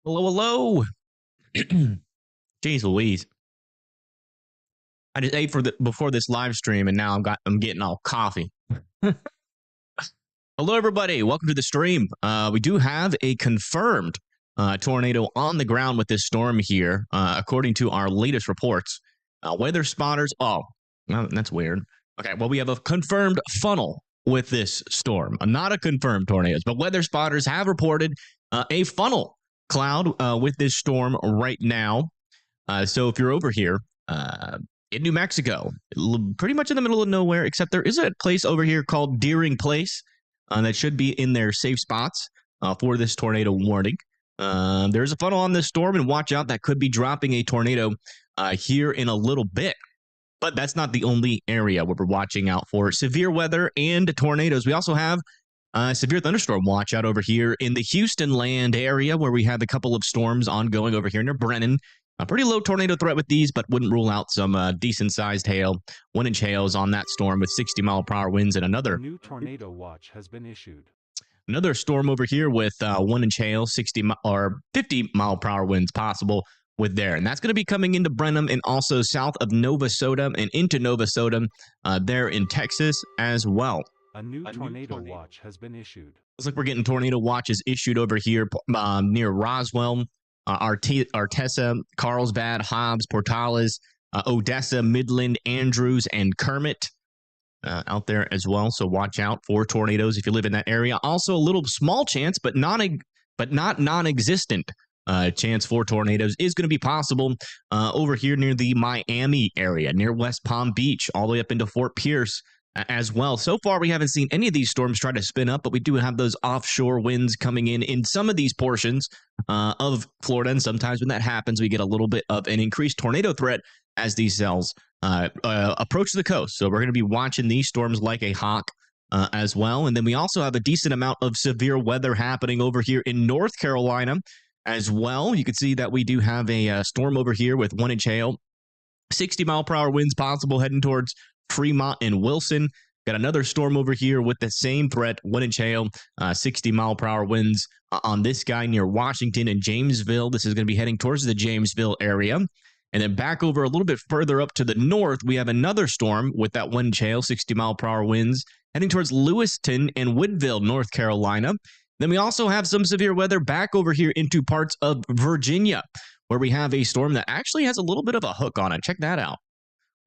Hello, hello. Jeez Louise. I just ate before this live stream and now I'm getting all coffee. Hello, everybody. Welcome to the stream. We do have a confirmed tornado on the ground with this storm here, according to our latest reports. Weather spotters. Oh, well, that's weird. Okay, well, we have a confirmed funnel with this storm. Not a confirmed tornadoes, but weather spotters have reported a funnel cloud with this storm right now. So if you're over here in New Mexico, pretty much in the middle of nowhere, except there is a place over here called Deering Place that should be in their safe spots for this tornado warning. There's a funnel on this storm, and watch out, that could be dropping a tornado here in a little bit. But that's not the only area where we're watching out for severe weather and tornadoes. We also have severe thunderstorm watch out over here in the Houston land area, where we have a couple of storms ongoing over here near Brennan. A pretty low tornado threat with these, but wouldn't rule out some decent-sized hail. 1-inch hails on that storm with 60-mile-per-hour winds, and another new tornado watch has been issued. Another storm over here with 1-inch hail, 60 or 50-mile-per-hour winds possible with there. And that's going to be coming into Brenham and also south of Navasota and into Navasota there in Texas as well. A new tornado watch has been issued. Looks like we're getting tornado watches issued over here near Roswell, Artesa, Carlsbad, Hobbs, Portales, Odessa, Midland, Andrews, and Kermit out there as well. So watch out for tornadoes if you live in that area. Also, a little small chance, but not non-existent chance for tornadoes is going to be possible over here near the Miami area, near West Palm Beach, all the way up into Fort Pierce as well. So far, we haven't seen any of these storms try to spin up, but we do have those offshore winds coming in some of these portions of Florida. And sometimes when that happens, we get a little bit of an increased tornado threat as these cells approach the coast. So we're going to be watching these storms like a hawk as well. And then we also have a decent amount of severe weather happening over here in North Carolina as well. You can see that we do have a storm over here with 1-inch hail, 60-mile-per-hour winds possible heading towards Fremont and Wilson. Got another storm over here with the same threat, 1-inch hail, 60-mile-per-hour winds on this guy near Washington and Jamesville. This is going to be heading towards the Jamesville area. And then back over a little bit further up to the north, we have another storm with that 1-inch hail, 60-mile-per-hour winds, heading towards Lewiston and Woodville, North Carolina. Then we also have some severe weather back over here into parts of Virginia, where we have a storm that actually has a little bit of a hook on it. Check that out.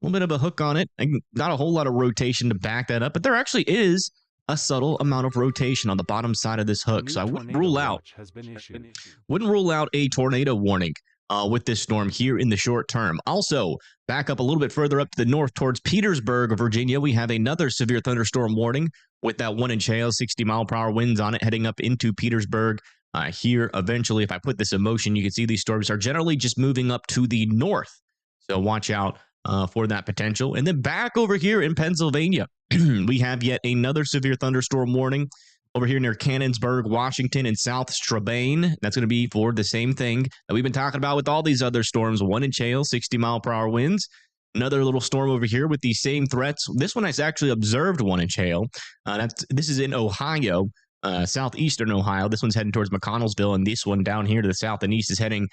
A little bit of a hook on it. Not a whole lot of rotation to back that up, but there actually is a subtle amount of rotation on the bottom side of this hook. So I wouldn't rule out a tornado warning with this storm here in the short term. Also, back up a little bit further up to the north towards Petersburg, Virginia, we have another severe thunderstorm warning with that 1-inch hail, 60-mile-per-hour winds on it heading up into Petersburg. Here, eventually, if I put this in motion, you can see these storms are generally just moving up to the north. So watch out for that potential. And then back over here in Pennsylvania, we have yet another severe thunderstorm warning over here near Cannonsburg, Washington, and South Strabane. That's going to be for the same thing that we've been talking about with all these other storms, 1-inch hail, 60-mile-per-hour winds. Another little storm over here with the same threats. This one has actually observed 1-inch hail. This is in Ohio, southeastern Ohio. This one's heading towards McConnellsville, and this one down here to the south and east is heading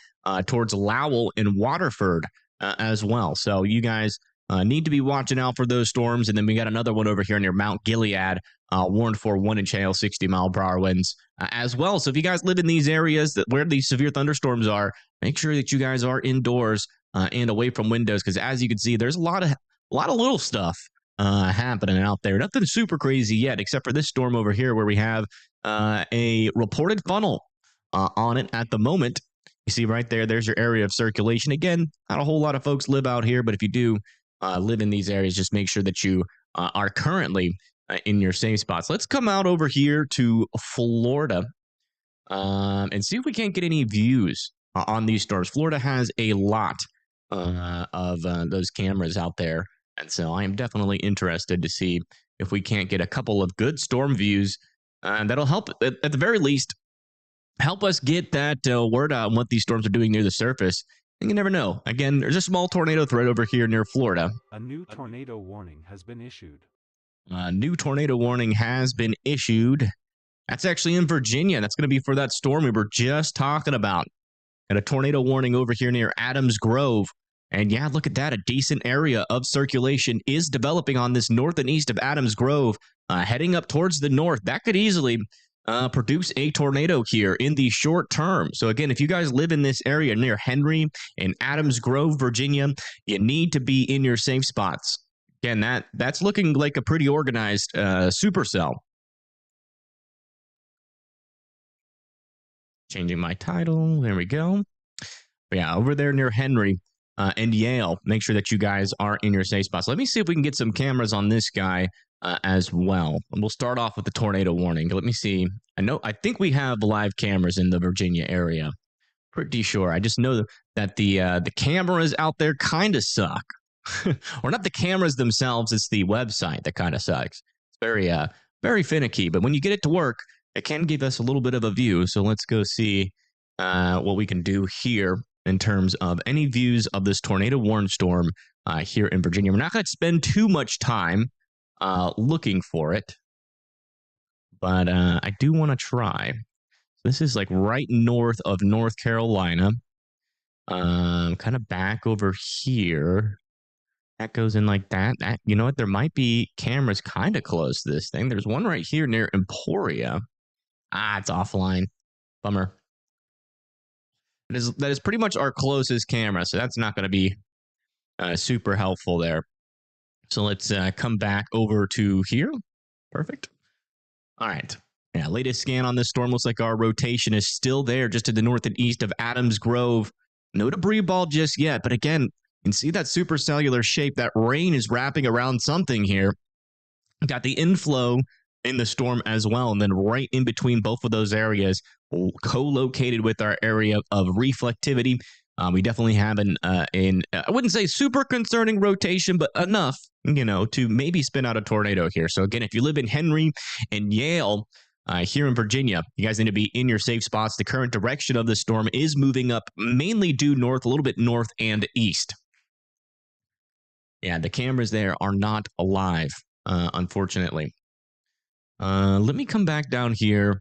towards Lowell and Waterford as well. So you guys need to be watching out for those storms. And then we got another one over here near Mount Gilead, warned for 1-inch hail, 60-mile-per-hour winds as well. So if you guys live in these areas where these severe thunderstorms are, make sure that you guys are indoors and away from windows, because as you can see, there's a lot of little stuff happening out there. Nothing super crazy yet, except for this storm over here where we have a reported funnel on it at the moment. You see right there, there's your area of circulation. Again, not a whole lot of folks live out here, but if you do live in these areas, just make sure that you are currently in your safe spots. Let's come out over here to Florida and see if we can't get any views on these storms. Florida has a lot of those cameras out there, and so I am definitely interested to see if we can't get a couple of good storm views that'll help, at the very least, help us get that word out on what these storms are doing near the surface. And you never know. Again, there's a small tornado threat over here near Florida. A new tornado warning has been issued. A new tornado warning has been issued. That's actually in Virginia. That's going to be for that storm we were just talking about. Got a tornado warning over here near Adams Grove. And yeah, look at that. A decent area of circulation is developing on this north and east of Adams Grove, heading up towards the north. That could easily produce a tornado here in the short term. So again, if you guys live in this area near Henry and Adams Grove, Virginia, you need to be in your safe spots. Again, that's looking like a pretty organized supercell. Changing my title. There we go. Yeah, over there near Henry and Yale, make sure that you guys are in your safe spots. Let me see if we can get some cameras on this guy as well. And we'll start off with the tornado warning. Let me see. I think we have live cameras in the Virginia area. Pretty sure. I just know that the cameras out there kind of suck. Or not the cameras themselves, it's the website that kind of sucks. It's very finicky, but when you get it to work, it can give us a little bit of a view. So let's go see what we can do here in terms of any views of this tornado warning storm here in Virginia. We're not going to spend too much time looking for it, but I do want to try. This is like right north of North Carolina, kind of back over here. That goes in like that. You know what? There might be cameras kind of close to this thing. There's one right here near Emporia. It's offline. Bummer. That is pretty much our closest camera, so that's not going to be super helpful there. So let's come back over to here. Perfect. All right. Yeah, latest scan on this storm looks like our rotation is still there just to the north and east of Adams Grove. No debris ball just yet, but again, you can see that supercellular shape. That rain is wrapping around something here. Got the inflow in the storm as well, and then right in between both of those areas, co-located with our area of reflectivity, we definitely have I wouldn't say super concerning rotation, but enough, to maybe spin out a tornado here. So again, if you live in Henry and Yale, here in Virginia, you guys need to be in your safe spots. The current direction of the storm is moving up, mainly due north, a little bit north and east. Yeah, the cameras there are not alive, unfortunately. Let me come back down here.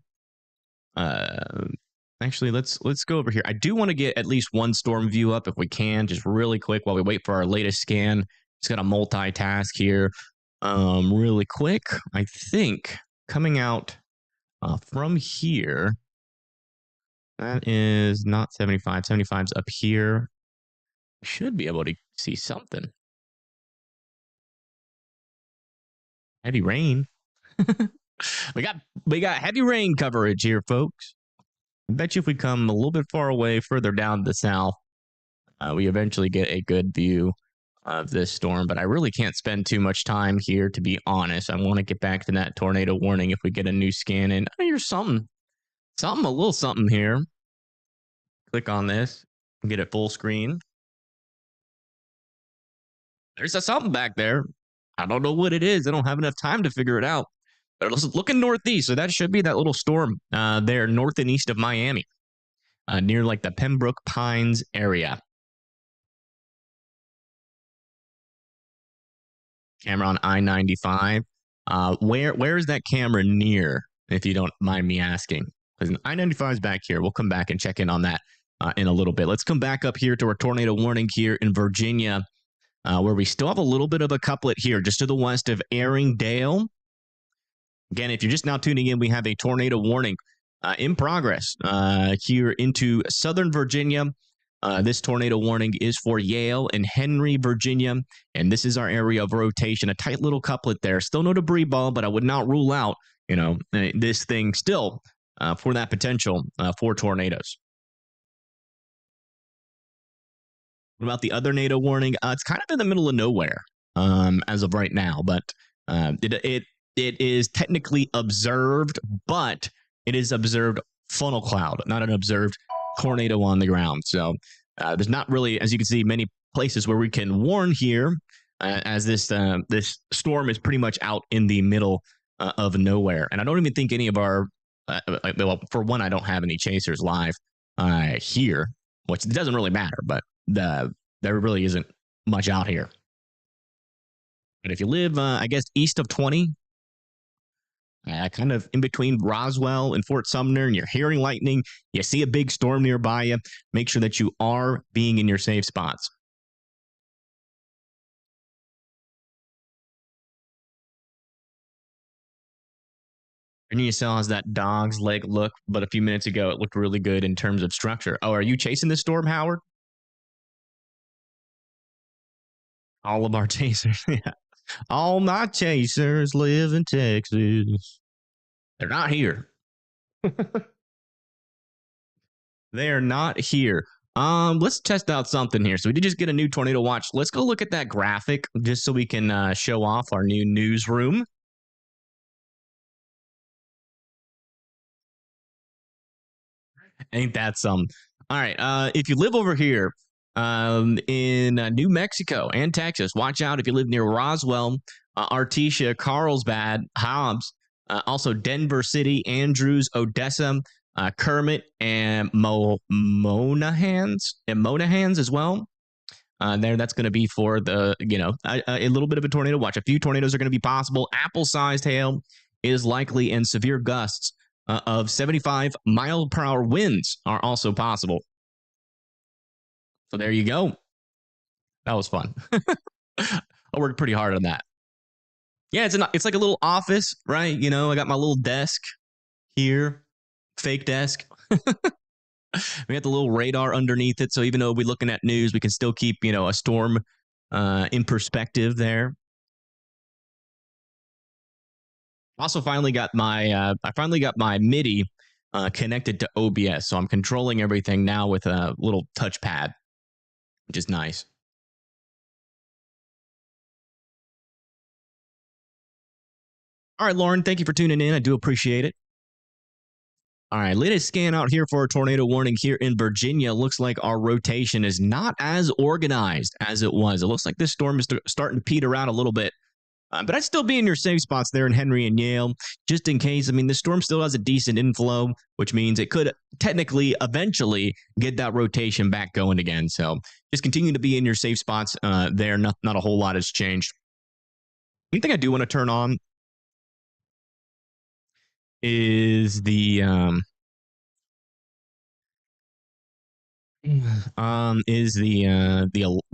Actually, let's go over here. I do want to get at least one storm view up if we can, just really quick while we wait for our latest scan. Just got to multitask here, really quick. I think coming out from here, that is not 75. 75's up here. Should be able to see something. Heavy rain. We got heavy rain coverage here, folks. I bet you if we come a little bit far away, further down the south, we eventually get a good view of this storm. But I really can't spend too much time here, to be honest. I want to get back to that tornado warning if we get a new scan in. Oh, here's something, a little something here. Click on this and get it full screen. There's something back there. I don't know what it is. I don't have enough time to figure it out. But it's looking northeast, so that should be that little storm there north and east of Miami, near like the Pembroke Pines area. Camera on I-95. Where is that camera near, if you don't mind me asking? Because I-95 is back here. We'll come back and check in on that in a little bit. Let's come back up here to our tornado warning here in Virginia, where we still have a little bit of a couplet here, just to the west of Erringdale. Again, if you're just now tuning in, we have a tornado warning in progress here into Southern Virginia. This tornado warning is for Yale and Henry, Virginia, and this is our area of rotation. A tight little couplet there. Still no debris ball, but I would not rule out, this thing still for that potential for tornadoes. What about the other NATO warning? It's kind of in the middle of nowhere as of right now, but it is technically observed, but it is observed funnel cloud, not an observed tornado on the ground. So there's not really, as you can see, many places where we can warn here, as this storm is pretty much out in the middle of nowhere. And I don't even think any of our, well, for one, I don't have any chasers live here, which doesn't really matter, but there really isn't much out here. But if you live, I guess, east of 20, kind of in between Roswell and Fort Sumner, and you're hearing lightning, you see a big storm nearby you, make sure that you are being in your safe spots. And you saw as that dog's leg look, but a few minutes ago, it looked really good in terms of structure. Oh, are you chasing the storm, Howard? All of our chasers. Yeah. All my chasers live in Texas. They're not here. They are not here. Let's test out something here. So we did just get a new tornado watch. Let's go look at that graphic just so we can show off our new newsroom. Ain't that some? All right. If you live over here in New Mexico and Texas, watch out if you live near Roswell, Artesia, Carlsbad, Hobbs, also Denver City, Andrews, Odessa, Kermit, and Monahans as well. That's going to be for the, a little bit of a tornado watch. A few tornadoes are going to be possible. Apple-sized hail is likely, and severe gusts of 75 mile per hour winds are also possible. So there you go. That was fun. I worked pretty hard on that. Yeah, it's like a little office, right? I got my little desk here, fake desk. We got the little radar underneath it, so even though we're looking at news, we can still keep a storm in perspective there. Also, finally got my MIDI connected to OBS, so I'm controlling everything now with a little touchpad, which is nice. All right, Lauren, thank you for tuning in. I do appreciate it. All right, latest scan out here for a tornado warning here in Virginia. Looks like our rotation is not as organized as it was. It looks like this storm is starting to peter out a little bit. But I'd still be in your safe spots there in Henry and Yale, just in case. I mean, the storm still has a decent inflow, which means it could technically eventually get that rotation back going again. So just continue to be in your safe spots there. Not a whole lot has changed. One thing I do want to turn on is the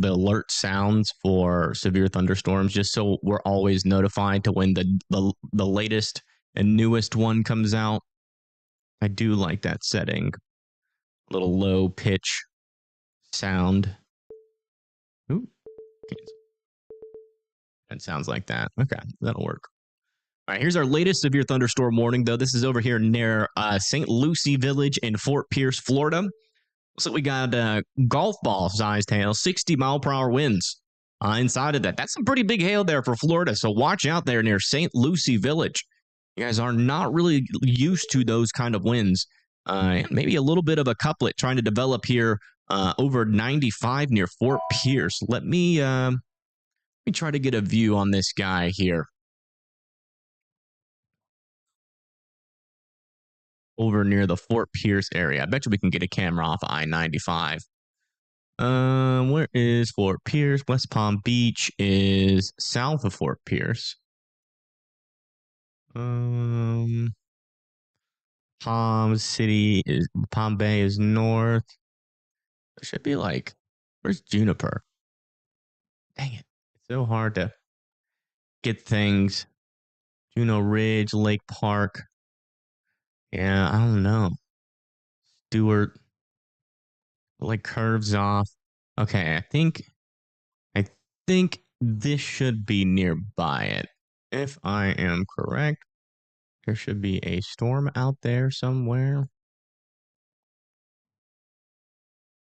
alert sounds for severe thunderstorms, just so we're always notified to when the latest and newest one comes out. I do like that setting. A little low pitch sound. Ooh, that sounds like that. Okay, that'll work. All right, here's our latest severe thunderstorm warning, though. This is over here near St. Lucie Village in Fort Pierce, Florida. Looks like we got golf ball sized hail, 60 mile per hour winds inside of that. That's some pretty big hail there for Florida. So watch out there near St. Lucie Village. You guys are not really used to those kind of winds. Maybe a little bit of a couplet trying to develop here over 95 near Fort Pierce. Let me try to get a view on this guy here. Over near the Fort Pierce area. I bet you we can get a camera off I-95. Where is Fort Pierce? West Palm Beach is south of Fort Pierce. Palm Bay is north. It should be like, where's Juniper? Dang it. It's so hard to get things. Juno Ridge, Lake Park. Yeah, I don't know. Stewart. Like curves off. Okay, I think this should be nearby it. If I am correct, there should be a storm out there somewhere.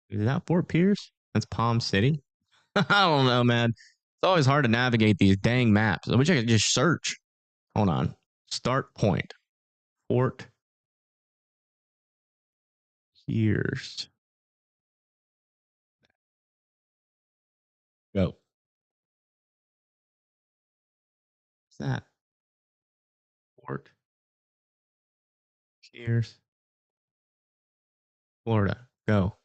Is that Fort Pierce? That's Palm City. I don't know, man. It's always hard to navigate these dang maps. I wish I could just search. Hold on. Start point. Fort Pierce. Go. What's that? Fort Pierce, Florida. Go.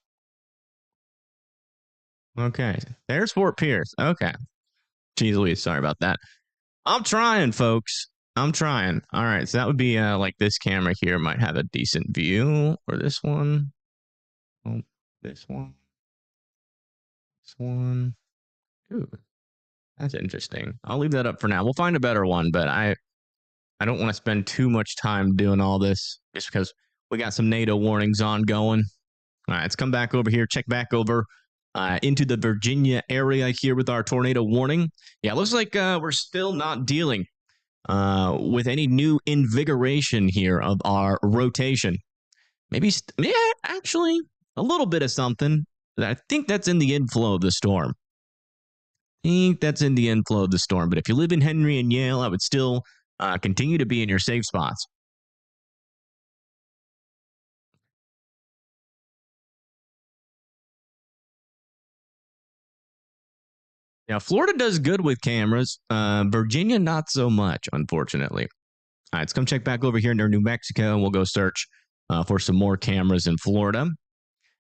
Okay. There's Fort Pierce. Okay. Jeez Louise, sorry about that. I'm trying, folks. I'm trying. All right, so that would be like this camera here might have a decent view, or this one. Oh, this one. This one. Ooh, that's interesting. I'll leave that up for now. We'll find a better one, but I don't want to spend too much time doing all this just because we got some NATO warnings ongoing. All right, let's come back over here, check back over into the Virginia area here with our tornado warning. Yeah, it looks like we're still not dealing with any new invigoration here of our rotation. Maybe, yeah, actually, a little bit of something. I think that's in the inflow of the storm. But if you live in Henry and Yale, I would still continue to be in your safe spots. Now, Florida does good with cameras. Virginia, not so much, unfortunately. All right, let's come check back over here near New Mexico, and we'll go search for some more cameras in Florida.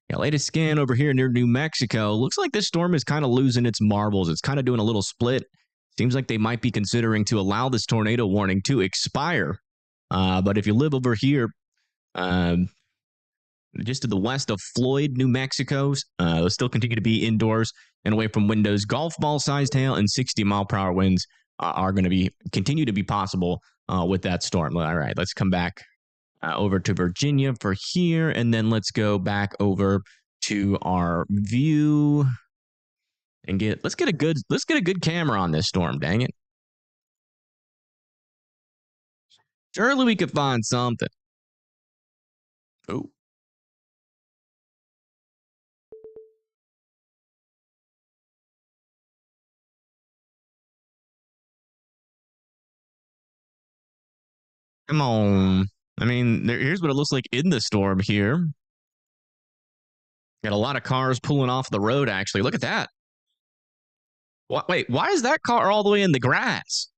Yeah, latest scan over here near New Mexico. Looks like this storm is kind of losing its marbles. It's kind of doing a little split. Seems like they might be considering to allow this tornado warning to expire. But if you live over here, just to the west of Floyd, New Mexico, they'll still continue to be indoors and away from windows. Golf ball sized hail and 60-mile-per-hour winds are going to continue to be possible with that storm. All right, let's come back over to Virginia for here, and then let's go back over to our view and let's get a good camera on this storm. Dang it! Surely we could find something. Oh. Come on. I mean, here's what it looks like in the storm here. Got a lot of cars pulling off the road, actually. Look at that. Wait, why is that car all the way in the grass?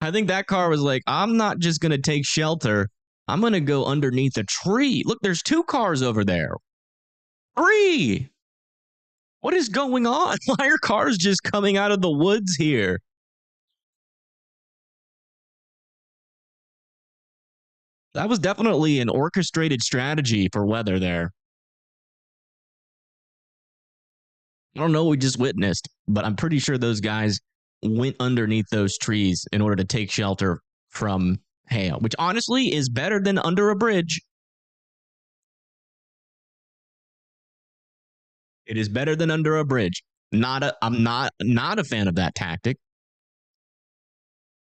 I think that car was like, I'm not just going to take shelter. I'm going to go underneath a tree. Look, there's 2 cars over there. 3. What is going on? Why are cars just coming out of the woods here? That was definitely an orchestrated strategy for weather there. I don't know what we just witnessed, but I'm pretty sure those guys went underneath those trees in order to take shelter from hail, which honestly is better than under a bridge. It is better than under a bridge. I'm not a fan of that tactic.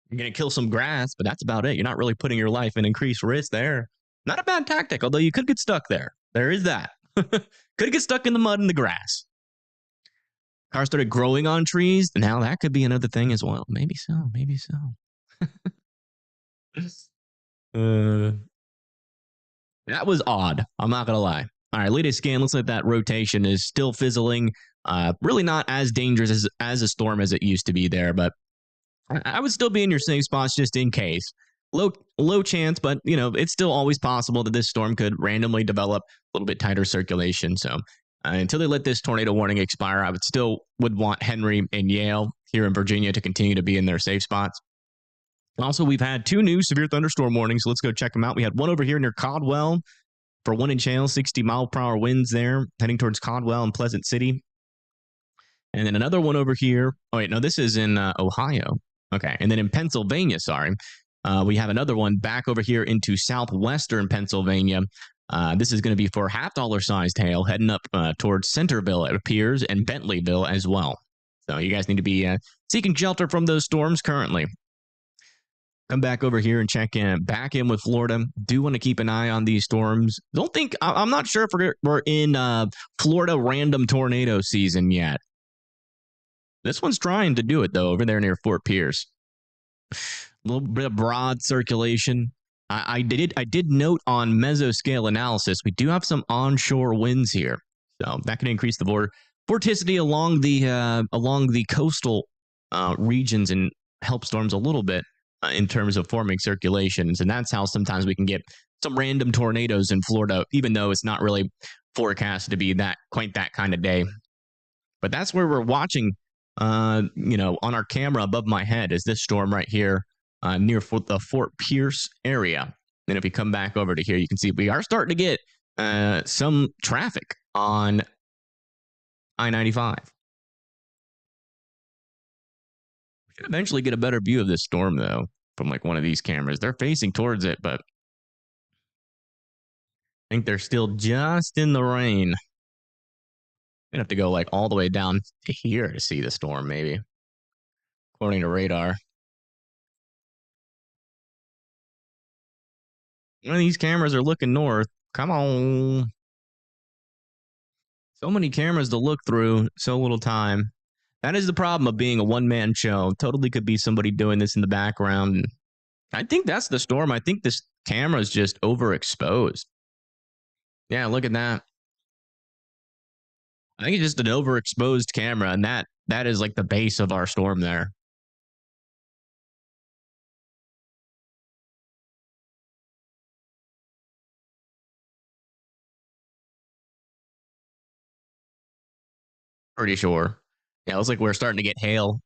You're going to kill some grass, but that's about it. You're not really putting your life in increased risk there. Not a bad tactic, although you could get stuck there. There is that. Could get stuck in the mud and the grass. Cars started growing on trees. Now that could be another thing as well. Maybe so. That was odd. I'm not going to lie. All right, latest scan looks like that rotation is still fizzling. Really not as dangerous as a storm as it used to be there, but I would still be in your safe spots just in case. Low chance, but it's still always possible that this storm could randomly develop a little bit tighter circulation. So until they let this tornado warning expire, I would want Henry and Yale here in Virginia to continue to be in their safe spots. Also, we've had 2 new severe thunderstorm warnings, so let's go check them out. We had one over here near Caldwell for 1 inch hail, 60-mile-per-hour winds there, heading towards Caldwell and Pleasant City. And then another one over here. Oh, wait, no, this is in Ohio. Okay, and then in Pennsylvania, we have another one back over here into southwestern Pennsylvania. This is going to be for $50 hail heading up towards Centerville, it appears, and Bentleyville as well. So you guys need to be seeking shelter from those storms currently. Come back over here and check back in with Florida. Do want to keep an eye on these storms. I'm not sure if we're in Florida random tornado season yet. This one's trying to do it, though, over there near Fort Pierce. A little bit of broad circulation. I did note on mesoscale analysis, we do have some onshore winds here. So that can increase the vorticity along the coastal regions and help storms a little bit in terms of forming circulations. And that's how sometimes we can get some random tornadoes in Florida, even though it's not really forecast to be quite that kind of day. But that's where we're watching on our camera above my head is this storm right here near the Fort Pierce area. And if you come back over to here, you can see we are starting to get some traffic on I-95. We should eventually get a better view of this storm, though, from like one of these cameras. They're facing towards it, but I think they're still just in the rain. We'd have to go like all the way down to here to see the storm, maybe, according to radar. One of these cameras are looking north. Come on. So many cameras to look through, so little time. That is the problem of being a one-man show. Totally could be somebody doing this in the background. I think that's the storm. I think this camera is just overexposed. Yeah, look at that. I think it's just an overexposed camera, and that is like the base of our storm there. Pretty sure. Yeah, it looks like we're starting to get hail.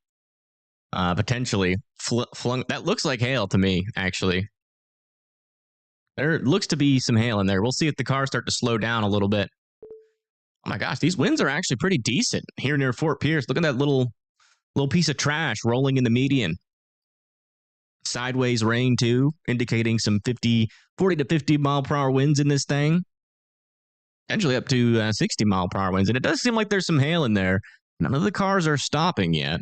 Potentially flung. That looks like hail to me, actually. There looks to be some hail in there. We'll see if the cars start to slow down a little bit. Oh my gosh, these winds are actually pretty decent here near Fort Pierce. Look at that little piece of trash rolling in the median. Sideways rain too, indicating some 40 to 50 mile per hour winds in this thing. Potentially up to 60 mile per hour winds. And it does seem like there's some hail in there. None of the cars are stopping yet.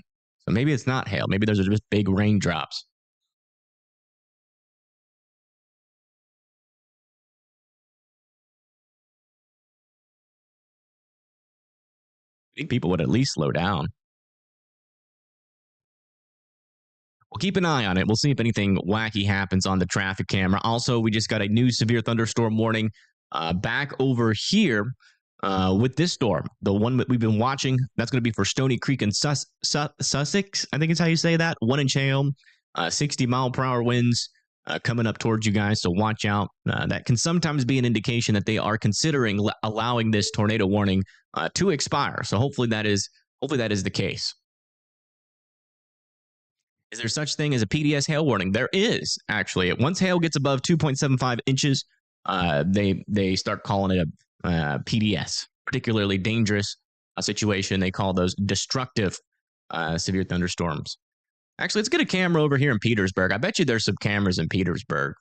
So maybe it's not hail. Maybe those are just big raindrops. I think people would at least slow down. We'll keep an eye on it. We'll see if anything wacky happens on the traffic camera. Also, we just got a new severe thunderstorm warning back over here with this storm. The one that we've been watching, that's going to be for Stony Creek and Sussex. I think is how you say that. 1 inch hail, 60 mile per hour winds coming up towards you guys. So watch out. That can sometimes be an indication that they are considering allowing this tornado warning to expire. So hopefully that is the case. Is there such thing as a PDS hail warning? There is, actually. Once hail gets above 2.75 inches, they start calling it a PDS, particularly dangerous situation. They call those destructive severe thunderstorms. Actually, let's get a camera over here in Petersburg. I bet you there's some cameras in Petersburg.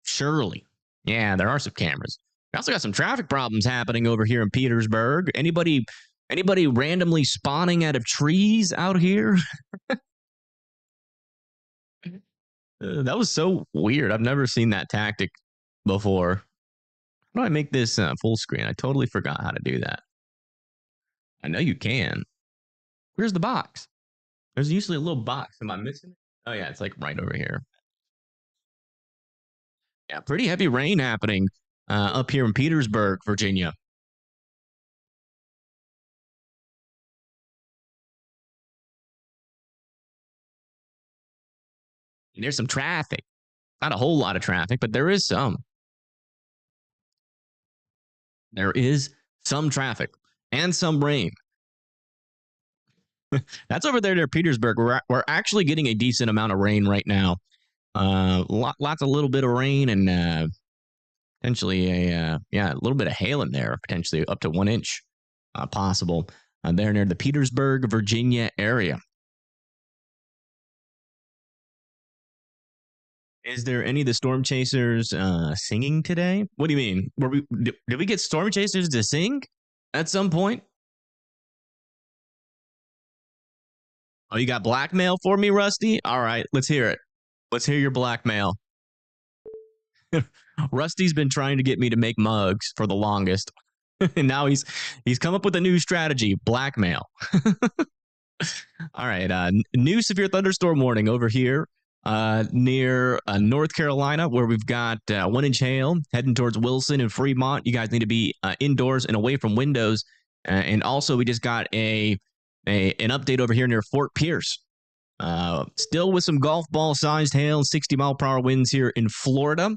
Surely. Yeah, there are some cameras. We also got some traffic problems happening over here in Petersburg. Anybody randomly spawning out of trees out here? That was so weird. I've never seen that tactic before. How do I make this full screen? I totally forgot how to do that. I know you can. Where's the box? There's usually a little box. Am I missing it? Oh, yeah, it's like right over here. Yeah, pretty heavy rain happening up here in Petersburg, Virginia. And there's some traffic. Not a whole lot of traffic, but there is some. There is some traffic and some rain. That's over there near Petersburg. We're actually getting a decent amount of rain right now. Lots of little bit of rain and potentially a little bit of hail in there, potentially up to 1 inch possible there near the Petersburg, Virginia area. Is there any of the storm chasers singing today? What do you mean? Did we get storm chasers to sing at some point? Oh, you got blackmail for me, Rusty? All right, let's hear it. Let's hear your blackmail. Rusty's been trying to get me to make mugs for the longest. And now he's come up with a new strategy, blackmail. All right, new severe thunderstorm warning over here near North Carolina, where we've got 1 inch hail heading towards Wilson and Fremont. You guys need to be indoors and away from windows. And also, we just got an update over here near Fort Pierce. Still with some golf ball sized hail, 60 mile per hour winds here in Florida.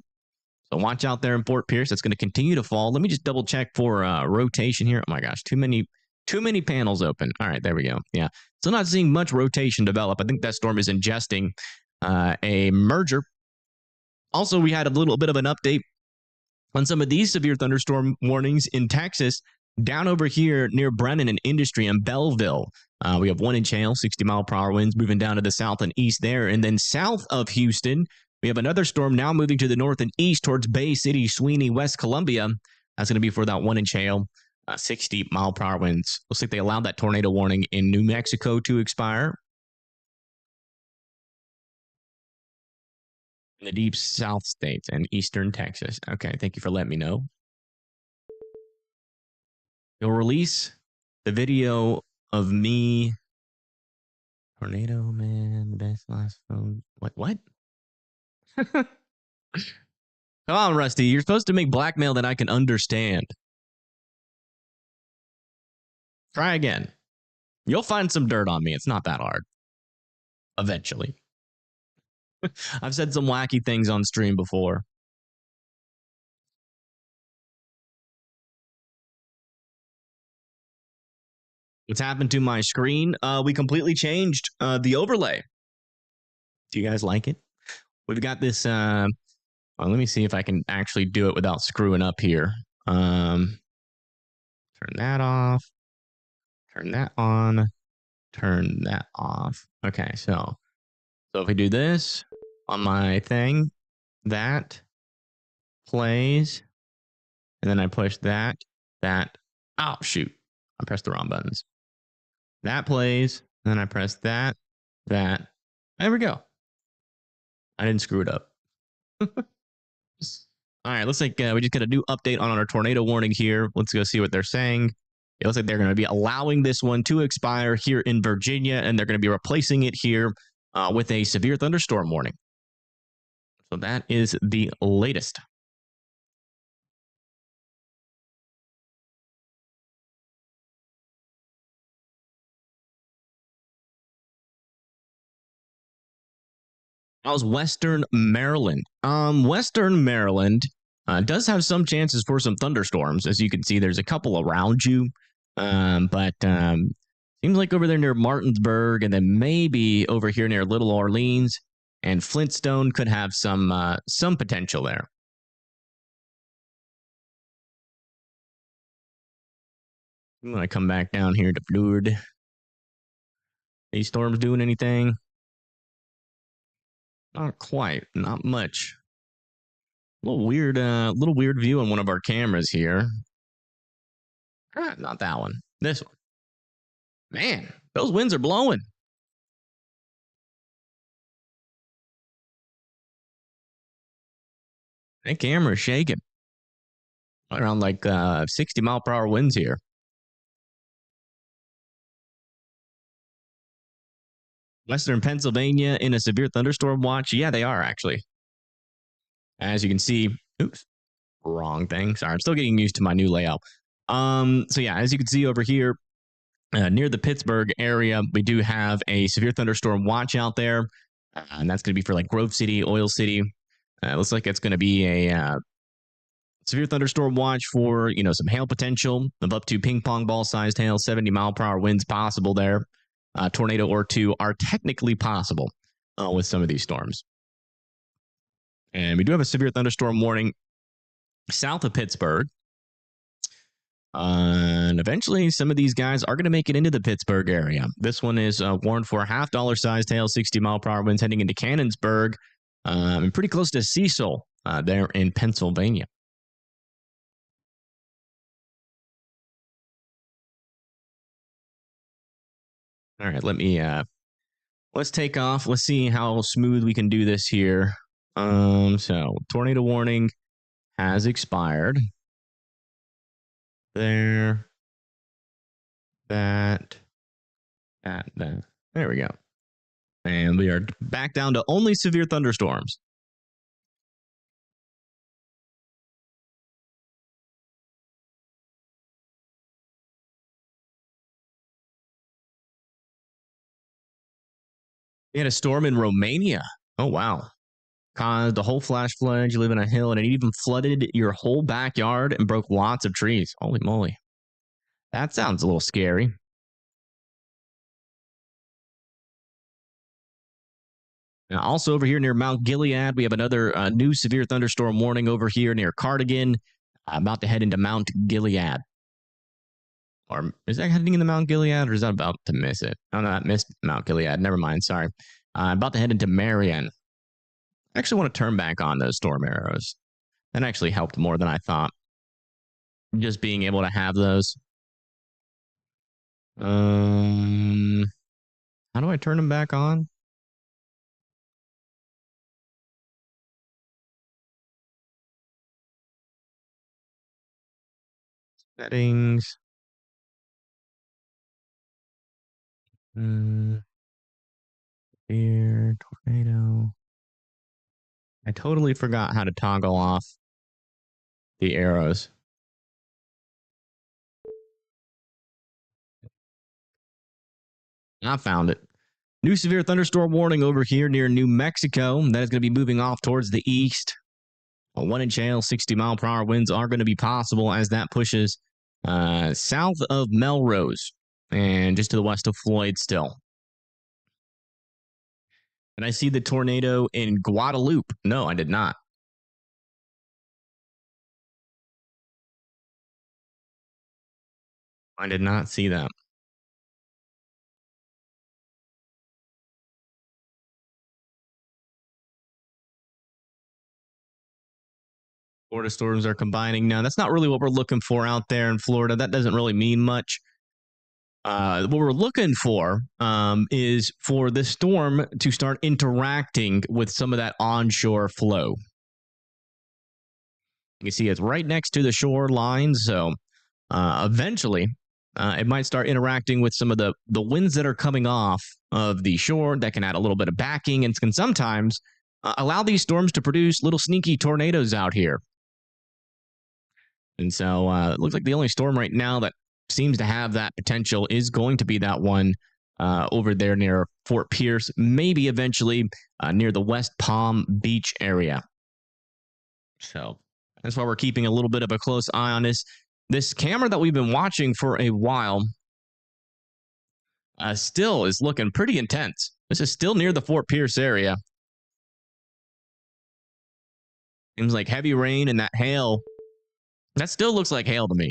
So watch out there in Fort Pierce. That's going to continue to fall. Let me just double check for rotation here. Oh my gosh, too many Too many panels open. All right, there we go. Yeah. Still not seeing much rotation develop. I think that storm is ingesting a merger. Also, we had a little bit of an update on some of these severe thunderstorm warnings in Texas. Down over here near Brennan and Industry and Belleville, we have 1 inch hail, 60-mile-per-hour winds moving down to the south and east there. And then south of Houston, we have another storm now moving to the north and east towards Bay City, Sweeney, West Columbia. That's going to be for that 1 inch hail, 60-mile-per-hour winds. Looks like they allowed that tornado warning in New Mexico to expire. In the deep south states and eastern Texas. Okay, thank you for letting me know. You'll release the video of me. Tornado man, the best last phone. What? Come on, Rusty. You're supposed to make blackmail that I can understand. Try again. You'll find some dirt on me. It's not that hard. Eventually. I've said some wacky things on stream before. What's happened to my screen? We completely changed the overlay. Do you guys like it? We've got this. Well, let me see if I can actually do it without screwing up here. Turn that off. Turn that on. Turn that off. Okay, so if we do this on my thing, that plays, and then I push that. Oh, shoot. I pressed the wrong buttons. That plays, and then I press that. There we go. I didn't screw it up. All right, looks like we just got a new update on our tornado warning here. Let's go see what they're saying. It looks like they're going to be allowing this one to expire here in Virginia, and they're going to be replacing it here with a severe thunderstorm warning. So that is the latest. How's Western Maryland? Western Maryland does have some chances for some thunderstorms. As you can see, there's a couple around you. But seems like over there near Martinsburg and then maybe over here near Little Orleans and Flintstone could have some potential there. I'm going to come back down here to Florida. These storms doing anything? Not quite. Not much. A little weird view on one of our cameras here. Not that one. This one. Man, those winds are blowing. That camera is shaking. Around like 60-mile-per-hour winds here. Western Pennsylvania in a severe thunderstorm watch. Yeah, they are actually. As you can see, oops, wrong thing. Sorry, I'm still getting used to my new layout. So yeah, as you can see over here, near the Pittsburgh area, we do have a severe thunderstorm watch out there, and that's going to be for like Grove City, Oil City. Looks like it's going to be a severe thunderstorm watch for some hail potential of up to ping pong ball sized hail, 70-mile-per-hour winds possible there. Tornado or two are technically possible with some of these storms. And we do have a severe thunderstorm warning south of Pittsburgh. And eventually, some of these guys are going to make it into the Pittsburgh area. This one is warned for $0.5 sized hail, 60-mile-per-hour winds heading into Cannonsburg, and pretty close to Cecil there in Pennsylvania. All right, let's take off. Let's see how smooth we can do this here. So tornado warning has expired. There. There we go. And we are back down to only severe thunderstorms. We had a storm in Romania. Oh, wow. Caused a whole flash flood. You live in a hill, and it even flooded your whole backyard and broke lots of trees. Holy moly. That sounds a little scary. Now, also over here near Mount Gilead, we have another new severe thunderstorm warning over here near Cardigan. About to head into Mount Gilead. Or is that heading into Mount Gilead, or is that about to miss it? Oh, no, that missed Mount Gilead. Never mind. Sorry. About to head into Marion. I actually want to turn back on those storm arrows. That actually helped more than I thought. Just being able to have those. How do I turn them back on? Settings. Here, tornado. I totally forgot how to toggle off the arrows. I found it. New severe thunderstorm warning over here near New Mexico. That is going to be moving off towards the east. A 1-inch hail, 60-mile-per-hour winds are going to be possible as that pushes south of Melrose and just to the west of Floyd still. And I see the tornado in Guadalupe. No, I did not. I did not see that. Florida storms are combining now. That's not really what we're looking for out there in Florida. That doesn't really mean much. What we're looking for is for the storm to start interacting with some of that onshore flow. You can see it's right next to the shoreline, so eventually it might start interacting with some of the winds that are coming off of the shore that can add a little bit of backing and can sometimes allow these storms to produce little sneaky tornadoes out here. And so it looks like the only storm right now that seems to have that potential is going to be that one over there near Fort Pierce, maybe eventually near the West Palm Beach area. So that's why we're keeping a little bit of a close eye on this. This camera that we've been watching for a while still is looking pretty intense. This is still near the Fort Pierce area. Seems like heavy rain and that hail. That still looks like hail to me.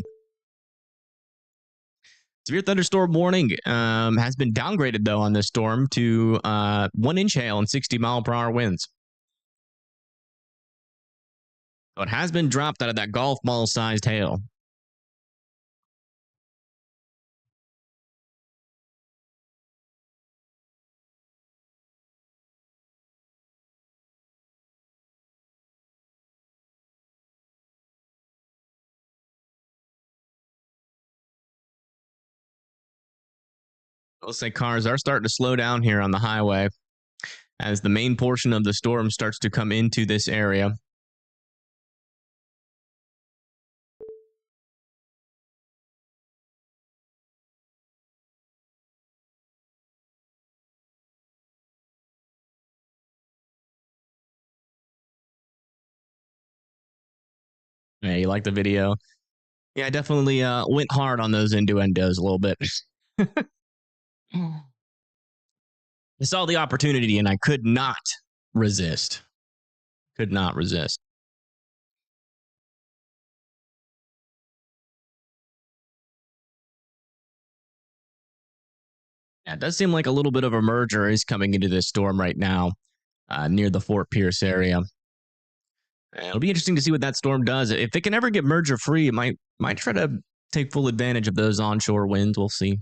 Severe thunderstorm warning has been downgraded, though, on this storm to 1-inch hail and 60-mile-per-hour winds. So it has been dropped out of that golf ball-sized hail. Looks like cars are starting to slow down here on the highway as the main portion of the storm starts to come into this area. Yeah, you like the video? Yeah, I definitely went hard on those innuendos a little bit. I saw the opportunity and I could not resist. Could not resist. Yeah, it does seem like a little bit of a merger is coming into this storm right now near the Fort Pierce area. It'll be interesting to see what that storm does. If it can ever get merger free, it might try to take full advantage of those onshore winds. We'll see.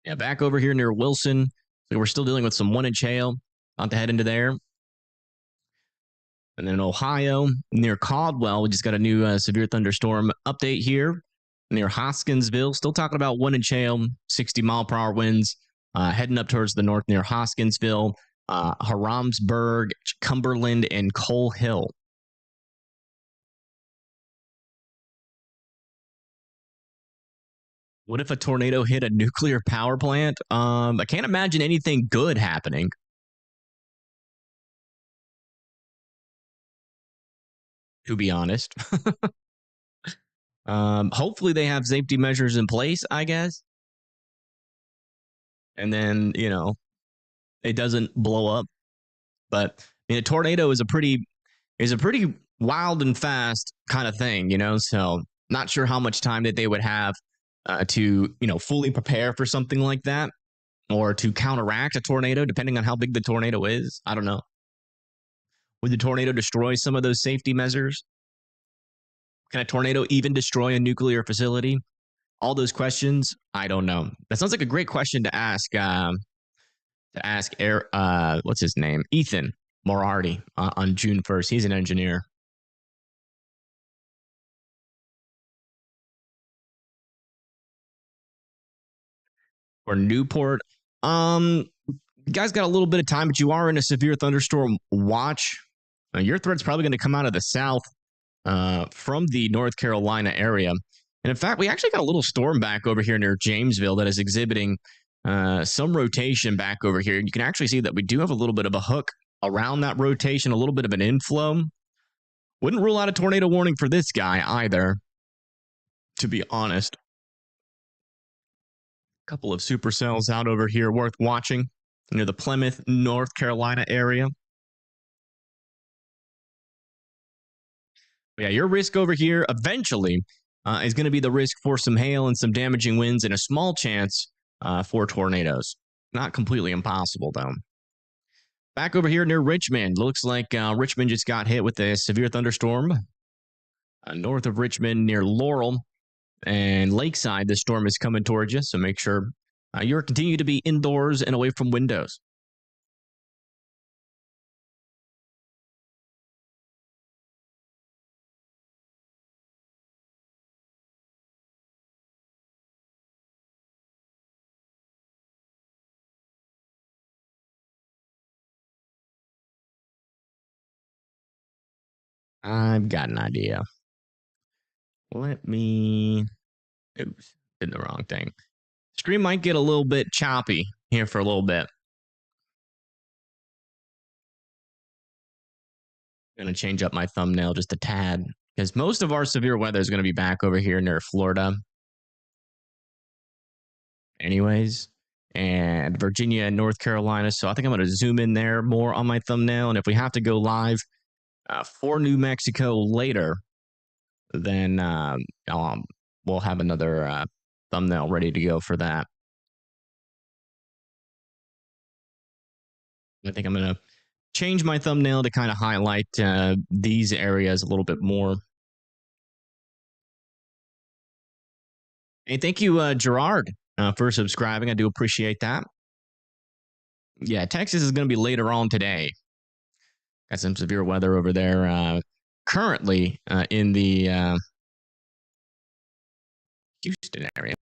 Yeah, back over here near Wilson. So we're still dealing with some 1-inch hail. About to head into there. And then in Ohio, near Caldwell, we just got a new severe thunderstorm update here near Hoskinsville. Still talking about 1-inch hail, 60-mile-per-hour winds, heading up towards the north near Hoskinsville, Haramsburg, Cumberland, and Coal Hill. What if a tornado hit a nuclear power plant? I can't imagine anything good happening. to be honest. Hopefully they have safety measures in place, I guess. And then, it doesn't blow up. But a tornado is a pretty wild and fast kind of thing, So not sure how much time that they would have to fully prepare for something like that, or to counteract a tornado, depending on how big the tornado is. I don't know. Would the tornado destroy some of those safety measures? Can a tornado even destroy a nuclear facility? All those questions, I don't know. That sounds like a great question to ask. What's his name? Ethan Morardi on June 1st. He's an engineer. For Newport, you guys got a little bit of time, but you are in a severe thunderstorm watch. Your threat's probably going to come out of the south from the North Carolina area. And in fact, we actually got a little storm back over here near Jamesville that is exhibiting some rotation back over here. And you can actually see that we do have a little bit of a hook around that rotation, a little bit of an inflow. Wouldn't rule out a tornado warning for this guy either, to be honest. A couple of supercells out over here worth watching near the Plymouth, North Carolina area. But yeah, your risk over here eventually is going to be the risk for some hail and some damaging winds and a small chance for tornadoes. Not completely impossible, though. Back over here near Richmond. Looks like Richmond just got hit with a severe thunderstorm. North of Richmond near Laurel and Lakeside, the storm is coming towards you. So make sure you're continue to be indoors and away from windows. I've got an idea. Let me... Oops, did the wrong thing. Stream might get a little bit choppy here for a little bit. I'm going to change up my thumbnail just a tad, because most of our severe weather is going to be back over here near Florida. Anyways, and Virginia and North Carolina. So I think I'm going to zoom in there more on my thumbnail. And if we have to go live for New Mexico later, then we'll have another thumbnail ready to go for that. I think I'm going to change my thumbnail to kind of highlight these areas a little bit more. Hey, thank you, Gerard, for subscribing. I do appreciate that. Yeah, Texas is going to be later on today. Got some severe weather over there. Currently in the Houston area.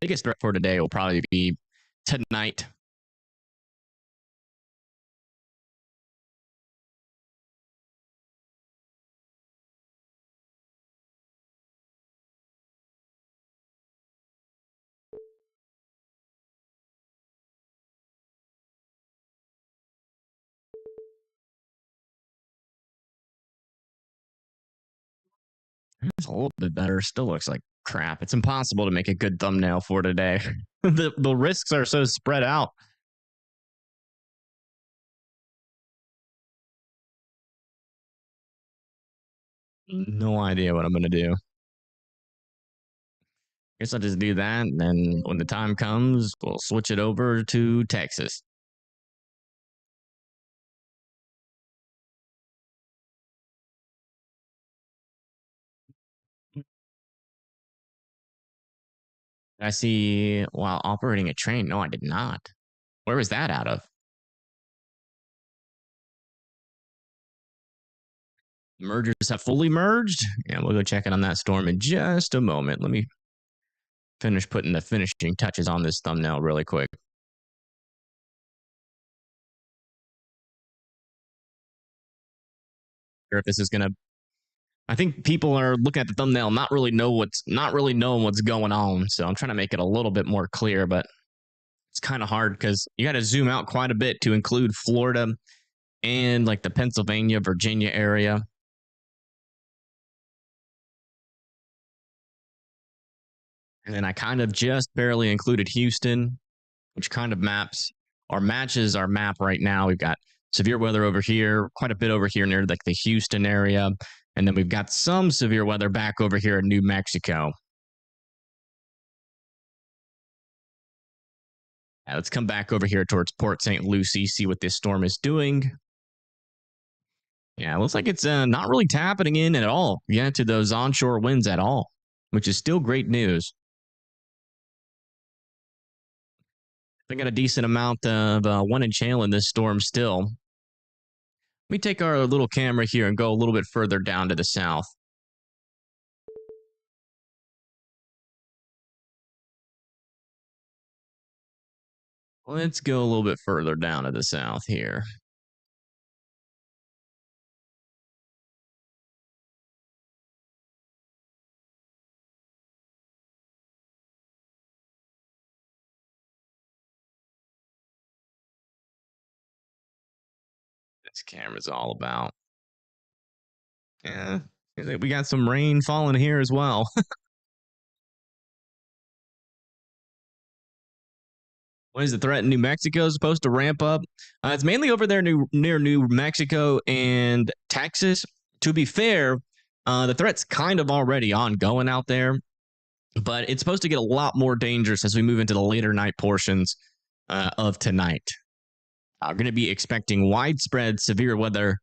Biggest threat for today will probably be tonight. It's a little bit better. Still looks like crap. It's impossible to make a good thumbnail for today. the risks are so spread out. No idea what I'm going to do. Guess I'll just do that, and then when the time comes, we'll switch it over to Texas. I see while operating a train. No, I did not. Where was that out of? Mergers have fully merged. Yeah, we'll go check in on that storm in just a moment. Let me finish putting the finishing touches on this thumbnail really quick. If this is gonna, I think people are looking at the thumbnail, not really knowing what's going on. So I'm trying to make it a little bit more clear, but It's kind of hard because you got to zoom out quite a bit to include Florida and like the Pennsylvania, Virginia area. And then I kind of just barely included Houston, which kind of matches our map right now. We've got severe weather over here, quite a bit over here near like the Houston area. And then we've got some severe weather back over here in New Mexico. Let's come back over here towards Port St. Lucie, see what this storm is doing. Yeah, it looks like it's not really tapping in at all. Yeah, to those onshore winds at all, which is still great news. We got a decent amount of 1-inch hail in this storm still. Let me take our little camera here and go a little bit further down to the south. Let's go a little bit further down to the south here. This camera's all about. Yeah, we got some rain falling here as well. When is the threat in New Mexico supposed to ramp up? It's mainly over there near New Mexico and Texas. To be fair, the threat's kind of already ongoing out there, but it's supposed to get a lot more dangerous as we move into the later night portions of tonight. We're going to be expecting widespread severe weather,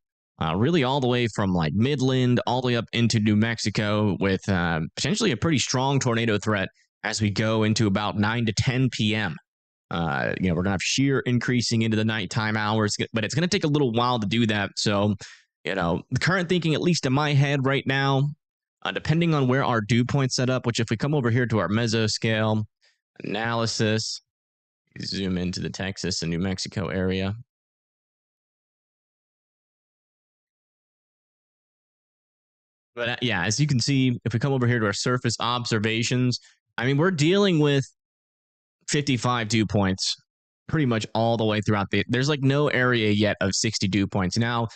really all the way from like Midland all the way up into New Mexico, with potentially a pretty strong tornado threat as we go into about 9 to 10 p.m. We're going to have shear increasing into the nighttime hours, but it's going to take a little while to do that. So, the current thinking, at least in my head right now, depending on where our dew point's set up, which if we come over here to our mesoscale analysis, zoom into the Texas and New Mexico area. But yeah, as you can see, if we come over here to our surface observations, I mean, we're dealing with 55 dew points pretty much all the way throughout there's like no area yet of 60 dew points. Now,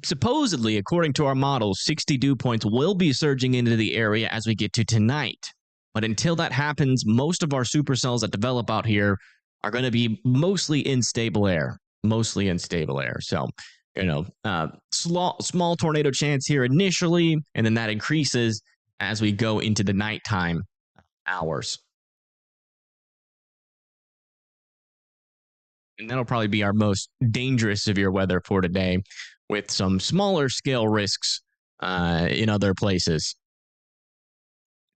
supposedly, according to our models, 60 dew points will be surging into the area as we get to tonight. But until that happens, most of our supercells that develop out here are going to be mostly in stable air. So, small tornado chance here initially, and then that increases as we go into the nighttime hours. And that'll probably be our most dangerous severe weather for today, with some smaller scale risks in other places.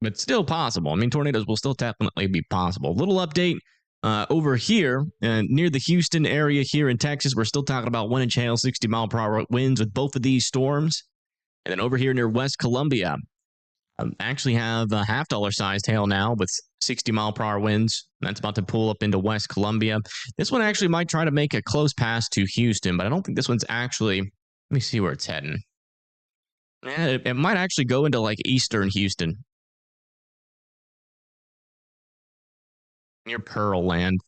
But still possible. I mean, tornadoes will still definitely be possible. Little update over here near the Houston area here in Texas. We're still talking about 1-inch hail, 60-mile-per-hour winds with both of these storms. And then over here near West Columbia, actually have a $half sized hail now with 60-mile-per-hour winds. That's about to pull up into West Columbia. This one actually might try to make a close pass to Houston, but I don't think this one's actually. Let me see where it's heading. Yeah, it might actually go into like eastern Houston, near Pearl Land.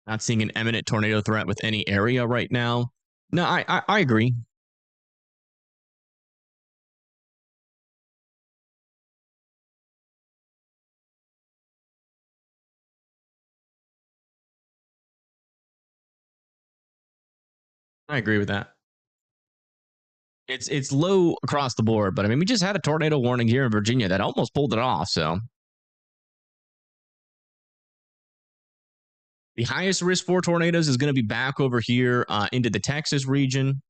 Not seeing an imminent tornado threat with any area right now. No, I agree. I agree with that. It's low across the board, but I mean, we just had a tornado warning here in Virginia that almost pulled it off. So the highest risk for tornadoes is going to be back over here into the Texas region.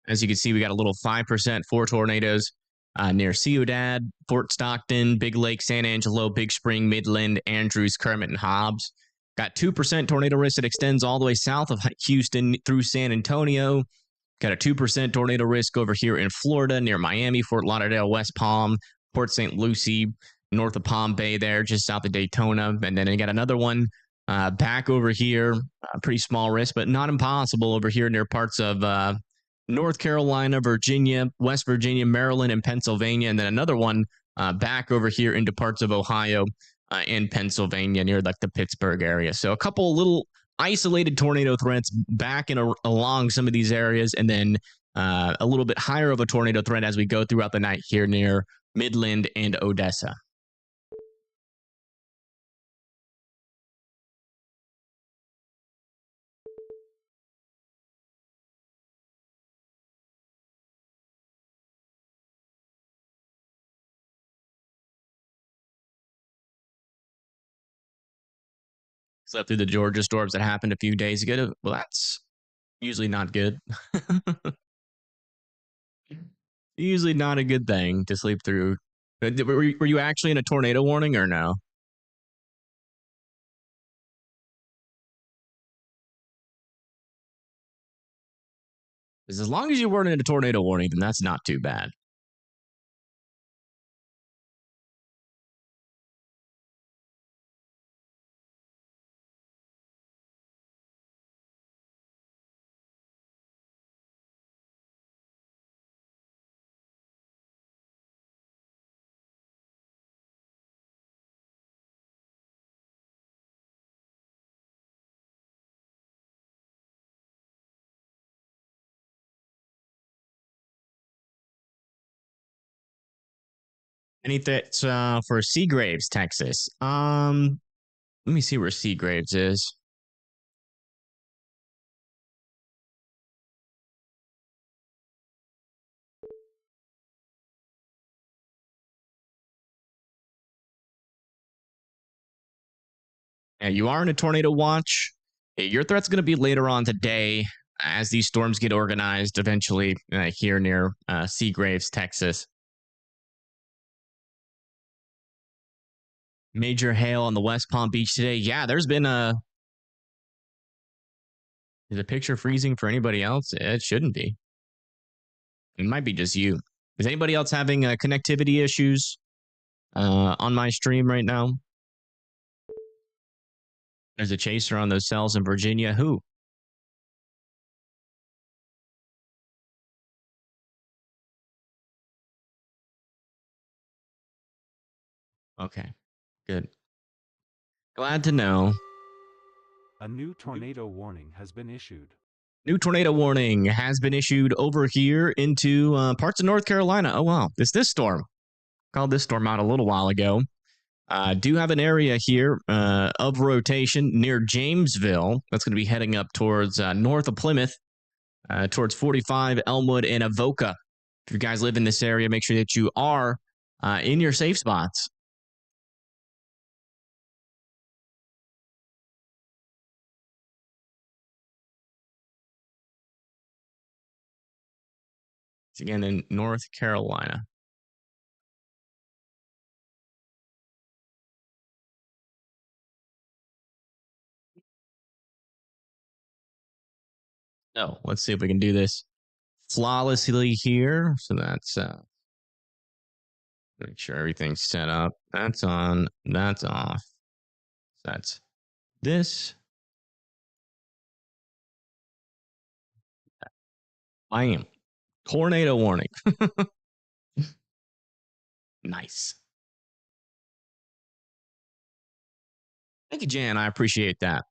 As you can see, we got a little 5% for tornadoes near Ciudad, Fort Stockton, Big Lake, San Angelo, Big Spring, Midland, Andrews, Kermit, and Hobbs. Got 2% tornado risk that extends all the way south of Houston through San Antonio. Got a 2% tornado risk over here in Florida near Miami, Fort Lauderdale, West Palm, Port St. Lucie, north of Palm Bay there, just south of Daytona. And then you got another one back over here, pretty small risk, but not impossible over here near parts of North Carolina, Virginia, West Virginia, Maryland, and Pennsylvania. And then another one back over here into parts of Ohio and Pennsylvania near like the Pittsburgh area. So a couple little isolated tornado threats back in along some of these areas, and then a little bit higher of a tornado threat as we go throughout the night here near Midland and Odessa. Slept through the Georgia storms that happened a few days ago. Well, that's usually not good. Usually not a good thing to sleep through. Were you actually in a tornado warning or no? Because as long as you weren't in a tornado warning, then that's not too bad. Any threats for Seagraves, Texas? Let me see where Seagraves is. Yeah, you are in a tornado watch. Your threat's going to be later on today as these storms get organized eventually here near Seagraves, Texas. Major hail on the West Palm Beach today. Yeah, there's been a. Is the picture freezing for anybody else? It shouldn't be. It might be just you. Is anybody else having connectivity issues on my stream right now? There's a chaser on those cells in Virginia. Who? Okay, good. Glad to know. A new tornado warning has been issued. New tornado warning has been issued over here into parts of North Carolina. Oh, wow. This storm. Called this storm out a little while ago. Do have an area here of rotation near Jamesville. That's going to be heading up towards north of Plymouth, towards 45, Elmwood, and Avoca. If you guys live in this area, make sure that you are in your safe spots. It's again in North Carolina. So let's see if we can do this flawlessly here. So that's make sure everything's set up. That's on. That's off. That's this. I am. Tornado warning. Nice. Thank you, Jan. I appreciate that.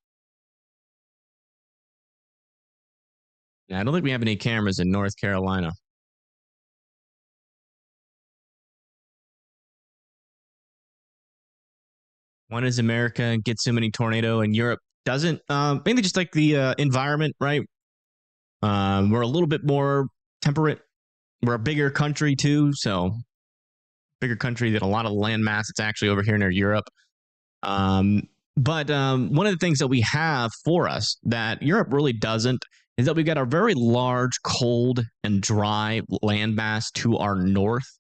Yeah, I don't think we have any cameras in North Carolina. When does America get so many tornado and Europe doesn't? Mainly just like the environment, right? We're a little bit more temperate. We're a bigger country too, so bigger country than a lot of land mass. It's actually over here near Europe. But one of the things that we have for us that Europe really doesn't is that we've got a very large, cold, and dry landmass to our north,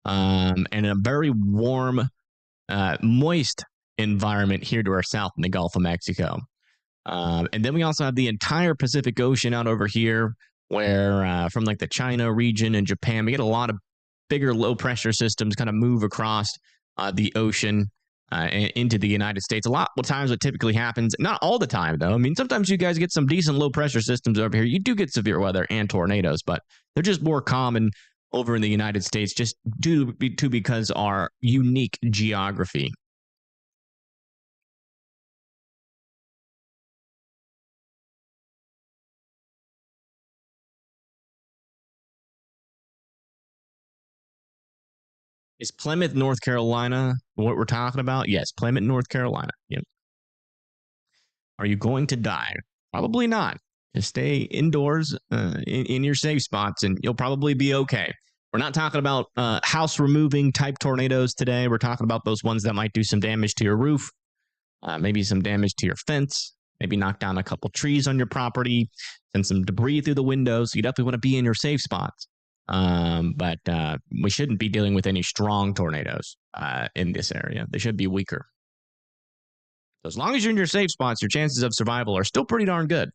and a very warm, moist environment here to our south in the Gulf of Mexico. And then we also have the entire Pacific Ocean out over here, where from like the China region and Japan, we get a lot of bigger low pressure systems kind of move across the ocean. into the United States. A lot of times what typically happens, not all the time though. I mean, sometimes you guys get some decent low pressure systems over here. You do get severe weather and tornadoes, but they're just more common over in the United States just due to because our unique geography. Is Plymouth, North Carolina what we're talking about? Yes, Plymouth, North Carolina. Yep. Are you going to die? Probably not. Just stay indoors in your safe spots and you'll probably be okay. We're not talking about house removing type tornadoes today. We're talking about those ones that might do some damage to your roof, maybe some damage to your fence, maybe knock down a couple trees on your property, send some debris through the windows. You definitely want to be in your safe spots. But we shouldn't be dealing with any strong tornadoes in this area. They should be weaker. So as long as you're in your safe spots, your chances of survival are still pretty darn good.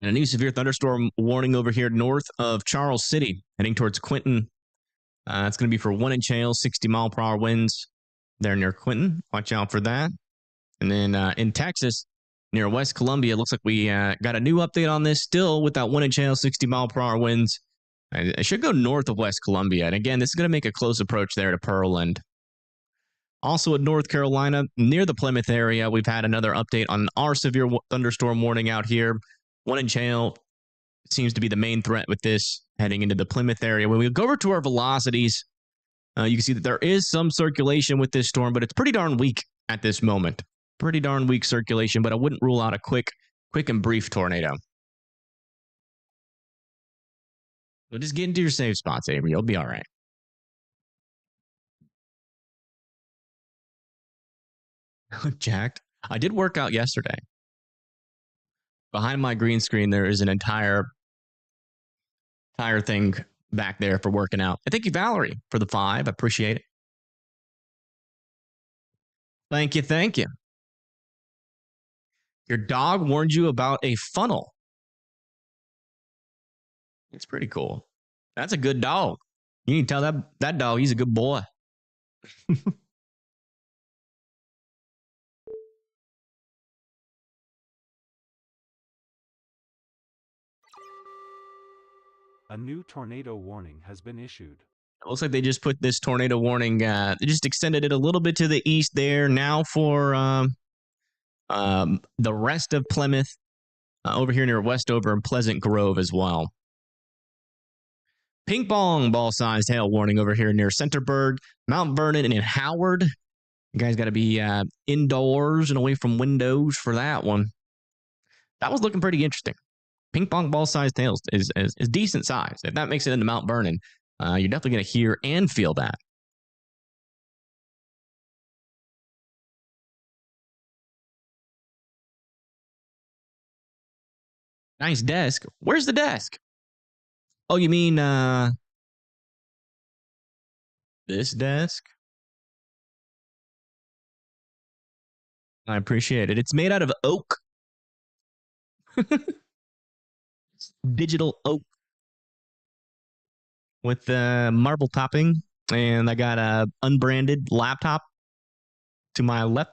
And a new severe thunderstorm warning over here north of Charles City, heading towards Quinton. It's going to be for 1 inch hail, 60-mile-per-hour winds there near Quinton. Watch out for that. And then in Texas, near West Columbia, it looks like we got a new update on this still with that 1 inch hail, 60-mile-per-hour winds. I should go north of West Columbia. And again, this is going to make a close approach there to Pearland. Also in North Carolina, near the Plymouth area, we've had another update on our severe thunderstorm warning out here. 1 inch hail seems to be the main threat with this heading into the Plymouth area. When we go over to our velocities, you can see that there is some circulation with this storm, but it's pretty darn weak at this moment. Pretty darn weak circulation, but I wouldn't rule out a quick and brief tornado. So just get into your safe spots, Avery. You'll be all right. I look jacked. I did work out yesterday. Behind my green screen, there is an entire thing back there for working out. And thank you, Valerie, for the 5. I appreciate it. Thank you. Thank you. Your dog warned you about a funnel. It's pretty cool. That's a good dog. You need to tell that dog he's a good boy. A new tornado warning has been issued. It looks like they just put this tornado warning. They just extended it a little bit to the east there. Now for the rest of Plymouth, over here near Westover and Pleasant Grove as well. Ping pong ball-sized hail warning over here near Centerburg, Mount Vernon, and in Howard. You guys got to be indoors and away from windows for that one. That was looking pretty interesting. Ping pong ball-sized hail is decent size. If that makes it into Mount Vernon, you're definitely going to hear and feel that. Nice desk. Where's the desk? Oh, you mean this desk? I appreciate it. It's made out of oak. Digital oak with marble topping. And I got a unbranded laptop to my left.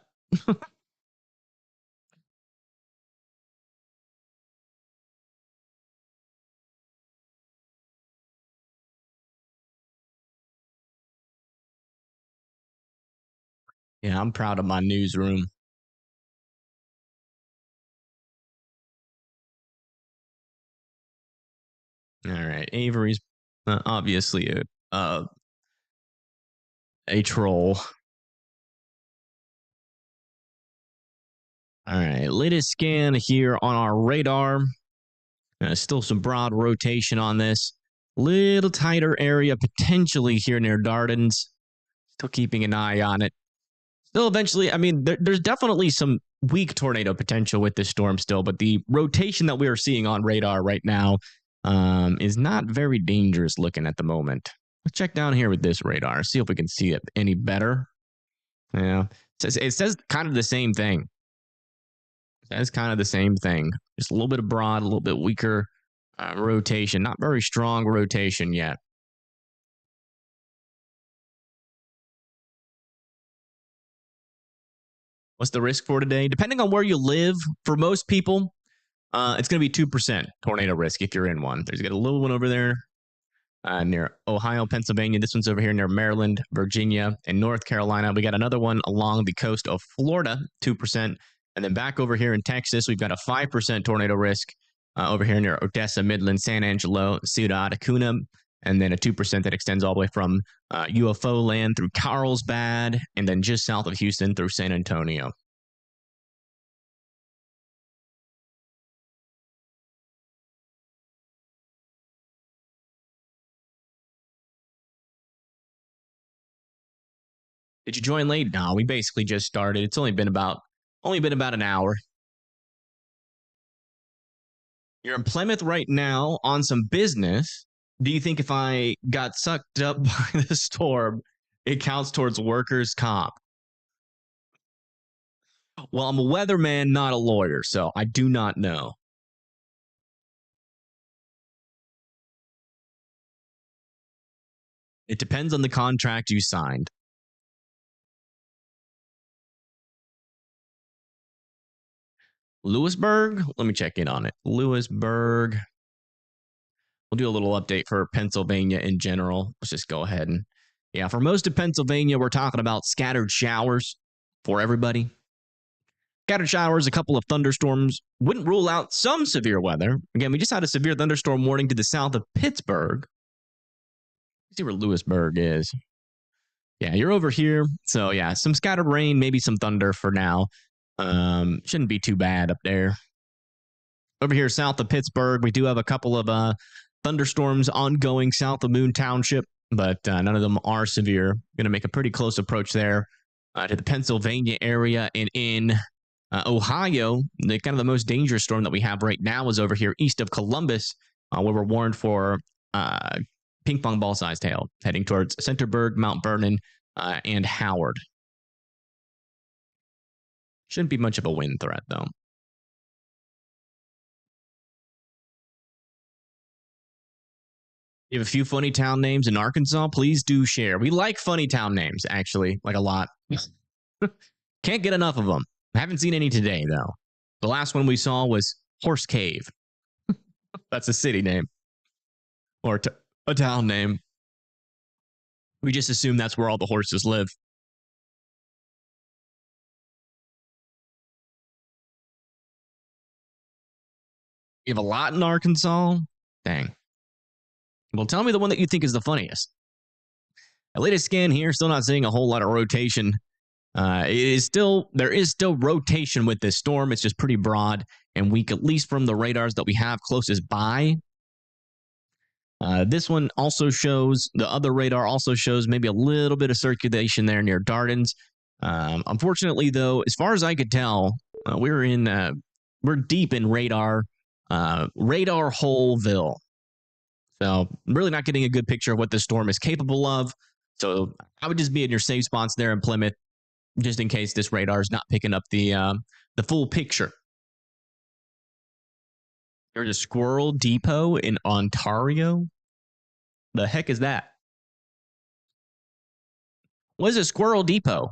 Yeah, I'm proud of my newsroom. All right, Avery's obviously a troll. All right, latest scan here on our radar. Still some broad rotation on this. Little tighter area potentially here near Darden's. Still keeping an eye on it. Still eventually, I mean, there's definitely some weak tornado potential with this storm still, but the rotation that we are seeing on radar right now is not very dangerous looking at the moment. Let's check down here with this radar, see if we can see it any better. Yeah, it says kind of the same thing. That's kind of the same thing. Just a little bit of broad, a little bit weaker rotation. Not very strong rotation yet. What's the risk for today? Depending on where you live, for most people, it's going to be 2% tornado risk if you're in one. There's got a little one over there near Ohio, Pennsylvania. This one's over here near Maryland, Virginia, and North Carolina. We got another one along the coast of Florida, 2%. And then back over here in Texas, we've got a 5% tornado risk over here near Odessa, Midland, San Angelo, Ciudad Acuna, and then a 2% that extends all the way from UFO land through Carlsbad, and then just south of Houston through San Antonio. Did you join late? No, we basically just started. It's only been about an hour. You're in Plymouth right now on some business. Do you think if I got sucked up by the storm, it counts towards workers' comp? Well, I'm a weatherman, not a lawyer, so I do not know. It depends on the contract you signed. Lewisburg? Let me check in on it. Lewisburg. We'll do a little update for Pennsylvania in general. Let's just go ahead and, yeah, for most of Pennsylvania, we're talking about scattered showers for everybody. Scattered showers, a couple of thunderstorms. Wouldn't rule out some severe weather. Again, we just had a severe thunderstorm warning to the south of Pittsburgh. Let's see where Lewisburg is. Yeah, you're over here. So, yeah, some scattered rain, maybe some thunder for now. Shouldn't be too bad up there. Over here south of Pittsburgh, we do have a couple of thunderstorms ongoing south of Moon Township, but none of them are severe. Going to make a pretty close approach there to the Pennsylvania area and in Ohio. The kind of the most dangerous storm that we have right now is over here east of Columbus, where we're warned for ping pong ball sized hail heading towards Centerburg, Mount Vernon, and Howard. Shouldn't be much of a wind threat, though. You have a few funny town names in Arkansas? Please do share. We like funny town names, actually, like a lot. Can't get enough of them. I haven't seen any today, though. The last one we saw was Horse Cave. That's a city name. Or a town name. We just assume that's where all the horses live. You have a lot in Arkansas? Dang. Well, tell me the one that you think is the funniest. At latest scan here, still not seeing a whole lot of rotation. There is still rotation with this storm. It's just pretty broad and weak, at least from the radars that we have closest by. This one also shows, the other radar also shows maybe a little bit of circulation there near Darden's. Unfortunately, though, as far as I could tell, we're deep in radar Holeville. So really not getting a good picture of what this storm is capable of. So I would just be in your safe spots there in Plymouth, just in case this radar is not picking up the full picture. There's a Squirrel Depot in Ontario. The heck is that? What is a Squirrel Depot?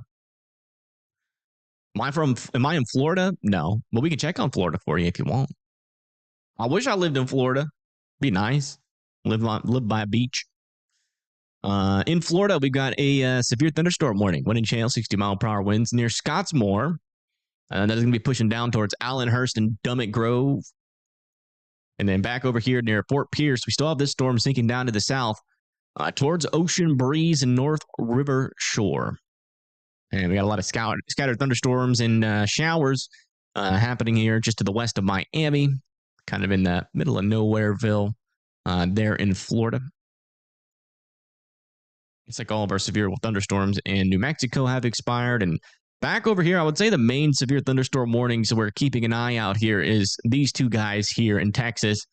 Am I in Florida? No. But we can check on Florida for you if you want. I wish I lived in Florida. Be nice. Live by a beach. In Florida, we've got a severe thunderstorm warning. Wind and hail, 60-mile-per-hour winds near Scottsmore. That's going to be pushing down towards Allenhurst and Dummit Grove. And then back over here near Fort Pierce, we still have this storm sinking down to the south towards Ocean Breeze and North River Shore. And we got a lot of scattered thunderstorms and showers happening here just to the west of Miami, kind of in the middle of Nowhereville there in Florida. It's like all of our severe thunderstorms in New Mexico have expired. And back over here, I would say the main severe thunderstorm warnings we're keeping an eye out here is these two guys here in Texas.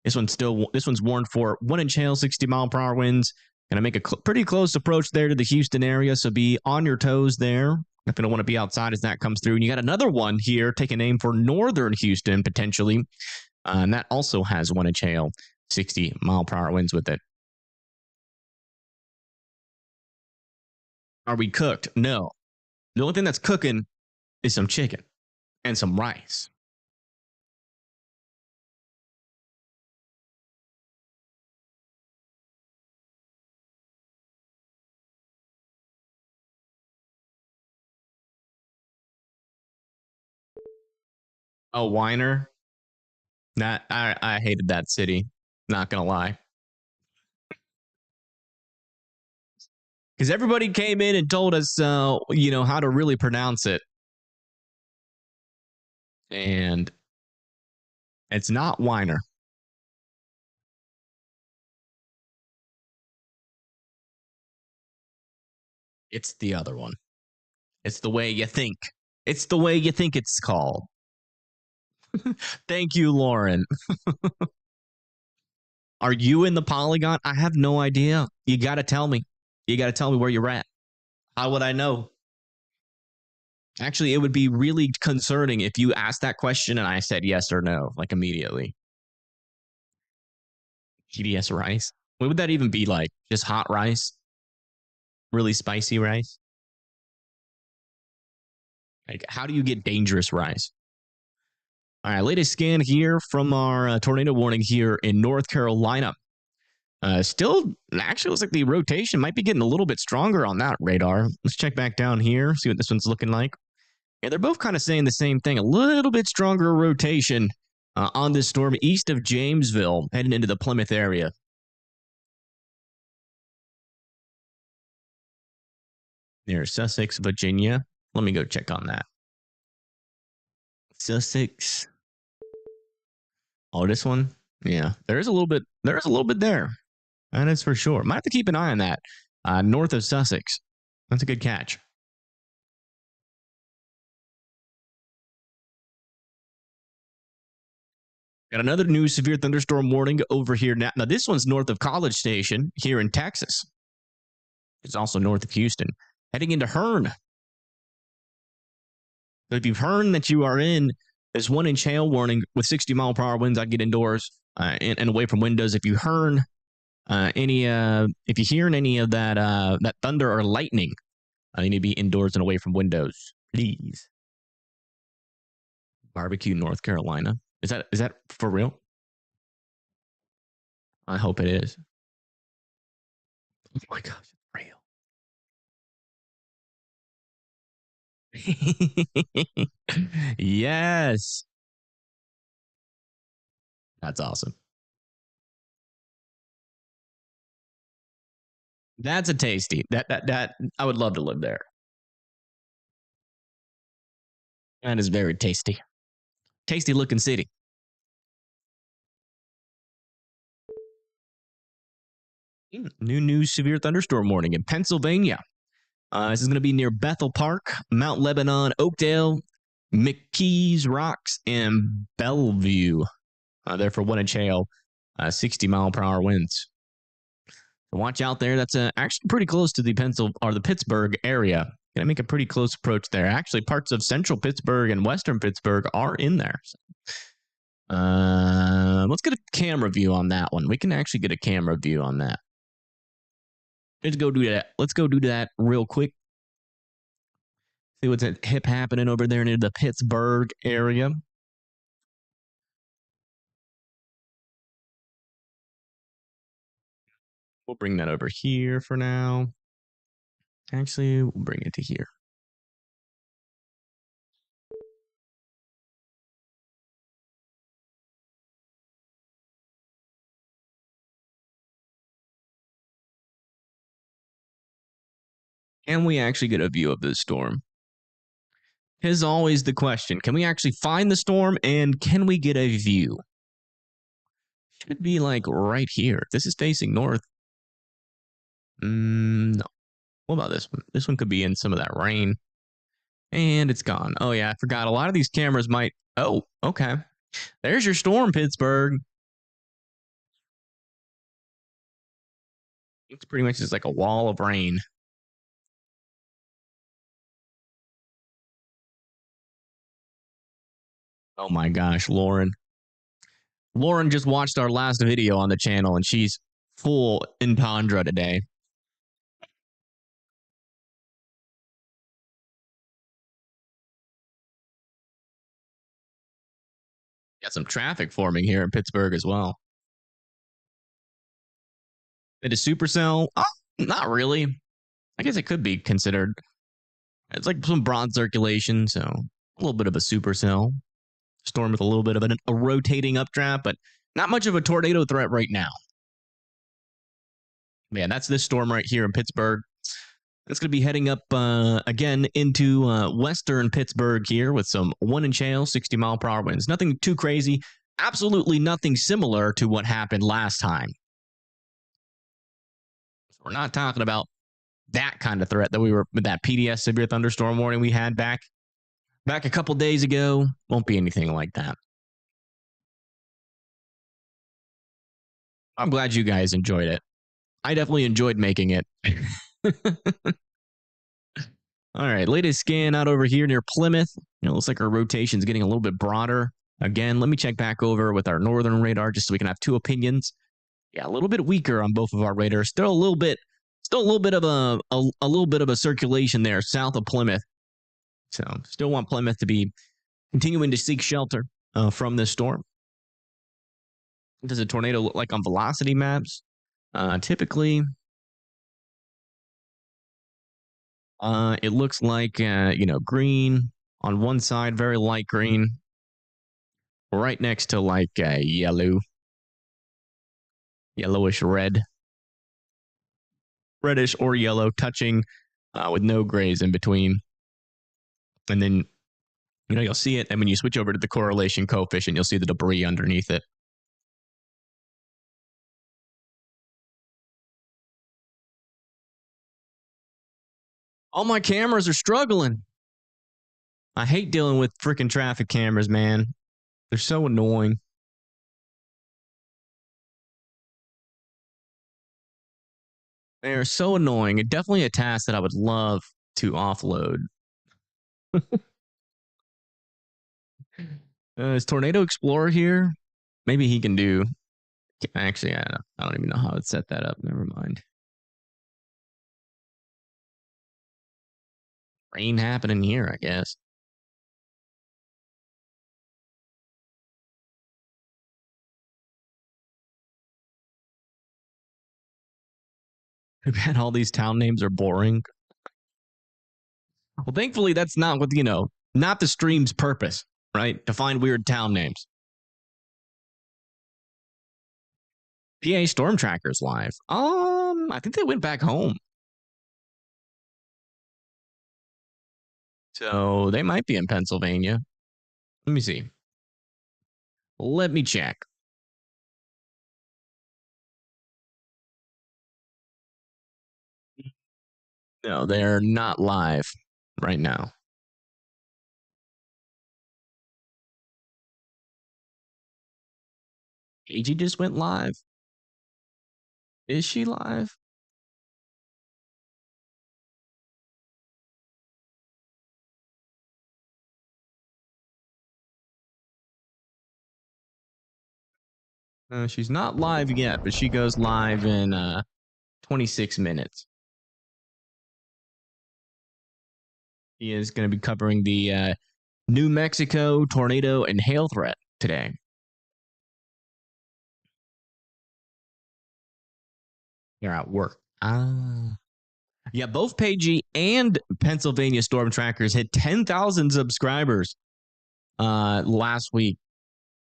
This one's warned for 1-inch hail, 60-mile-per-hour winds. Going to make a pretty close approach there to the Houston area, so be on your toes there. Definitely don't want to be outside as that comes through. And you got another one here taking aim for northern Houston potentially. And that also has one inch hail, 60-mile-per-hour winds with it. Are we cooked? No. The only thing that's cooking is some chicken and some rice. Oh, Weiner. That I hated that city. Not gonna lie, because everybody came in and told us, how to really pronounce it, and it's not Weiner. It's the other one. It's the way you think. It's the way you think it's called. Thank you, Lauren. Are you in the Polygon? I have no idea. You got to tell me. You got to tell me where you're at. How would I know? Actually, it would be really concerning if you asked that question and I said yes or no, like immediately. GDS rice? What would that even be like? Just hot rice? Really spicy rice? Like, how do you get dangerous rice? All right, latest scan here from our tornado warning here in North Carolina. Still, actually looks like the rotation might be getting a little bit stronger on that radar. Let's check back down here, see what this one's looking like. Yeah, they're both kind of saying the same thing. A little bit stronger rotation on this storm east of Jamesville, heading into the Plymouth area. Near Sussex, Virginia. Let me go check on that. Sussex. Oh, this one? Yeah, there's a little bit there. That is for sure. Might have to keep an eye on that. North of Sussex. That's a good catch. Got another new severe thunderstorm warning over here now. Now, this one's north of College Station here in Texas. It's also north of Houston. Heading into Hearn. So if you've heard that you are in this 1 inch hail warning with 60-mile-per-hour winds, I'd get indoors and away from windows. If you heard if you're hearing any of that thunder or lightning, you need to be indoors and away from windows, please. Barbecue, North Carolina. Is that for real? I hope it is. Oh my gosh, it's real. Yes. That's awesome. That's a tasty. That I would love to live there. That is very tasty. Tasty looking city. New severe thunderstorm warning in Pennsylvania. This is going to be near Bethel Park, Mount Lebanon, Oakdale, McKees Rocks, and Bellevue. There for 1 inch hail, 60-mile-per-hour winds. So watch out there. That's actually pretty close to the Pittsburgh area. Gonna make a pretty close approach there. Actually, parts of central Pittsburgh and western Pittsburgh are in there. So, let's get a camera view on that one. We can actually get a camera view on that. Let's go do that. Let's go do that real quick. See what's hip happening over there near the Pittsburgh area. We'll bring that over here for now. Actually, we'll bring it to here. Can we actually get a view of this storm? Is always the question. Can we actually find the storm and can we get a view? Should be like right here. This is facing north. No. What about this one? This one could be in some of that rain. And it's gone. Oh, yeah. I forgot. A lot of these cameras might. Oh, okay. There's your storm, Pittsburgh. It's pretty much just like a wall of rain. Oh my gosh, Lauren. Lauren just watched our last video on the channel and she's full entendre today. Got some traffic forming here in Pittsburgh as well. It is supercell? Oh, not really. I guess it could be considered. It's like some broad circulation, so a little bit of a supercell. Storm with a little bit of a rotating updraft, but not much of a tornado threat right now. Yeah, that's this storm right here in Pittsburgh. It's going to be heading up again into western Pittsburgh here with some 1-inch hail, 60-mile-per-hour winds. Nothing too crazy. Absolutely nothing similar to what happened last time. So we're not talking about that kind of threat that we were with that PDS severe thunderstorm warning we had back a couple days ago. Won't be anything like that. I'm glad you guys enjoyed it. I definitely enjoyed making it. All right, latest scan out over here near Plymouth. Looks like our rotation's getting a little bit broader. Again, let me check back over with our northern radar just so we can have two opinions. Yeah, a little bit weaker on both of our radars. Still a little bit of a little bit of a circulation there south of Plymouth. So still want Plymouth to be continuing to seek shelter from this storm. What does a tornado look like on velocity maps? Typically, it looks like, green on one side, very light green, right next to like yellowish red, reddish or yellow, touching with no grays in between. And then, you'll see it. And when you switch over to the correlation coefficient, you'll see the debris underneath it. All my cameras are struggling. I hate dealing with freaking traffic cameras, man. They're so annoying. They're so annoying. It's definitely a task that I would love to offload. Is Tornado Explorer here? Maybe he can do. Actually, I don't even know how I'd set that up. Never mind. Rain happening here, I guess. Man, all these town names are boring. Well, thankfully, that's not what, not the stream's purpose, right? To find weird town names. PA Storm Trackers live. I think they went back home. So they might be in Pennsylvania. Let me see. Let me check. No, they're not live right now. AG just went live. Is she live? She's not live yet, but she goes live in 26 minutes. He is going to be covering the New Mexico tornado and hail threat today. You're at work. Yeah, both Pagey and Pennsylvania Storm Trackers hit 10,000 subscribers last week,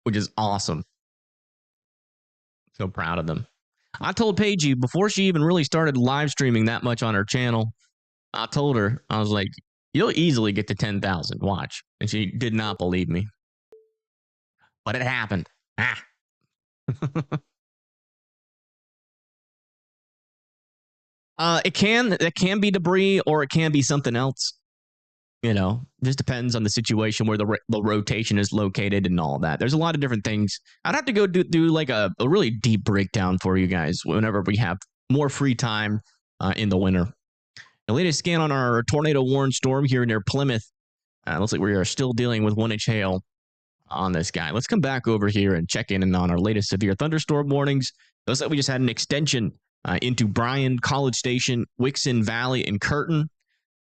which is awesome. So proud of them. I told Pagey before she even really started live streaming that much on her channel, I told her, I was like, you'll easily get to 10,000. Watch. And she did not believe me. But it happened. It can be debris or it can be something else. Just depends on the situation where the rotation is located and all that. There's a lot of different things. I'd have to go do like a really deep breakdown for you guys whenever we have more free time in the winter. The latest scan on our tornado warned storm here near Plymouth. Looks like we are still dealing with 1-inch hail. on this guy. Let's come back over here and check in on our latest severe thunderstorm warnings. Looks like we just had an extension into Bryan, College Station, Wixon Valley, and Curtin.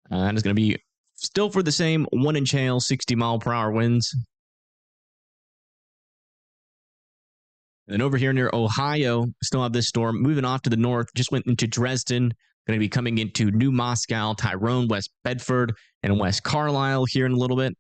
That is going to be still for the same 1-inch hail, 60-mile-per-hour winds. And then over here near Ohio, still have this storm moving off to the north. Just went into Dresden. Going to be coming into New Moscow, Tyrone, West Bedford, and West Carlisle here in a little bit.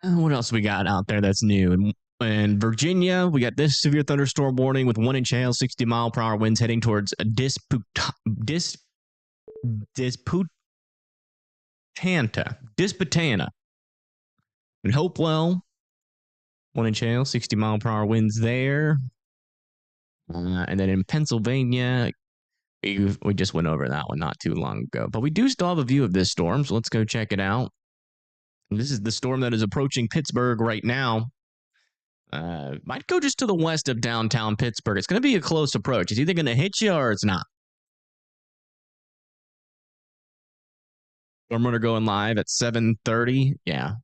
What else we got out there that's new? In Virginia, we got this severe thunderstorm warning with 1-inch hail, 60-mile-per-hour winds heading towards Disputanta. In Hopewell, 1-inch hail, 60-mile-per-hour winds there. And then in Pennsylvania, we just went over that one not too long ago. But we do still have a view of this storm, so let's go check it out. This is the storm that is approaching Pittsburgh right now. Might go just to the west of downtown Pittsburgh. It's going to be a close approach. It's either going to hit you or it's not. Storm runner going live at 7:30. Yeah,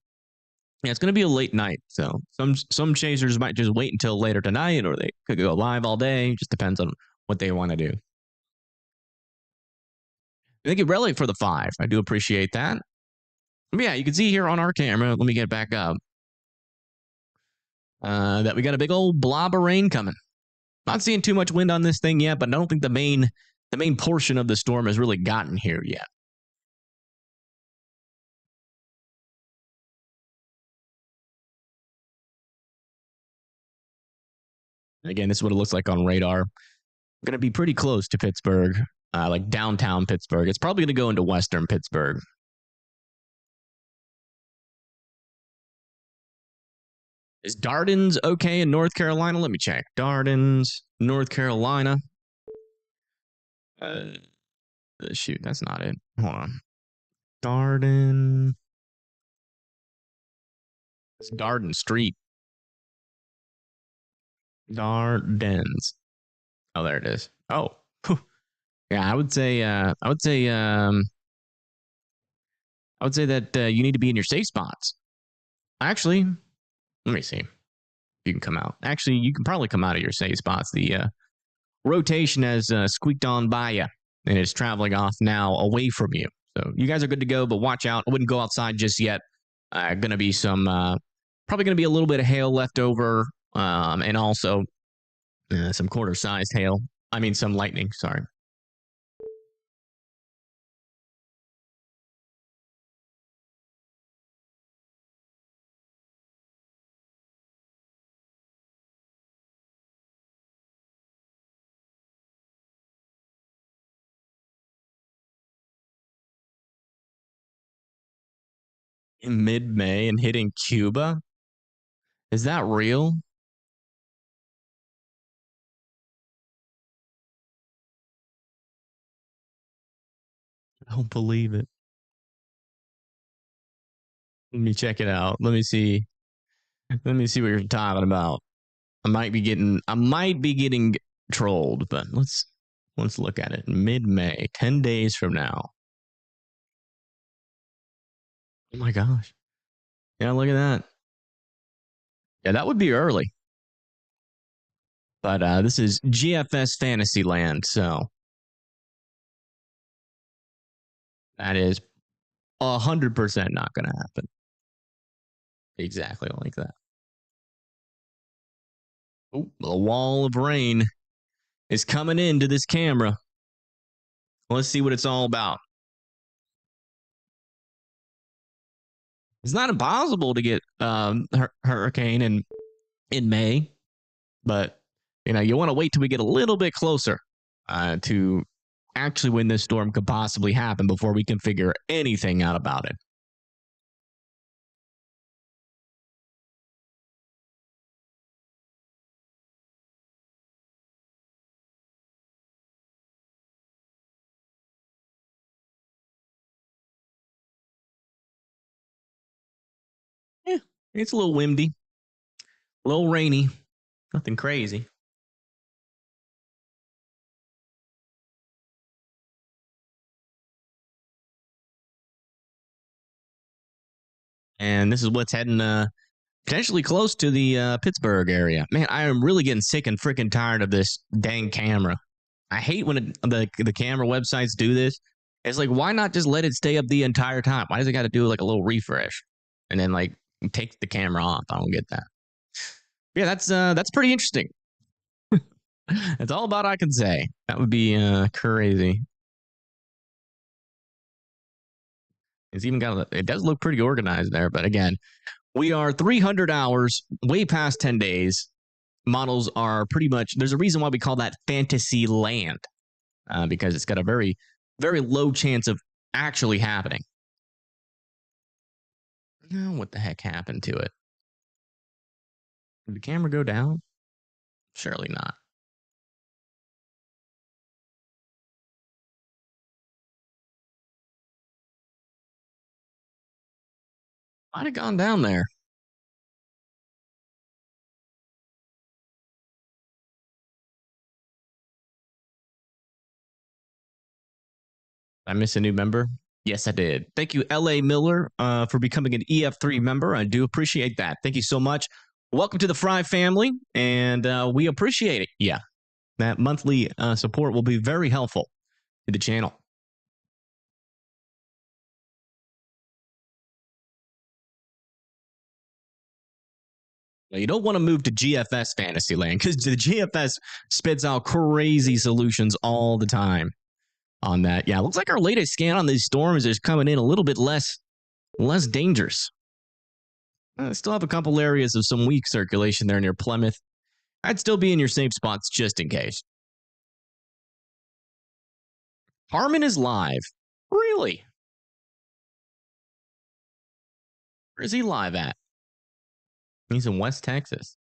it's going to be a late night. So some chasers might just wait until later tonight, or they could go live all day. Just depends on what they want to do. Thank you, Relic, for the 5. I do appreciate that. But yeah, you can see here on our camera. Let me get back up. That we got a big old blob of rain coming. Not seeing too much wind on this thing yet, but I don't think the main portion of the storm has really gotten here yet. Again, this is what it looks like on radar. Going to be pretty close to Pittsburgh, like downtown Pittsburgh. It's probably going to go into western Pittsburgh. Is Darden's okay in North Carolina? Let me check. Darden's, North Carolina. Shoot, that's not it. Hold on. Darden. It's Darden Street. Dardens. Oh, there it is. Oh, yeah. I would say that you need to be in your safe spots. Actually, let me see if you can come out. Actually, you can probably come out of your safe spots. The rotation has squeaked on by you, and it's traveling off now away from you. So you guys are good to go, but watch out. I wouldn't go outside just yet. Going to be some, probably going to be a little bit of hail left over, and also some quarter-sized hail. I mean, some lightning, sorry. In mid-May and hitting Cuba? Is that real? I don't believe it. Let me check it out. Let me see what you're talking about. I might be getting trolled, but let's look at it. Mid-May, 10 days from now. Oh my gosh. Yeah, look at that. Yeah, that would be early. But this is GFS Fantasyland, so that is 100% not going to happen. Exactly like that. Oh, the wall of rain is coming into this camera. Let's see what it's all about. It's not impossible to get hurricane in May, but you want to wait till we get a little bit closer to actually when this storm could possibly happen before we can figure anything out about it. Yeah, it's a little windy, a little rainy, nothing crazy. And this is what's heading potentially close to the Pittsburgh area. Man, I am really getting sick and freaking tired of this dang camera. I hate when the camera websites do this. It's like, why not just let it stay up the entire time? Why does it got to do like a little refresh and then like take the camera off? I don't get that. Yeah, that's pretty interesting. That's all about I can say. That would be crazy. It's even got it does look pretty organized there, but again, we are 300 hours, way past 10 days. Models are pretty much, there's a reason why we call that fantasy land, because it's got a very, very low chance of actually happening. Oh, what the heck happened to it? Did the camera go down? Surely not. Might have gone down there. I miss a new member? Yes, I did. Thank you, LA Miller, for becoming an EF3 member. I do appreciate that. Thank you so much. Welcome to the Fry family, and we appreciate it. Yeah, that monthly support will be very helpful to the channel. Now, you don't want to move to GFS Fantasyland because the GFS spits out crazy solutions all the time on that. Yeah, looks like our latest scan on these storms is coming in a little bit less dangerous. I still have a couple areas of some weak circulation there near Plymouth. I'd still be in your safe spots just in case. Harmon is live. Really? Where is he live at? He's in West Texas.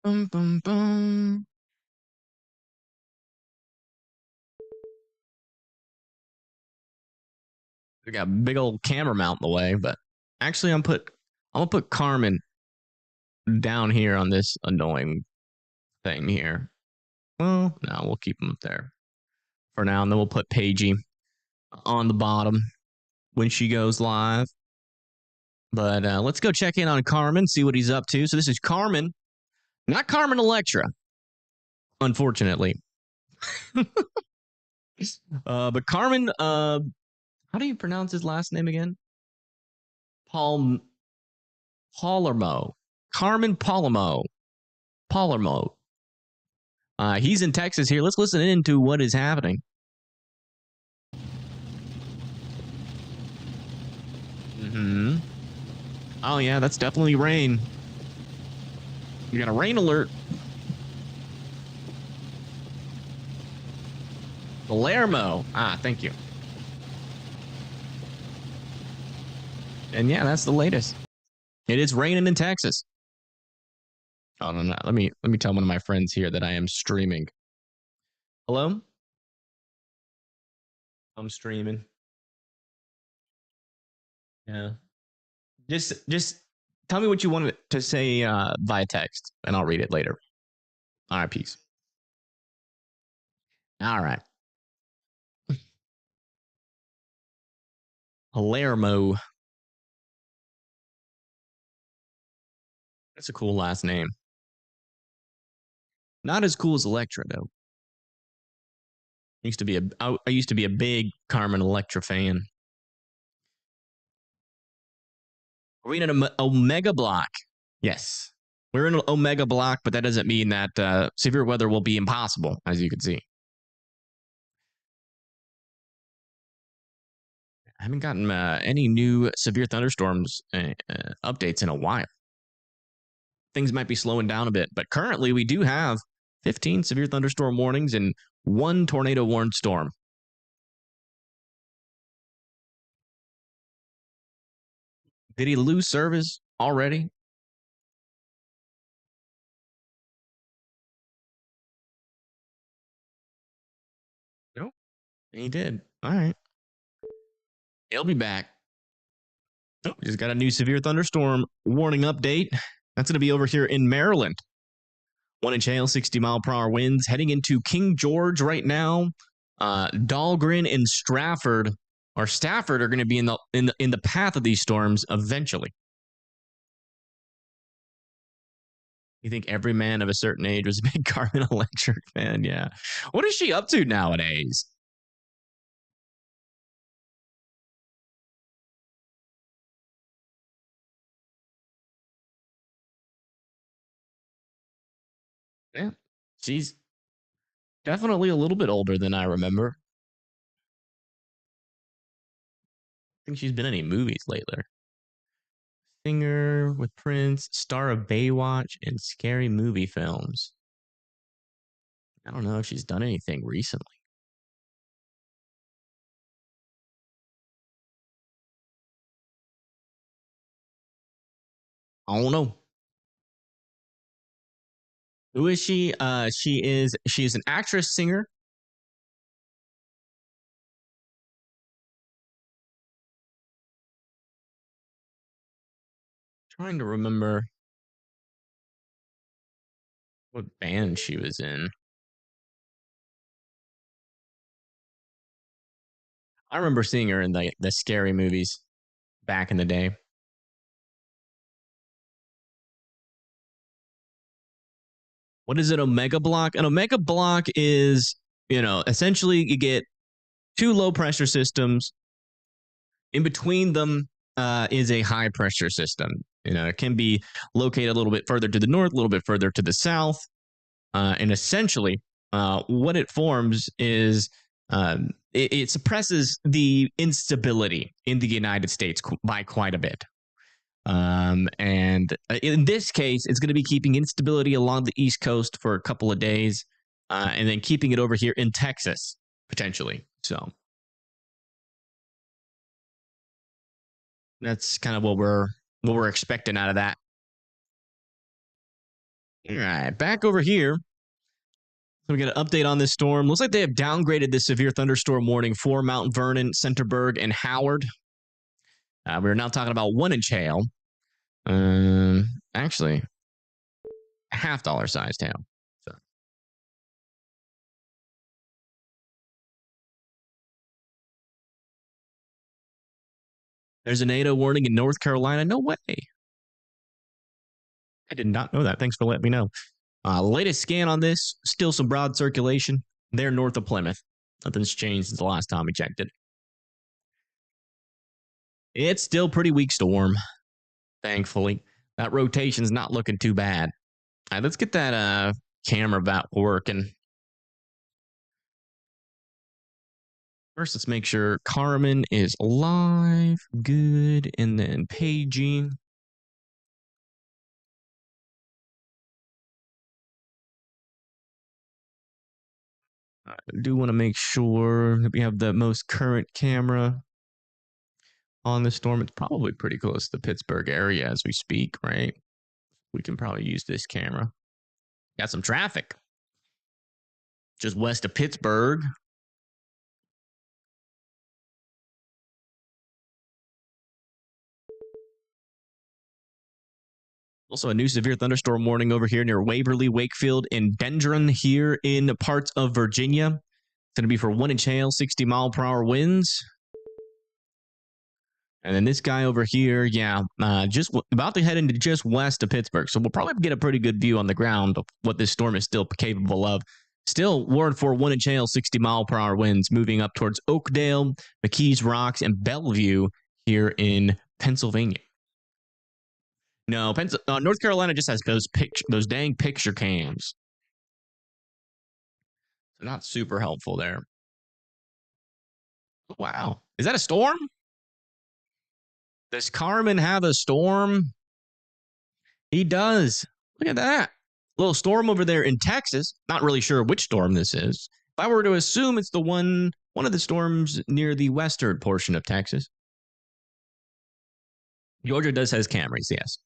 Boom, boom, boom. We got a big old camera mount in the way, but actually I'm gonna put Carmen down here on this annoying thing here. Well, no, we'll keep him up there for now, and then we'll put Paigey on the bottom when she goes live. But let's go check in on Carmen, see what he's up to. So this is Carmen, not Carmen Electra, unfortunately. But Carmen, how do you pronounce his last name again? Palermo. Carmen Palermo. Palermo. He's in Texas here. Let's listen in to what is happening. Mm-hmm. Oh, yeah, that's definitely rain. You got a rain alert. Palermo. Thank you. And yeah, that's the latest. It is raining in Texas. Oh, no. Let me tell one of my friends here that I am streaming. Hello? I'm streaming. Yeah. Just tell me what you wanted to say via text, and I'll read it later. All right, peace. All right. Palermo. That's a cool last name. Not as cool as Electra, though. I used to be a big Carmen Electra fan. Are we in an Omega block? Yes. We're in an Omega block, but that doesn't mean that severe weather will be impossible, as you can see. I haven't gotten any new severe thunderstorms updates in a while. Things might be slowing down a bit, but currently we do have 15 severe thunderstorm warnings and 1 tornado warned storm. Did he lose service already? Nope. He did. All right. He'll be back. Oh, just got a new severe thunderstorm warning update. That's going to be over here in Maryland. 1 inch hail, 60-mile-per-hour winds. Heading into King George right now. Dahlgren and Stafford are going to be in the path of these storms eventually. You think every man of a certain age was a big Carmen Electric fan? Yeah. What is she up to nowadays? Yeah. She's definitely a little bit older than I remember. I think she's been in any movies lately. Singer with Prince, star of Baywatch, and scary movie films. I don't know if she's done anything recently. I don't know. Who is she? She's an actress, singer. Trying to remember what band she was in. I remember seeing her in the scary movies back in the day. What is it? Omega block? An omega block is, essentially you get two low pressure systems. In between them is a high pressure system. It can be located a little bit further to the north, a little bit further to the south. And essentially, what it forms is it suppresses the instability in the United States by quite a bit. And in this case, it's going to be keeping instability along the East Coast for a couple of days, and then keeping it over here in Texas potentially. So that's kind of what we're expecting out of that. All right, back over here. So we get an update on this storm. Looks like they have downgraded this severe thunderstorm warning for Mount Vernon, Centerburg, and Howard. We're now talking about 1 inch hail. Actually, $half sized hail. So. There's a NATO warning in North Carolina. No way. I did not know that. Thanks for letting me know. Latest scan on this, still some broad circulation. They're north of Plymouth. Nothing's changed since the last time we checked it. It's still pretty weak storm, thankfully. That rotation's not looking too bad. All right, let's get that camera back working. First, let's make sure Carmen is live, good, and then paging. I do want to make sure that we have the most current camera on the storm. It's probably pretty close to the Pittsburgh area as we speak, right? We can probably use this camera. Got some traffic just west of Pittsburgh. Also, a new severe thunderstorm warning over here near Waverly, Wakefield, and Dendron here in parts of Virginia. It's going to be for 1 inch hail, 60-mile-per-hour winds. And then this guy over here, just about to head into just west of Pittsburgh. So we'll probably get a pretty good view on the ground of what this storm is still capable of. Still warned for 1 inch hail, 60-mile-per-hour winds moving up towards Oakdale, McKees Rocks, and Bellevue here in Pennsylvania. No, North Carolina just has those dang picture cams. So not super helpful there. Wow. Is that a storm? Does Carmen have a storm? He does. Look at that. Little storm over there in Texas. Not really sure which storm this is. If I were to assume it's the one of the storms near the western portion of Texas. Georgia does has Camrys, yes.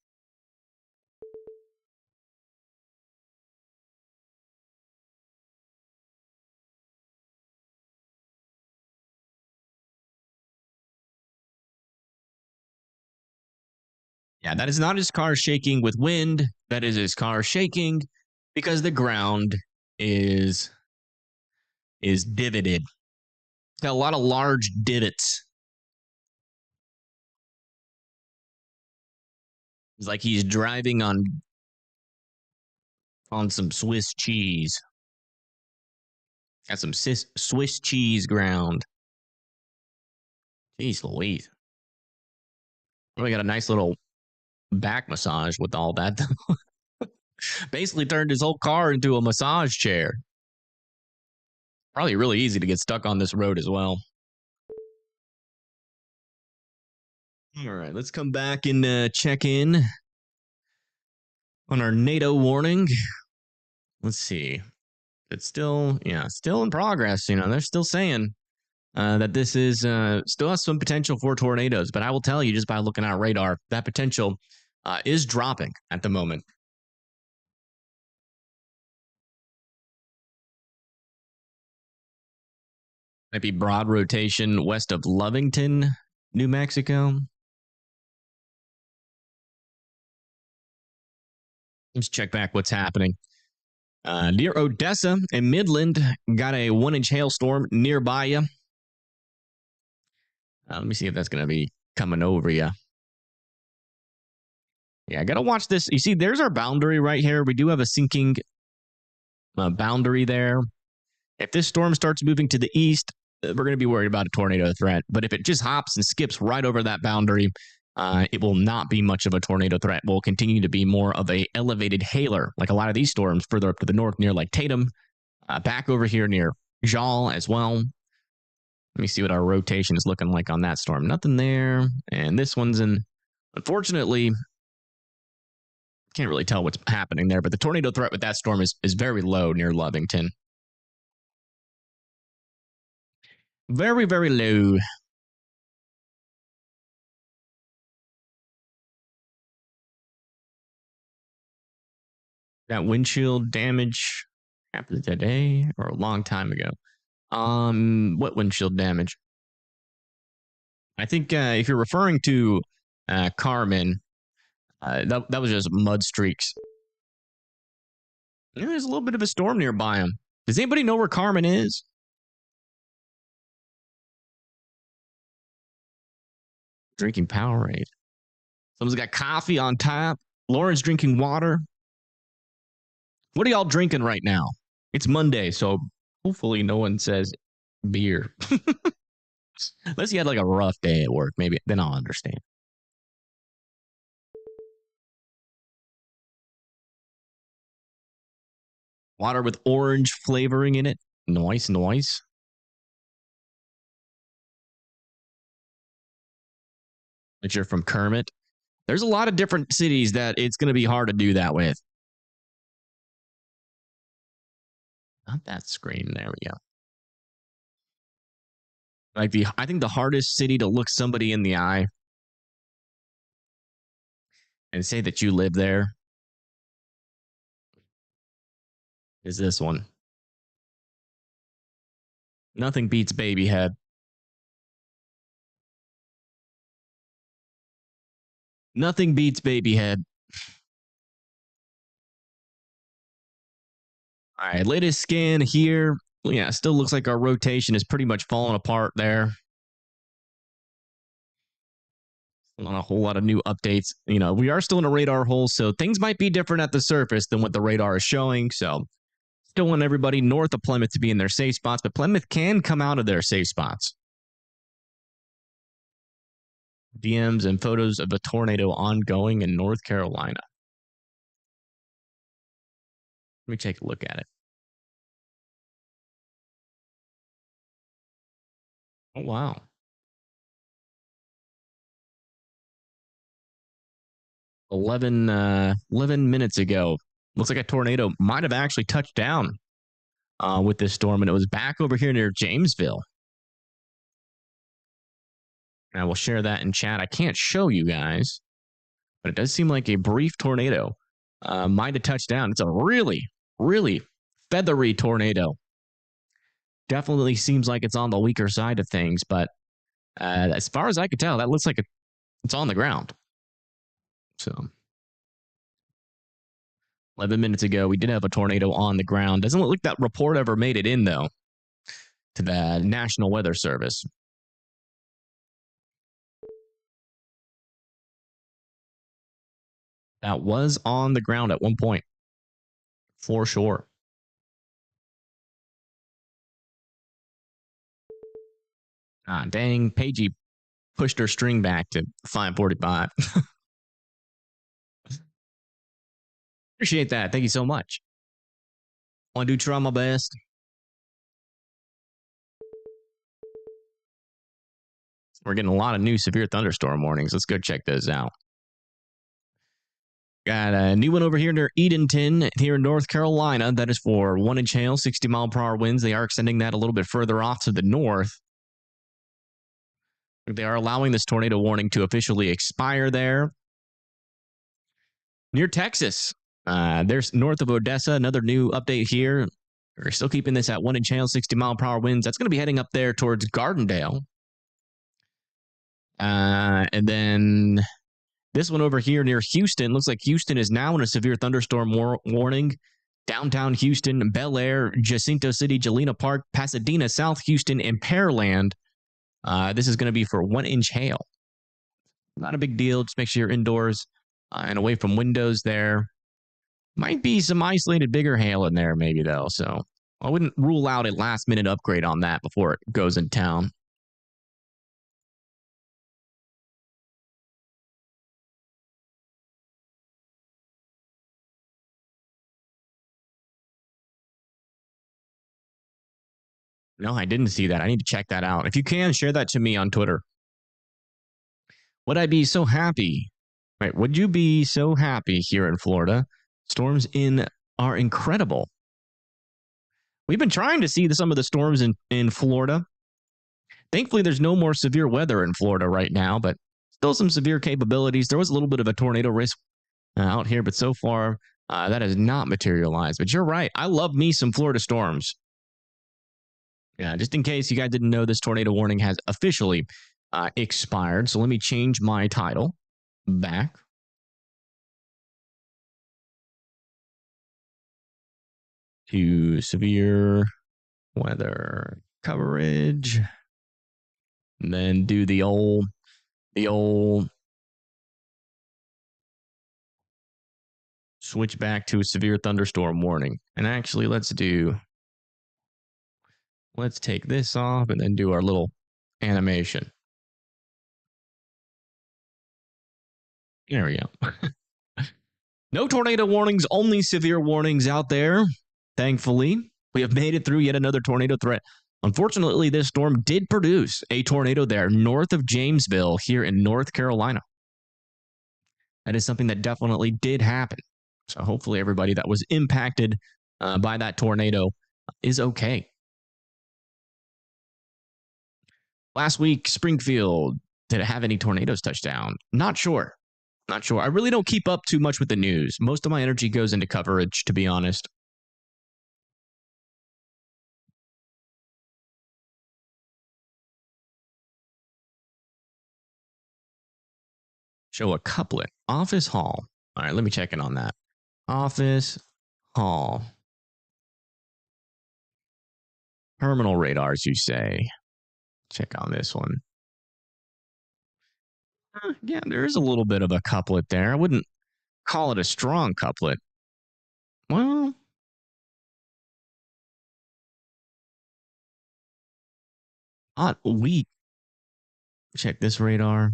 Yeah, that is not his car shaking with wind. That is his car shaking Because the ground is divoted. It's got a lot of large divots. It's like he's driving on some Swiss cheese. Got some Swiss cheese ground. Jeez Louise. We got a nice little back massage with all that. Basically turned his whole car into a massage chair. Probably really easy to get stuck on this road as well. All right, let's come back and check in on our NATO warning. Let's see. It's still in progress. They're still saying that this is still has some potential for tornadoes. But I will tell you, just by looking at our radar, that potential is dropping at the moment. Might be broad rotation west of Lovington, New Mexico. Let's check back what's happening. Near Odessa and Midland, got a 1-inch hailstorm nearby you. Let me see if that's going to be coming over you. Yeah, I got to watch this. You see, there's our boundary right here. We do have a sinking boundary there. If this storm starts moving to the east, we're going to be worried about a tornado threat. But if it just hops and skips right over that boundary, it will not be much of a tornado threat. Will continue to be more of a elevated hailer, like a lot of these storms further up to the north near like Tatum, back over here near Jal as well. Let me see what our rotation is looking like on that storm. Nothing there. And this one's in, unfortunately, can't really tell what's happening there, but the tornado threat with that storm is very low near Lovington. Very, very low. That windshield damage happened today or a long time ago. What windshield damage? I think if you're referring to Carmen, that was just mud streaks. There's a little bit of a storm nearby him. Does anybody know where Carmen is? Drinking Powerade. Someone's got coffee on tap. Lauren's drinking water. What are y'all drinking right now? It's Monday, so hopefully no one says beer. Unless you had like a rough day at work, maybe then I'll understand. Water with orange flavoring in it. Nice. That you're from Kermit. There's a lot of different cities that it's going to be hard to do that with. Not that screen. There we go. I think the hardest city to look somebody in the eye and say that you live there is this one. Nothing beats Babyhead. Nothing beats Babyhead. All right, latest scan here. Yeah, still looks like our rotation is pretty much falling apart there. Not a whole lot of new updates. We are still in a radar hole, so things might be different at the surface than what the radar is showing. So still want everybody north of Plymouth to be in their safe spots, but Plymouth can come out of their safe spots. DMs and photos of a tornado ongoing in North Carolina. Let me take a look at it. Oh, wow. 11 minutes ago. Looks like a tornado might have actually touched down with this storm, and it was back over here near Jamesville. And I will share that in chat. I can't show you guys, but it does seem like a brief tornado might have touched down. It's a really, really feathery tornado. Definitely seems like it's on the weaker side of things, but as far as I could tell, that looks like it's on the ground. So 11 minutes ago, we did have a tornado on the ground. Doesn't look like that report ever made it in, though, to the National Weather Service. That was on the ground at one point, for sure. Ah, dang, Pagey pushed her string back to 5:45. Appreciate that. Thank you so much. I do try my best. We're getting a lot of new severe thunderstorm warnings. Let's go check those out. Got a new one over here near Edenton here in North Carolina. That is for 1-inch hail, 60-mile-per-hour winds. They are extending that a little bit further off to the north. They are allowing this tornado warning to officially expire there. Near Texas, there's north of Odessa, another new update here. We're still keeping this at 1-inch hail, 60-mile-per-hour winds. That's going to be heading up there towards Gardendale. And then this one over here near Houston, looks like Houston is now in a severe thunderstorm warning. Downtown Houston, Bel Air, Jacinto City, Galena Park, Pasadena, South Houston, and Pearland. This is going to be for 1-inch hail. Not a big deal. Just make sure you're indoors and away from windows there. Might be some isolated bigger hail in there maybe, though. So I wouldn't rule out a last-minute upgrade on that before it goes in town. No, I didn't see that. I need to check that out. If you can, share that to me on Twitter. Would I be so happy? Right. Would you be so happy here in Florida? Storms are incredible. We've been trying to see some of the storms in Florida. Thankfully, there's no more severe weather in Florida right now, but still some severe capabilities. There was a little bit of a tornado risk out here, but so far that has not materialized. But you're right. I love me some Florida storms. Yeah, just in case you guys didn't know, this tornado warning has officially expired. So let me change my title back. To severe weather coverage. And then do the old switch back to a severe thunderstorm warning. And actually, let's take this off and then do our little animation. There we go. No tornado warnings, only severe warnings out there. Thankfully, we have made it through yet another tornado threat. Unfortunately, this storm did produce a tornado there north of Jamesville here in North Carolina. That is something that definitely did happen. So hopefully everybody that was impacted by that tornado is okay. Last week, Springfield, did it have any tornadoes touch down? Not sure. I really don't keep up too much with the news. Most of my energy goes into coverage, to be honest. Show a couplet. Office Hall. All right, let me check in on that. Office Hall. Terminal radars, you say? Check on this one. Yeah, there is a little bit of a couplet there. I wouldn't call it a strong couplet. Well, not weak. Check this radar.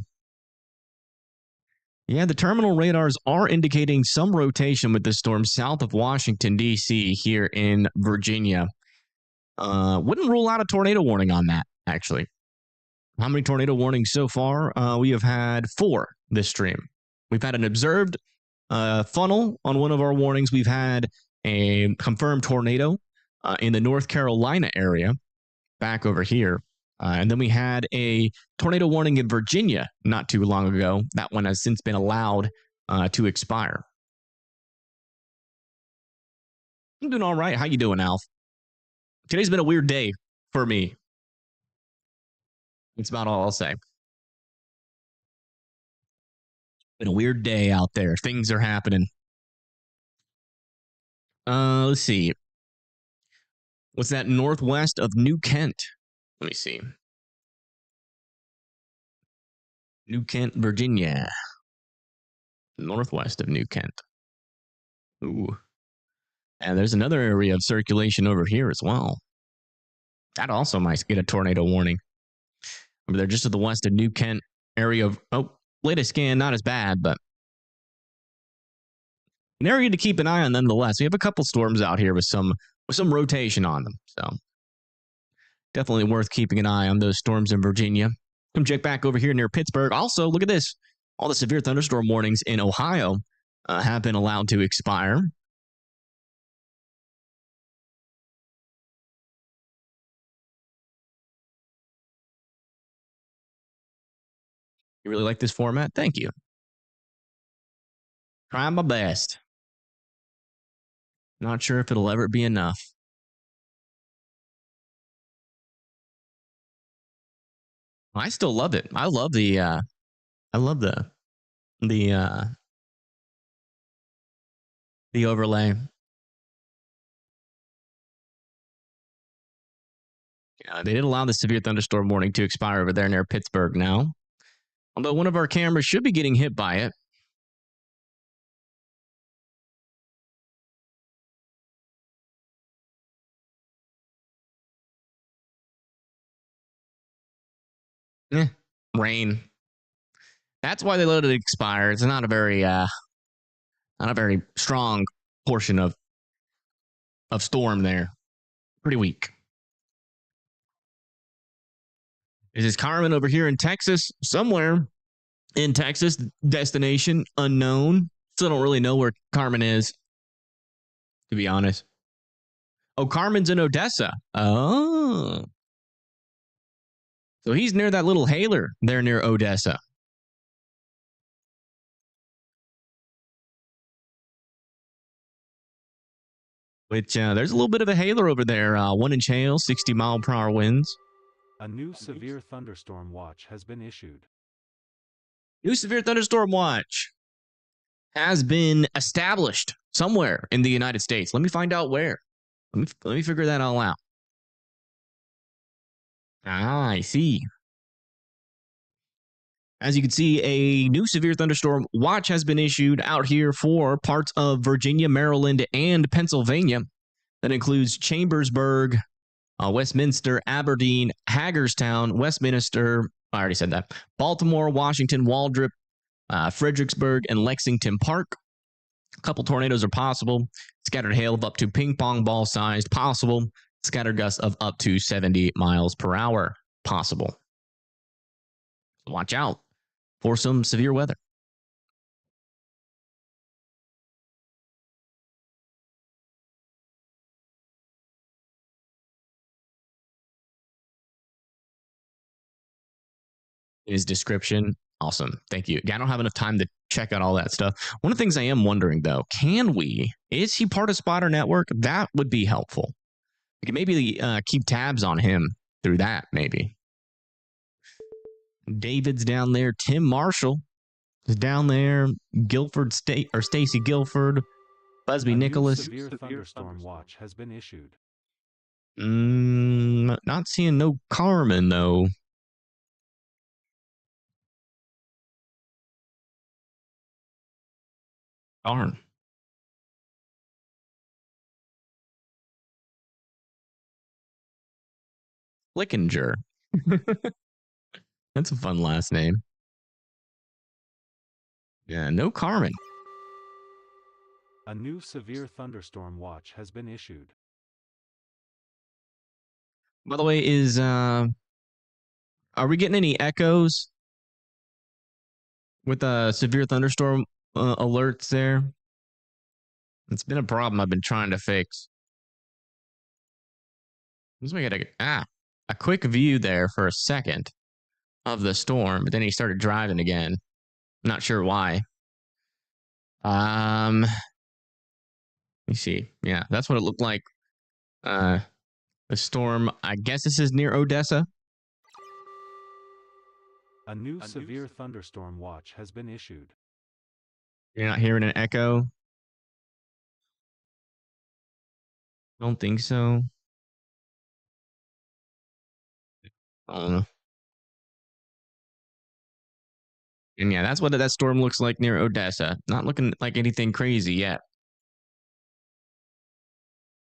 Yeah, the terminal radars are indicating some rotation with the storm south of Washington, D.C. here in Virginia. Wouldn't rule out a tornado warning on that, actually. How many tornado warnings so far? We have had 4 this stream. We've had an observed funnel on one of our warnings. We've had a confirmed tornado in the North Carolina area back over here. And then we had a tornado warning in Virginia not too long ago. That one has since been allowed to expire. I'm doing all right. How you doing, Alf? Today's been a weird day for me. That's about all I'll say. Been a weird day out there. Things are happening. Let's see. What's that northwest of New Kent? Let me see. New Kent, Virginia. Northwest of New Kent. Ooh. And there's another area of circulation over here as well. That also might get a tornado warning. They're just to the west of New Kent area of, latest scan, not as bad, but an area to keep an eye on nonetheless. We have a couple storms out here with some rotation on them. So definitely worth keeping an eye on those storms in Virginia. Come check back over here near Pittsburgh. Also, look at this. All the severe thunderstorm warnings in Ohio have been allowed to expire. You really like this format? Thank you. Trying my best. Not sure if it'll ever be enough. I still love it. I love the overlay. Yeah, they did allow the severe thunderstorm warning to expire over there near Pittsburgh now. Although one of our cameras should be getting hit by it. Rain. That's why they let it expire. It's not a very strong portion of storm there. Pretty weak. Is this Carmen over here in Texas? Somewhere in Texas, destination unknown. Still don't really know where Carmen is, to be honest. Oh, Carmen's in Odessa. Oh. So he's near that little hailer there near Odessa. Which there's a little bit of a hailer over there. 1 inch hail, 60-mile-per-hour winds. A new severe thunderstorm watch has been issued. New severe thunderstorm watch has been established somewhere in the United States. Let me find out where. Let me figure that all out. I see. As you can see, a new severe thunderstorm watch has been issued out here for parts of Virginia, Maryland, and Pennsylvania. That includes Chambersburg, Westminster, Aberdeen, Hagerstown, Westminster, I already said that, Baltimore, Washington, Waldrop, Fredericksburg, and Lexington Park. A couple tornadoes are possible. Scattered hail of up to ping pong ball sized possible. Scattered gusts of up to 70 miles per hour possible. Watch out for some severe weather. His description, awesome. Thank you. I don't have enough time to check out all that stuff. One of the things I am wondering, though, is he part of Spotter Network? That would be helpful. We can maybe keep tabs on him through that, maybe. David's down there. Tim Marshall is down there. Stacy Guilford. Busby Nicholas. Severe thunderstorm watch has been issued. Not seeing no Carmen, though. Darn. Flickinger. That's a fun last name. Yeah, no Carmen. A new severe thunderstorm watch has been issued. By the way, are we getting any echoes with severe thunderstorm alerts there? It's been a problem I've been trying to fix. Let's make it a quick view there for a second of the storm, but then he started driving again. Not sure why. Let me see. Yeah, that's what it looked like. The storm, I guess this is near Odessa. A new severe thunderstorm watch has been issued. You're not hearing an echo? I don't think so. I don't know. And yeah, that's what that storm looks like near Odessa. Not looking like anything crazy yet.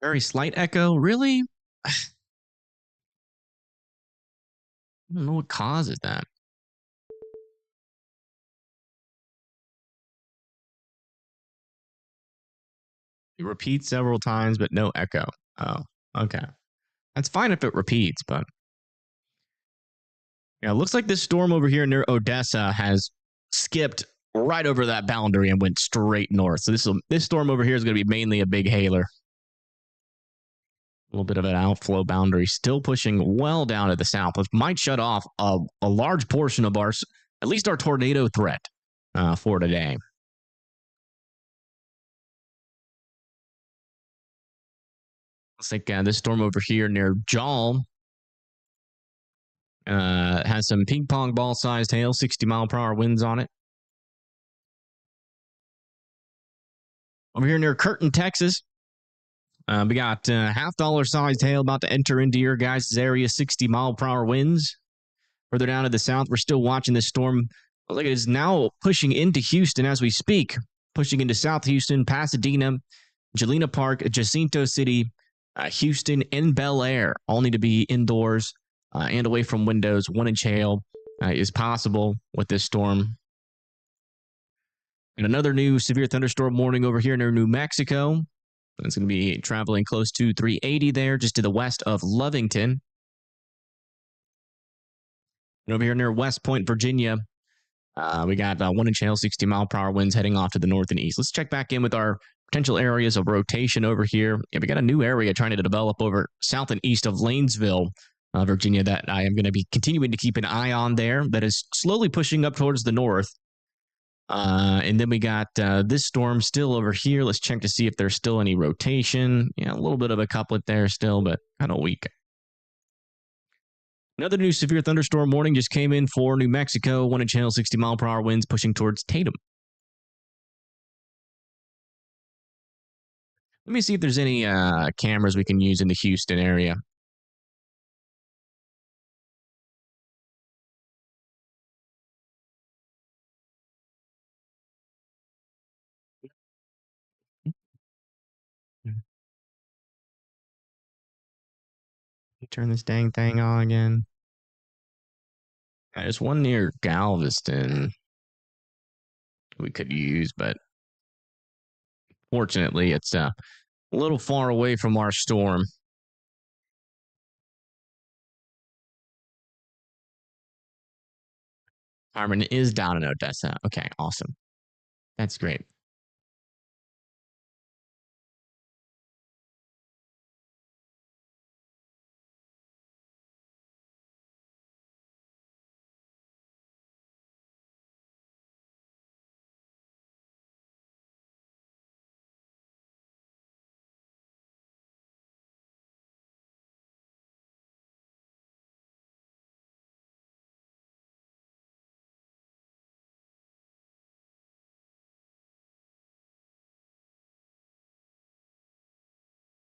Very slight echo. Really? I don't know what causes that. It repeats several times, but no echo. Oh, okay. That's fine if it repeats, but yeah, it looks like this storm over here near Odessa has skipped right over that boundary and went straight north. So this storm over here is going to be mainly a big hailer. A little bit of an outflow boundary, still pushing well down to the south, which might shut off a large portion of at least our tornado threat for today. Looks like this storm over here near Jal has some ping pong ball sized hail, 60-mile-per-hour winds on it. Over here near Curtin, Texas, we got $half sized hail about to enter into your guys' area, 60-mile-per-hour winds. Further down to the south, we're still watching this storm. Look, it is now pushing into Houston as we speak, pushing into South Houston, Pasadena, Galena Park, Jacinto City, Houston, and Bel Air. All need to be indoors and away from windows. 1-inch hail is possible with this storm. And another new severe thunderstorm warning over here near New Mexico. It's going to be traveling close to 380 there, just to the west of Lovington. And over here near West Point, Virginia, we got 1-inch hail, 60-mile-per-hour winds heading off to the north and east. Let's check back in with our potential areas of rotation over here. Yeah, we got a new area trying to develop over south and east of Lanesville, Virginia, that I am going to be continuing to keep an eye on there. That is slowly pushing up towards the north. And then we got this storm still over here. Let's check to see if there's still any rotation. Yeah, a little bit of a couplet there still, but kind of weak. Another new severe thunderstorm warning just came in for New Mexico. 1-inch hail, 60-mile-per-hour winds pushing towards Tatum. Let me see if there's any cameras we can use in the Houston area. Turn this dang thing on again. There's one near Galveston we could use, but fortunately, it's a little far away from our storm. Harmon is down in Odessa. Okay, awesome. That's great.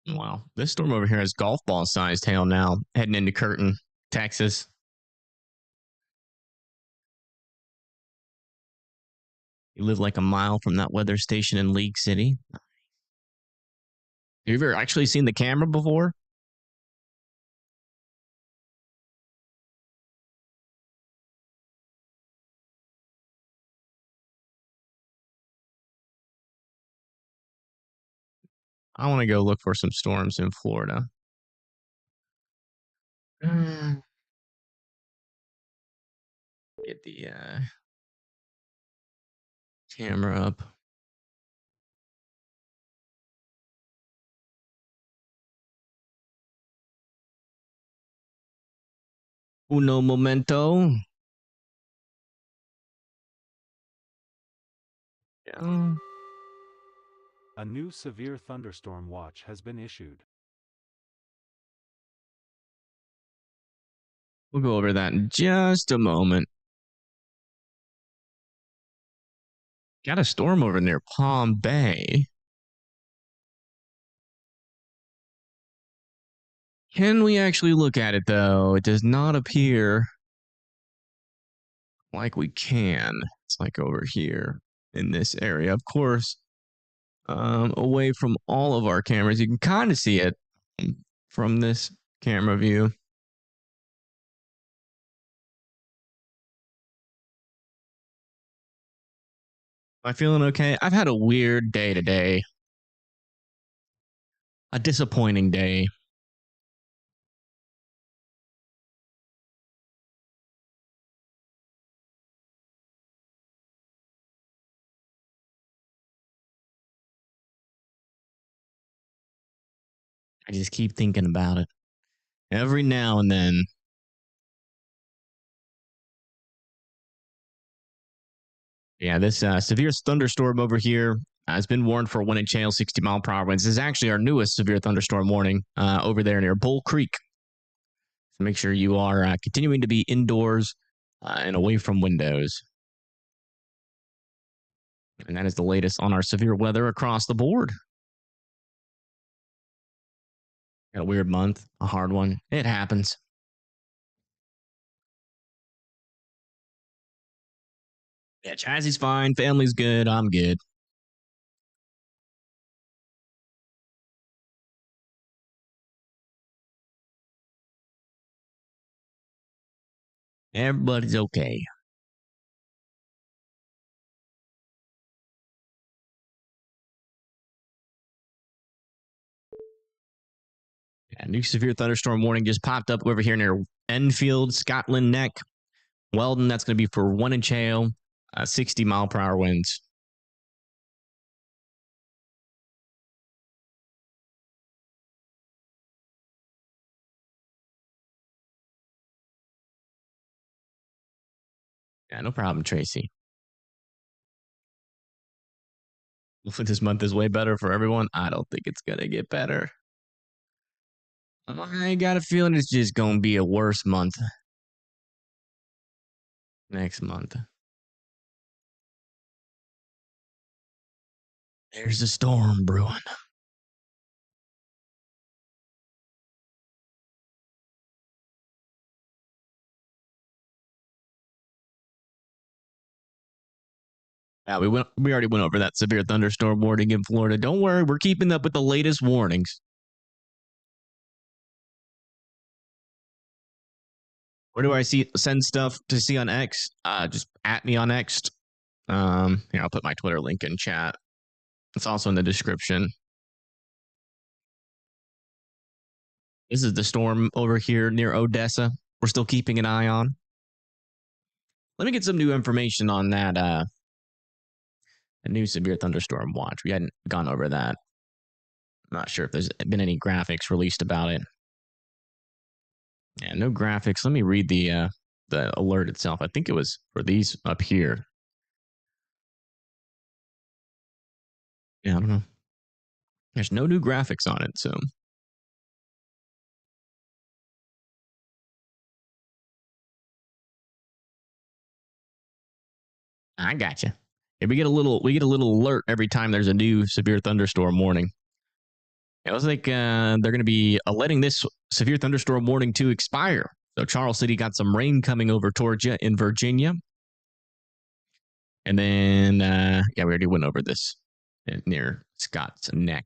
Wow. This storm over here has golf ball sized hail now heading into Curtin, Texas. You live like a mile from that weather station in League City. Have you ever actually seen the camera before? I want to go look for some storms in Florida. Get the camera up. Uno momento. Yeah. A new severe thunderstorm watch has been issued. We'll go over that in just a moment. Got a storm over near Palm Bay. Can we actually look at it, though? It does not appear like we can. It's like over here in this area. Of course, away from all of our cameras, you can kind of see it from this camera view. Am I feeling okay? I've had a weird day today. A disappointing day. I just keep thinking about it every now and then. Yeah, this severe thunderstorm over here has been warned for wind and chill 60-mile-per-hour winds. This is actually our newest severe thunderstorm warning over there near Bull Creek. So make sure you are continuing to be indoors and away from windows. And that is the latest on our severe weather across the board. Got a weird month, a hard one. It happens. Yeah, Chazzie's fine. Family's good. I'm good. Everybody's okay. Yeah, new severe thunderstorm warning just popped up over here near Enfield, Scotland Neck, Weldon. That's going to be for wind and chill, 60-mile-per-hour winds. Yeah, no problem, Tracy. Hopefully this month is way better for everyone. I don't think it's going to get better. I got a feeling it's just going to be a worse month next month. There's a storm brewing. Yeah, we already went over that severe thunderstorm warning in Florida. Don't worry, we're keeping up with the latest warnings. Where do I send stuff to see on X? Just at me on X. Here, I'll put my Twitter link in chat. It's also in the description. This is the storm over here near Odessa. We're still keeping an eye on. Let me get some new information on that. A new severe thunderstorm watch. We hadn't gone over that. I'm not sure if there's been any graphics released about it. Yeah, no graphics. Let me read the alert itself. I think it was for these up here. Yeah, I don't know. There's no new graphics on it, so I gotcha. Yeah, we get a little alert every time there's a new severe thunderstorm warning. It was like they're going to be letting this severe thunderstorm warning to expire. So Charles City got some rain coming over towards you in Virginia. And then, yeah, we already went over this near Scott's Neck.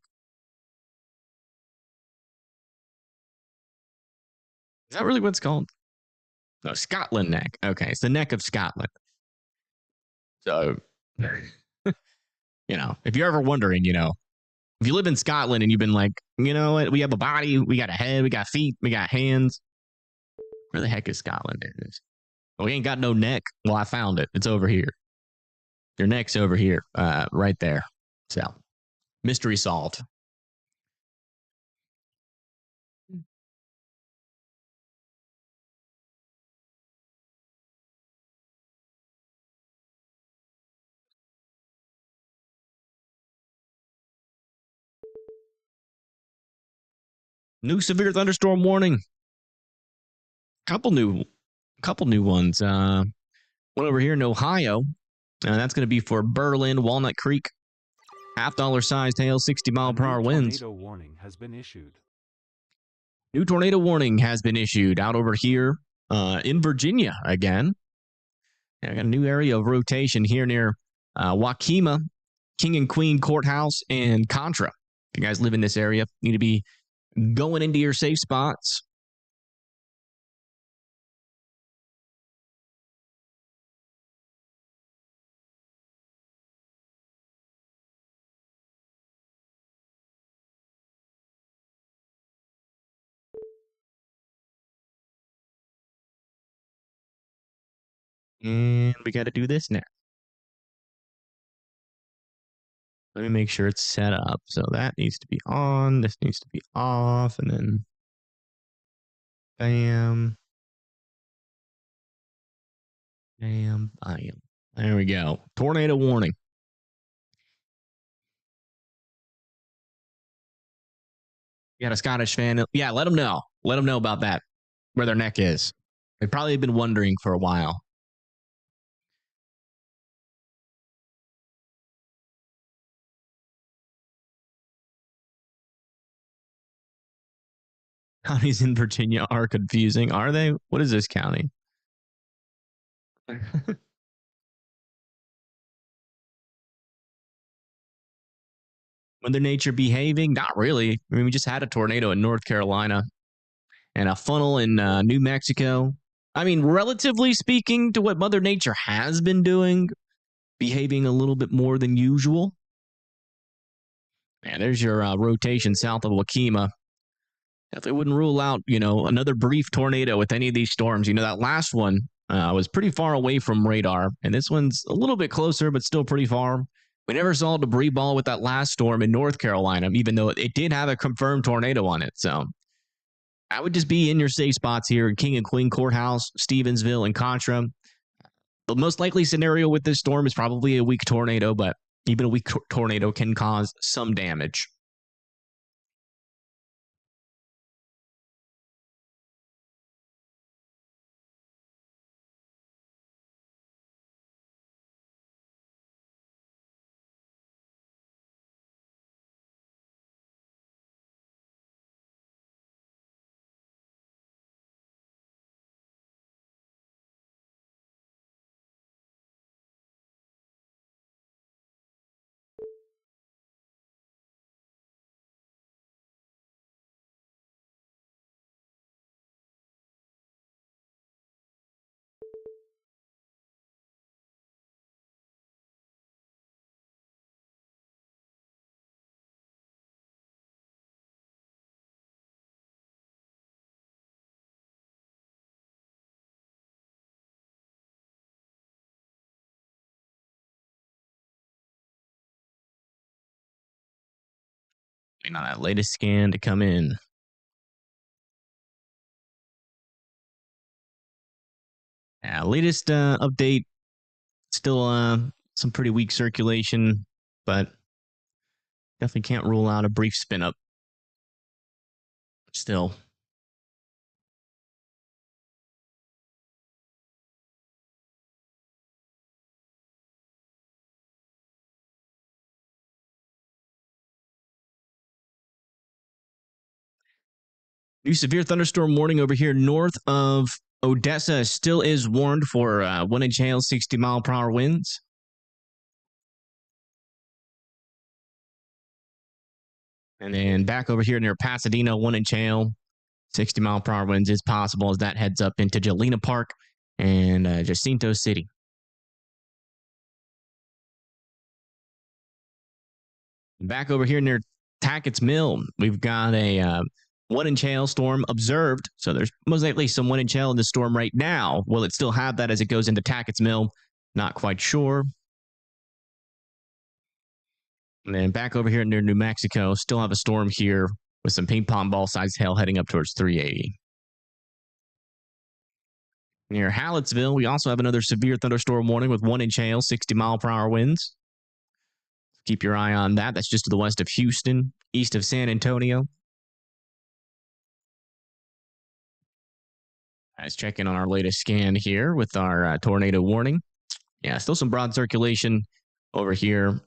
Is that really what it's called? No, Scotland Neck. Okay, it's the neck of Scotland. So, if you're ever wondering, if you live in Scotland and you've been like, you know what, we have a body, we got a head, we got feet, we got hands. Where the heck is Scotland? There it is. We ain't got no neck. Well, I found it. It's over here. Your neck's over here, right there. So, mystery solved. New severe thunderstorm warning. Couple new ones. One over here in Ohio. That's going to be for Berlin, Walnut Creek. $50 sized hail, 60-mile-per-hour winds. Tornado warning has been issued. New tornado warning has been issued out over here in Virginia again. I got a new area of rotation here near Wakima, King and Queen Courthouse, and Contra. If you guys live in this area, you need to be going into your safe spots. And we got to do this now. Let me make sure it's set up. So that needs to be on. This needs to be off. And then bam. Bam. Bam. There we go. Tornado warning. You got a Scottish fan? Yeah, let them know. Let them know about that, where their neck is. They've probably been wondering for a while. Counties in Virginia are confusing. Are they? What is this county? Mother Nature behaving? Not really. I mean, we just had a tornado in North Carolina and a funnel in New Mexico. I mean, relatively speaking to what Mother Nature has been doing, behaving a little bit more than usual. Yeah, there's your rotation south of Wakima. Definitely wouldn't rule out, another brief tornado with any of these storms. That last one was pretty far away from radar, and this one's a little bit closer, but still pretty far. We never saw a debris ball with that last storm in North Carolina, even though it did have a confirmed tornado on it. So I would just be in your safe spots here in King and Queen Courthouse, Stevensville, and Contra. The most likely scenario with this storm is probably a weak tornado, but even a weak tornado can cause some damage. Waiting on that latest scan to come in. Yeah, latest update, still some pretty weak circulation, but definitely can't rule out a brief spin up. Still. New severe thunderstorm warning over here north of Odessa still is warned for 1-inch hail, 60-mile-per-hour winds. And then back over here near Pasadena, 1-inch hail, 60-mile-per-hour winds is possible as that heads up into Galena Park and Jacinto City. Back over here near Tackett's Mill, we've got a 1-inch hailstorm observed. So there's most likely some 1-inch hail in the storm right now. Will it still have that as it goes into Tackett's Mill? Not quite sure. And then back over here near New Mexico, still have a storm here with some ping pong ball sized hail heading up towards 380. Near Hallettsville, we also have another severe thunderstorm warning with 1-inch hail, 60-mile-per-hour winds. Keep your eye on that. That's just to the west of Houston, east of San Antonio. Let's check in on our latest scan here with our tornado warning. Yeah, still some broad circulation over here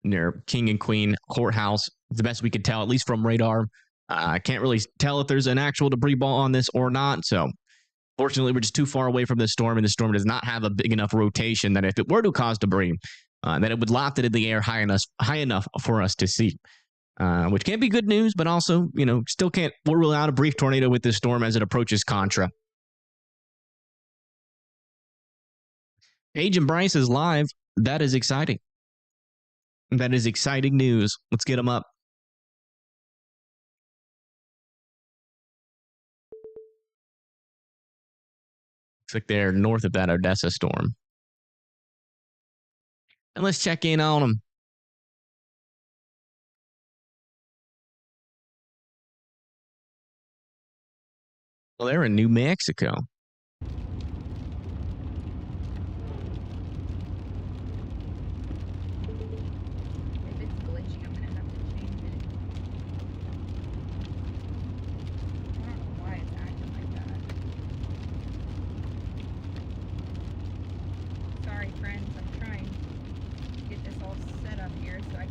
near King and Queen Courthouse. The best we could tell, at least from radar. I can't really tell if there's an actual debris ball on this or not. So fortunately, we're just too far away from this storm, and the storm does not have a big enough rotation that if it were to cause debris, that it would loft it in the air high enough for us to see. Which can't be good news, but also, still can't rule out a brief tornado with this storm as it approaches Contra. Paige and Bryce is live. That is exciting. That is exciting news. Let's get them up. Looks like they're north of that Odessa storm. And let's check in on them. Well, they're in New Mexico.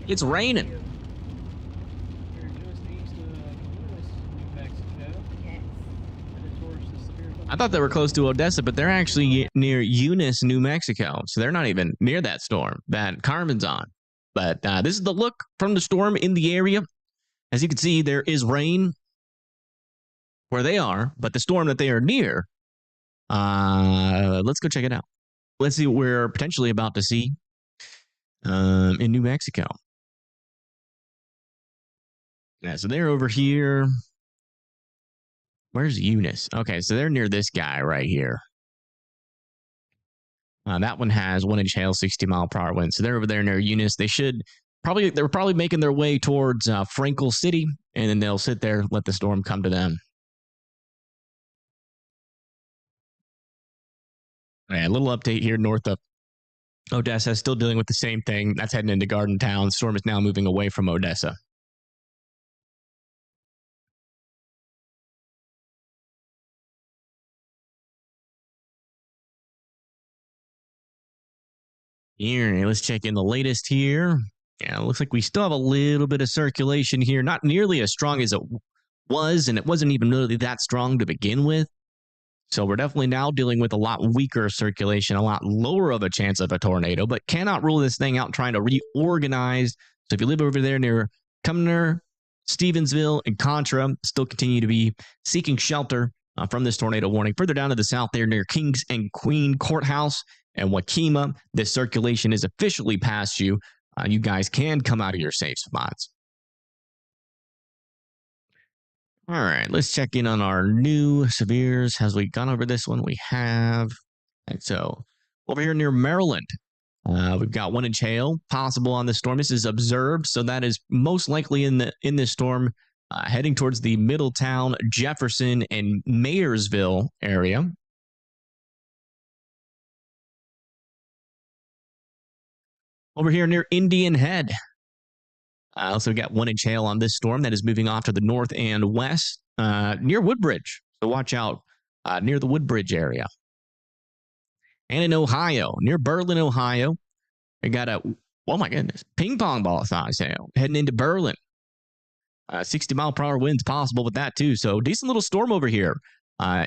It's raining. I thought they were close to Odessa, but they're actually near Eunice, New Mexico. So they're not even near that storm that Carmen's on. But this is the look from the storm in the area. As you can see, there is rain where they are, but the storm that they are near, let's go check it out. Let's see what we're potentially about to see in New Mexico. Yeah, so they're over here. Where's Eunice? Okay, so they're near this guy right here. That one has 1-inch hail, 60-mile-per-hour wind. So they're over there near Eunice. They're probably making their way towards Frankel City, and then they'll sit there, let the storm come to them. Yeah, a little update here north of Odessa, still dealing with the same thing. That's heading into Garden Town. The storm is now moving away from Odessa. Here, let's check in the latest here. Yeah, it looks like we still have a little bit of circulation here. Not nearly as strong as it was, and it wasn't even really that strong to begin with. So we're definitely now dealing with a lot weaker circulation, a lot lower of a chance of a tornado, but cannot rule this thing out trying to reorganize. So if you live over there near Cumner, Stevensville, and Contra, still continue to be seeking shelter from this tornado warning. Further down to the south there near Kings and Queen Courthouse and Wakima, this circulation is officially past you. You guys can come out of your safe spots. All right, let's check in on our new severes. Has we gone over this one? We have. And so over here near Maryland, we've got 1-inch hail possible on this storm. This is observed, so that is most likely in this storm heading towards the Middletown, Jefferson, and Mayersville area. Over here near Indian Head. Also got 1-inch hail on this storm that is moving off to the north and west near Woodbridge. So watch out near the Woodbridge area. And in Ohio, near Berlin, Ohio, we got oh my goodness, ping pong ball size hail heading into Berlin. 60-mile-per-hour winds possible with that too. So decent little storm over here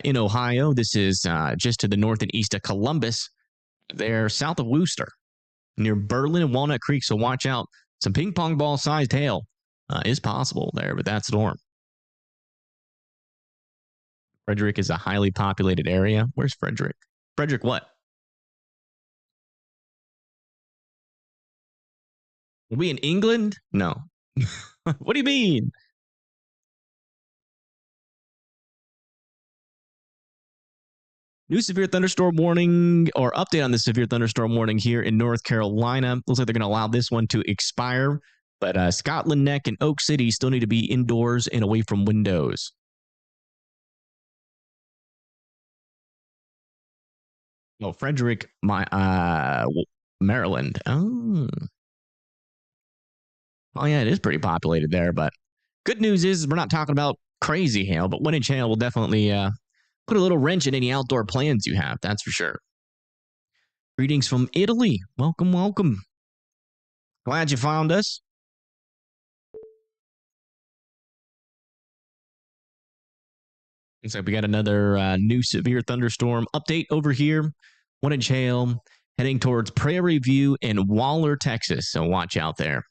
in Ohio. This is just to the north and east of Columbus. They're south of Wooster, near Berlin and Walnut Creek. So watch out. Some ping pong ball sized hail is possible there with that storm. Frederick is a highly populated area. Where's Frederick? Frederick what? Are we in England? No. What do you mean? New severe thunderstorm warning or update on the severe thunderstorm warning here in North Carolina. Looks like they're going to allow this one to expire, but Scotland Neck and Oak City still need to be indoors and away from windows. Oh, Frederick, Maryland. Oh, yeah, it is pretty populated there, but good news is we're not talking about crazy hail, but 1-inch hail will definitely put a little wrench in any outdoor plans you have, that's for sure. Greetings from Italy. Welcome, welcome. Glad you found us. Looks like we got another new severe thunderstorm update over here. 1-inch hail heading towards Prairie View in Waller, Texas. So watch out there.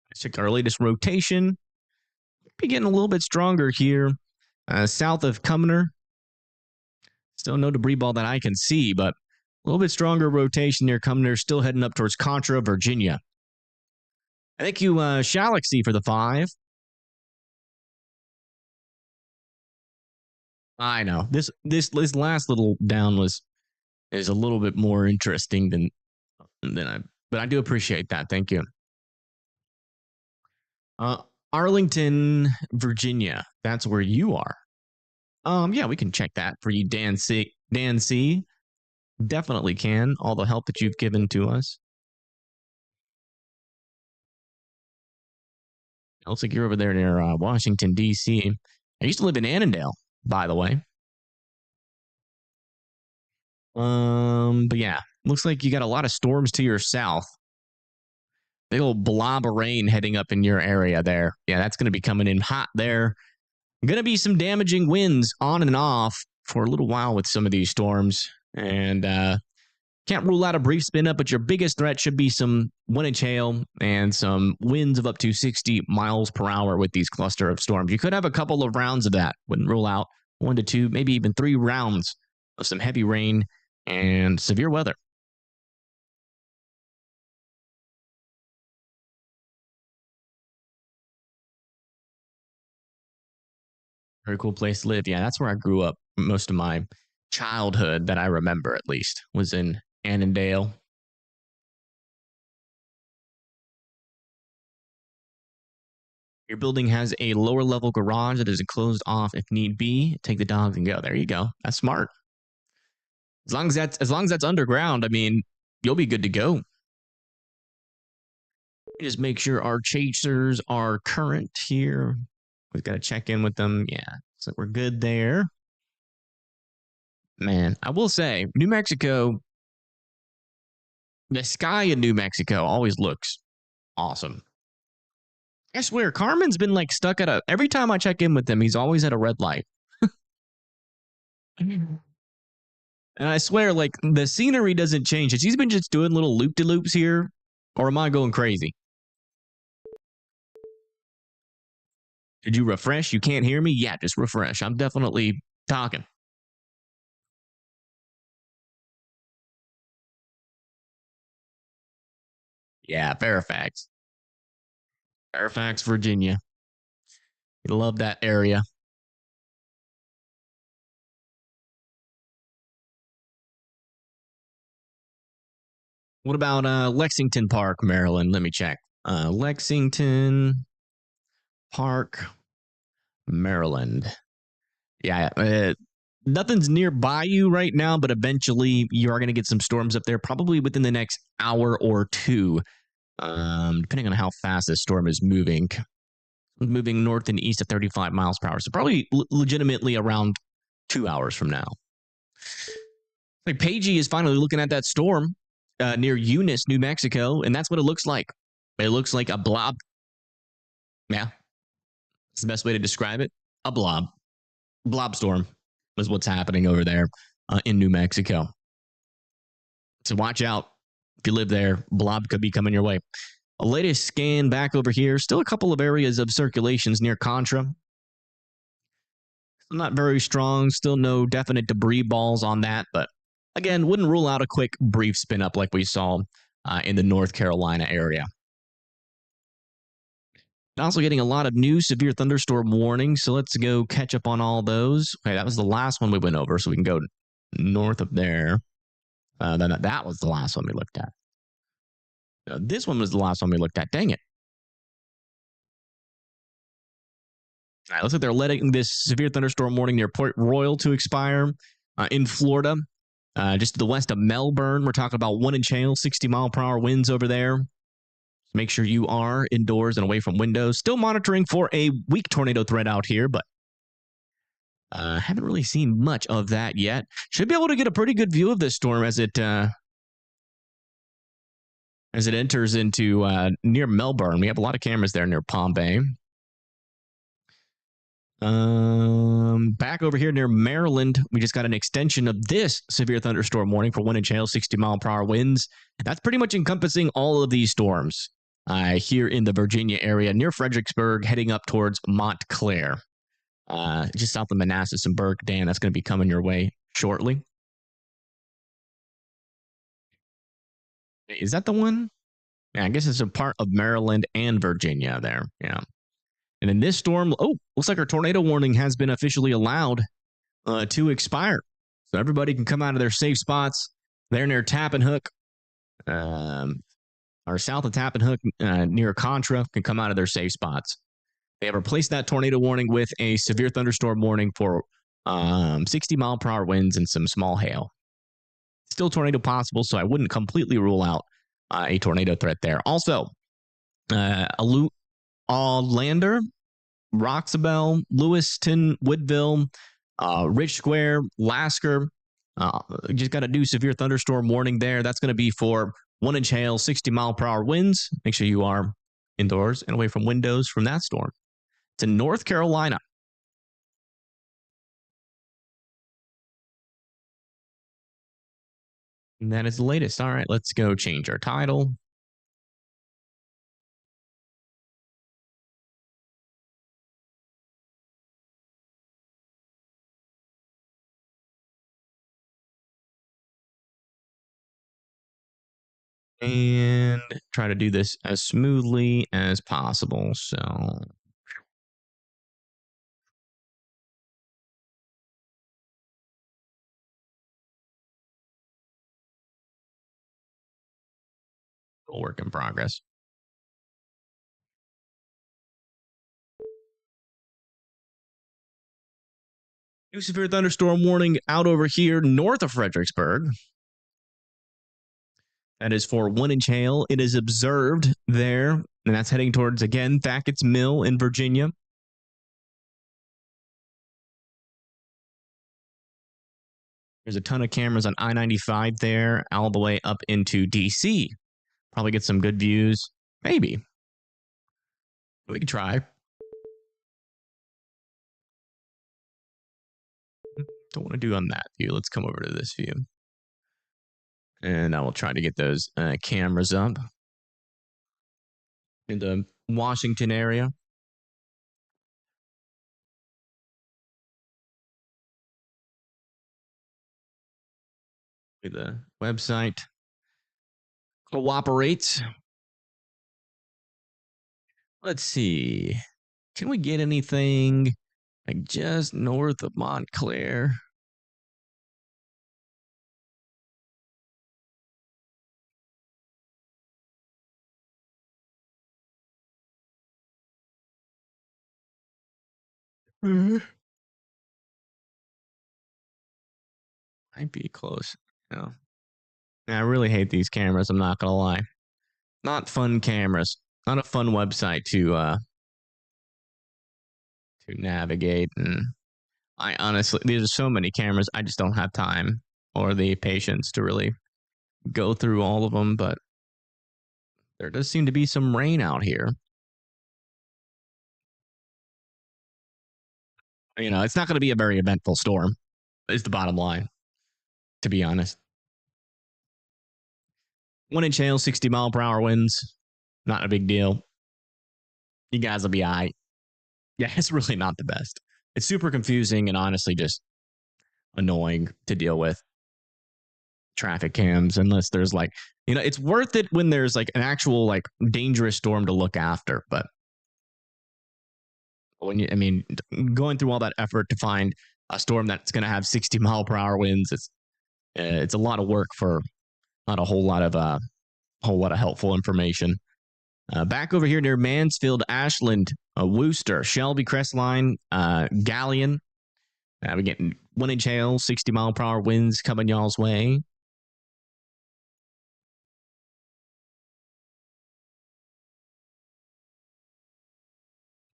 Let's check our latest rotation. Be getting a little bit stronger here. South of Cumner. Still no debris ball that I can see, but a little bit stronger rotation near Cumner. Still heading up towards Contra, Virginia. Thank you, Shalaxy, for the 5. I know this last little down is a little bit more interesting than but I do appreciate that. Thank you. Arlington, Virginia. That's where you are. Yeah, we can check that for you, Dan C. Dan C. Definitely can. All the help that you've given to us. It looks like you're over there near Washington, D.C. I used to live in Annandale, by the way. But yeah, looks like you got a lot of storms to your south. Big old blob of rain heading up in your area there. Yeah, that's going to be coming in hot there. Going to be some damaging winds on and off for a little while with some of these storms. And can't rule out a brief spin up, but your biggest threat should be some 1-inch hail and some winds of up to 60 miles per hour with these cluster of storms. You could have a couple of rounds of that. Wouldn't rule out 1 to 2, maybe even 3 rounds of some heavy rain and severe weather. Very cool place to live. Yeah, that's where I grew up. Most of my childhood that I remember, at least, was in Annandale. Your building has a lower level garage that is enclosed off if need be. Take the dogs and go. There you go. That's smart. As long as that's underground, I mean, you'll be good to go. Just make sure our chasers are current here. We've got to check in with them. Yeah, so we're good there. Man, I will say, New Mexico, the sky in New Mexico always looks awesome. I swear, Carmen's been like stuck at every time I check in with him, he's always at a red light. And I swear, like, the scenery doesn't change. He's been just doing little loop-de-loops here, or am I going crazy? Did you refresh? You can't hear me? Yeah, just refresh. I'm definitely talking. Yeah, Fairfax. Fairfax, Virginia. You love that area. What about Lexington Park, Maryland? Let me check. Lexington Park, Maryland. Yeah, nothing's nearby you right now, but eventually you are going to get some storms up there, probably within the next hour or 2, depending on how fast this storm is moving. Moving north and east at 35 miles per hour. So probably legitimately around 2 hours from now. Like Pagey is finally looking at that storm near Eunice, New Mexico, and that's what it looks like. It looks like a blob. Yeah, that's the best way to describe it. A blob. Blob storm is what's happening over there in New Mexico. So watch out. If you live there, blob could be coming your way. A latest scan back over here. Still a couple of areas of circulations near Contra. Still not very strong. Still no definite debris balls on that. But again, wouldn't rule out a quick brief spin up like we saw in the North Carolina area. Also getting a lot of new severe thunderstorm warnings. So let's go catch up on all those. Okay, that was the last one we went over. So we can go north of there. Then that was the last one we looked at. This one was the last one we looked at. Dang it. All right, looks like they're letting this severe thunderstorm warning near Port Royal to expire in Florida. Just to the west of Melbourne, we're talking about 1-inch hail, 60 mile per hour winds over there. So make sure you are indoors and away from windows. Still monitoring for a weak tornado threat out here, but Haven't really seen much of that yet. Should be able to get a pretty good view of this storm as it enters into near Melbourne. We have a lot of cameras there near Palm Bay. Back over here near Maryland, we just got an extension of this severe thunderstorm warning for wind and hail, 60-mile-per-hour winds. That's pretty much encompassing all of these storms here in the Virginia area near Fredericksburg, heading up towards Montclair, just south of Manassas and Burke. Dan, that's going to be coming your way shortly. Is that the one? Yeah, I guess it's a part of Maryland and Virginia there. Yeah. And in this storm, looks like our tornado warning has been officially allowed to expire. So everybody can come out of their safe spots. They're near Tappan Hook, or south of Tappan Hook, near Contra, can come out of their safe spots. They have replaced that tornado warning with a severe thunderstorm warning for 60-mile-per-hour winds and some small hail. Still tornado possible, so I wouldn't completely rule out a tornado threat there. Also, Lander, Roxabelle, Lewiston, Woodville, Rich Square, Lasker. Just got a new severe thunderstorm warning there. That's going to be for 1-inch hail, 60-mile-per-hour winds. Make sure you are indoors and away from windows from that storm. It's in North Carolina. And that is the latest. All right, let's go change our title. And try to do this as smoothly as possible. So a work in progress. New severe thunderstorm warning out over here north of Fredericksburg. That is for 1-inch hail. It is observed there, and that's heading towards, again, Thackett's Mill in Virginia. There's a ton of cameras on I-95 there, all the way up into D.C. Probably get some good views. Maybe. We can try. Don't want to do on that view. Let's come over to this view. And I will try to get those cameras up in the Washington area. The website cooperates. Let's see. Can we get anything like just north of Montclair? Might be close. Yeah. I really hate these cameras. I'm not gonna lie. Not fun cameras. Not a fun website to navigate. And I honestly, there's so many cameras. I just don't have time or the patience to really go through all of them. But there does seem to be some rain out here. You know, it's not going to be a very eventful storm, is the bottom line, to be honest. 1-inch hail, 60-mile-per-hour winds. Not a big deal. You guys will be all right. Yeah, it's really not the best. It's super confusing and honestly just annoying to deal with. Traffic cams, unless there's like, you know, it's worth it when there's like an actual like dangerous storm to look after. But when you, I mean, going through all that effort to find a storm that's going to have 60-mile-per-hour winds, it's a lot of work for not a whole lot of helpful information. Back over here near Mansfield, Ashland, Worcester, Shelby, Crestline, Galleon. We're getting 1-inch hail, 60-mile-per-hour winds coming y'all's way.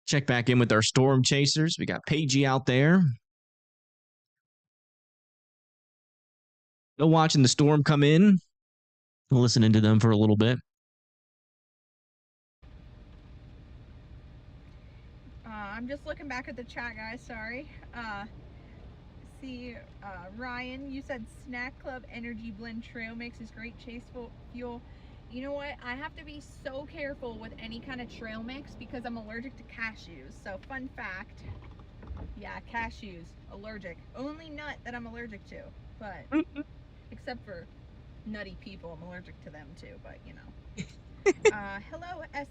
Check back in with our storm chasers. We got Pagey out there. Still watching the storm come in, listening to them for a little bit. I'm just looking back at the chat, guys. Sorry. Ryan, you said Snack Club Energy Blend Trail Mix is great chase fuel. You know what? I have to be so careful with any kind of trail mix because I'm allergic to cashews. So, fun fact. Yeah, cashews. Allergic. Only nut that I'm allergic to. But, except for nutty people, I'm allergic to them too. But, you know. Hello, S.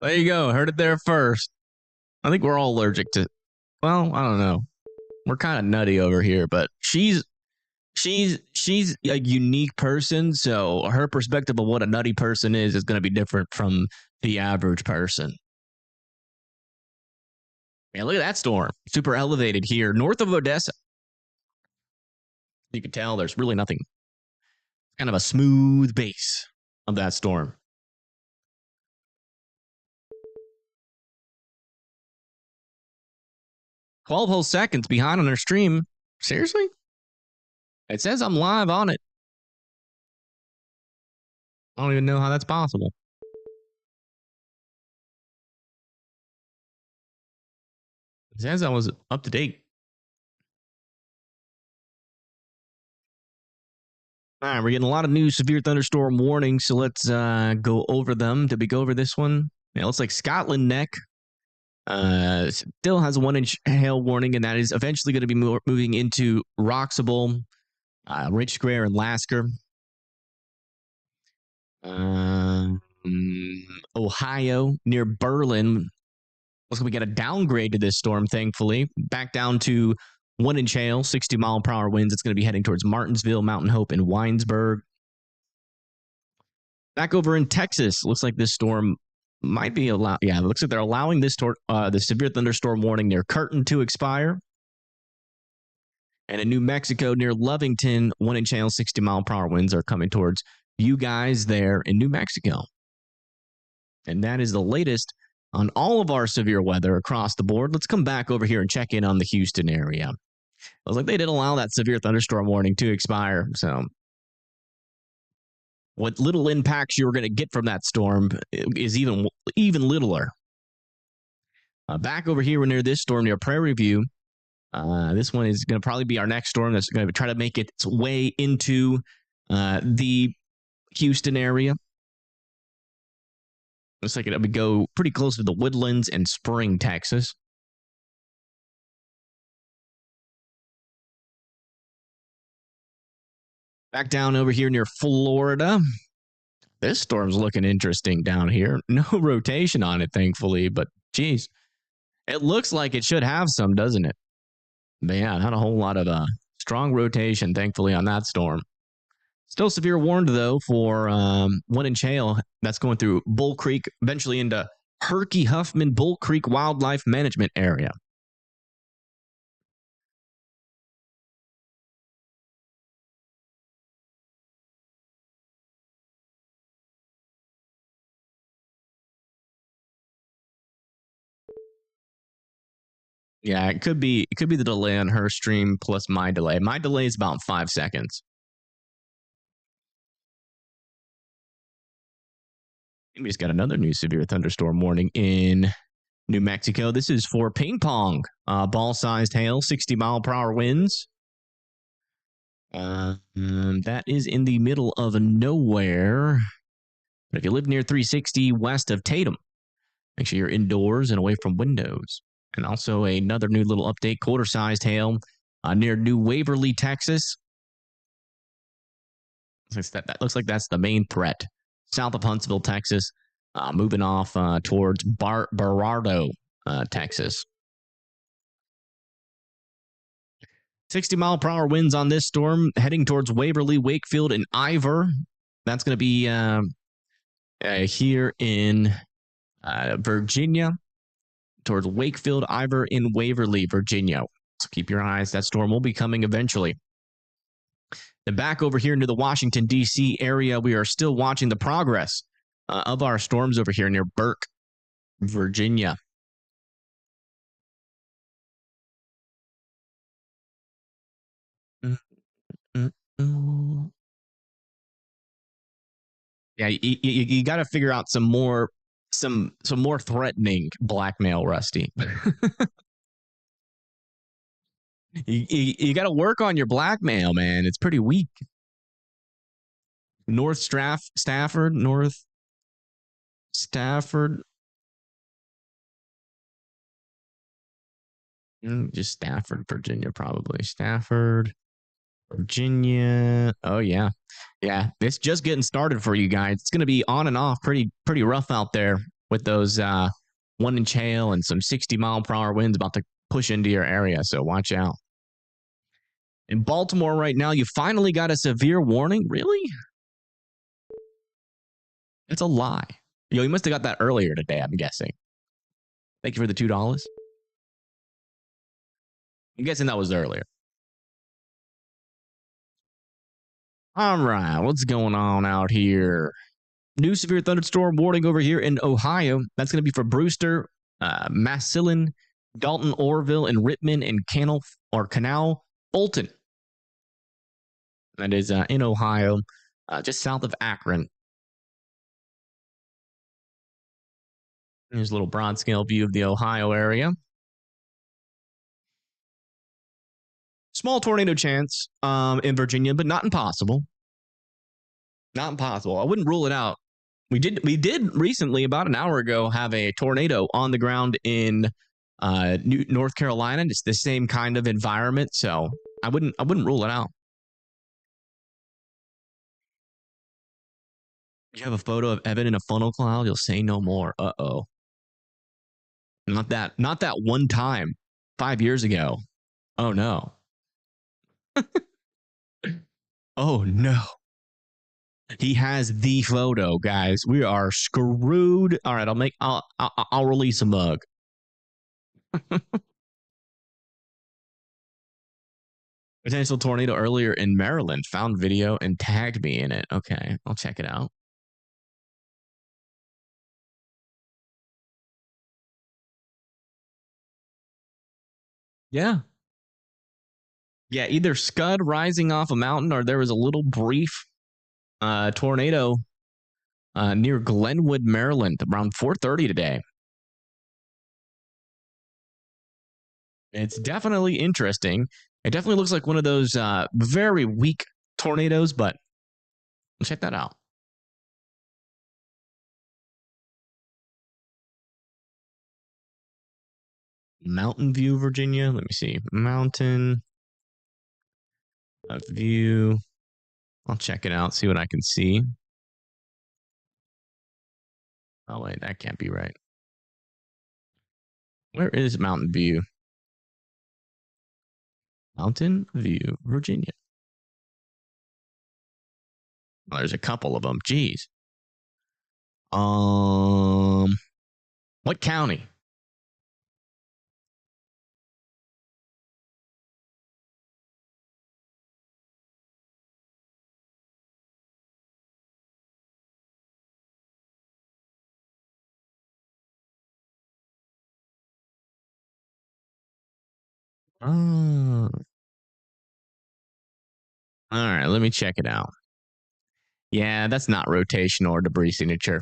There you go. Heard it there first. I think we're all allergic to. Well, I don't know. We're kind of nutty over here, but she's a unique person, so her perspective of what a nutty person is going to be different from the average person. Man, look at that storm. Super elevated here north of Odessa. You can tell there's really nothing. Kind of a smooth base of that storm. "12 whole seconds behind on our stream." Seriously? It says I'm live on it. I don't even know how that's possible. It says I was up to date. All right, we're getting a lot of new severe thunderstorm warnings, so let's go over them. Did we go over this one? Yeah, it looks like Scotland Neck still has a 1-inch hail warning, and that is eventually going to be moving into Roxable, Rich Square, and Lasker. Ohio, near Berlin. Looks like we got a downgrade to this storm, thankfully. Back down to 1-inch hail, 60-mile-per-hour winds. It's going to be heading towards Martinsville, Mountain Hope, and Winesburg. Back over in Texas, looks like this storm might be allowed. Yeah, it looks like they're allowing this the severe thunderstorm warning near Curtin to expire. And in New Mexico, near Lovington, 1-inch hail, 60-mile-per-hour winds are coming towards you guys there in New Mexico. And that is the latest on all of our severe weather across the board. Let's come back over here and check in on the Houston area. I was like, they did allow that severe thunderstorm warning to expire. So what little impacts you were going to get from that storm is even littler. Back over here, we're near this storm near Prairie View. This one is going to probably be our next storm that's going to try to make its way into the Houston area. Looks like it would go pretty close to the Woodlands and Spring, Texas. Back down over here near Florida. This storm's looking interesting down here. No rotation on it, thankfully, but geez. It looks like it should have some, doesn't it? But yeah, not a whole lot of strong rotation, thankfully, on that storm. Still severe warned, though, for 1-inch hail. That's going through Bull Creek, eventually into Herky-Huffman Bull Creek Wildlife Management Area. Yeah, it could be the delay on her stream plus my delay. My delay is about 5 seconds. We just got another new severe thunderstorm warning in New Mexico. This is for ping pong. Ball-sized hail, 60-mile-per-hour winds. That is in the middle of nowhere. But if you live near 360 west of Tatum, make sure you're indoors and away from windows. And also another new little update, quarter-sized hail near New Waverly, Texas. That looks like that's the main threat. South of Huntsville, Texas, moving off towards Berardo, Texas. 60-mile-per-hour winds on this storm, heading towards Waverly, Wakefield, and Ivor. That's going to be here in Virginia, towards Wakefield, Ivor, in Waverly, Virginia. So keep your eyes. That storm will be coming eventually. Then back over here into the Washington, D.C. area, we are still watching the progress of our storms over here near Burke, Virginia. Yeah, you got to figure out some more threatening blackmail, Rusty. you got to work on your blackmail, man. It's pretty weak. Stafford. Just Stafford, Virginia, probably. Stafford, Virginia. Oh, yeah. Yeah, it's just getting started for you guys. It's going to be on and off pretty rough out there with those 1-inch hail and some 60-mile-per-hour winds about to push into your area, so watch out. In Baltimore right now, you finally got a severe warning? Really? It's a lie. You must have got that earlier today, I'm guessing. Thank you for the $2. I'm guessing that was earlier. All right, what's going on out here? New severe thunderstorm warning over here in Ohio. That's going to be for Brewster, Massillon, Dalton, Orville, and Rittman, and Canal Fulton. That is in Ohio, just south of Akron. Here's a little broad scale view of the Ohio area. Small tornado chance in Virginia, but not impossible. Not impossible. I wouldn't rule it out. We did recently, about an hour ago, have a tornado on the ground in North Carolina. It's the same kind of environment, so I wouldn't rule it out. You have a photo of Evan in a funnel cloud, you'll say no more. Uh-oh. Not that one time 5 years ago. Oh no. Oh no. He has the photo, guys. We are screwed. All right, I'll release a mug. Potential tornado earlier in Maryland. Found video and tagged me in it. Okay, I'll check it out. Yeah. Yeah, either scud rising off a mountain or there was a little brief tornado near Glenwood, Maryland, around 4:30 today. It's definitely interesting. It definitely looks like one of those very weak tornadoes, but check that out. Mountain View, Virginia. Let me see. Mountain View. I'll check it out, see what I can see. Oh, wait, that can't be right. Where is Mountain View? Mountain View, Virginia. Well, there's a couple of them. Jeez. What county? Oh. All right, let me check it out. Yeah, that's not rotation or debris signature.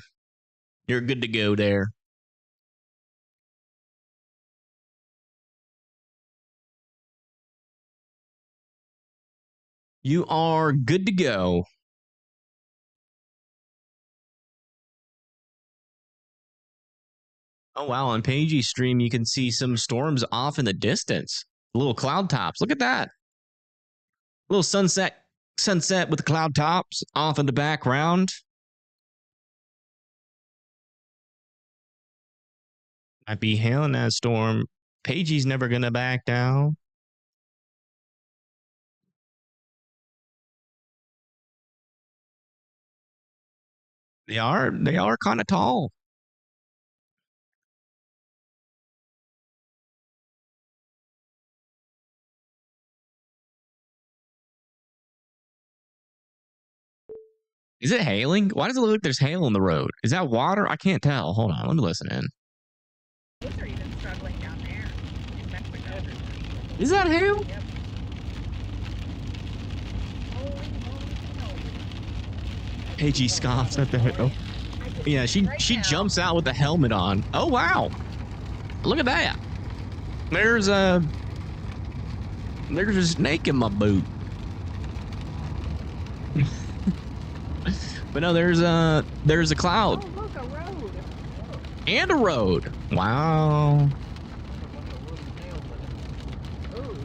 You're good to go there. You are good to go. Oh, wow. On Pagey's stream, you can see some storms off in the distance. Little cloud tops. Look at that. Little sunset with the cloud tops off in the background. Might be hailing that storm. Pagey's never going to back down. They are kind of tall. Is it hailing? Why does it look like there's hail on the road? Is that water? I can't tell. Hold on. Let me listen in. Those are even struggling down there in Mexico. Is that hail? Yep. Holy Paigey scoffs at the hell. Yeah, she jumps out with the helmet on. Oh wow! Look at that. There's a snake in my boot. But no, there's a cloud. Oh, look, a road. And a road. Wow. Ooh.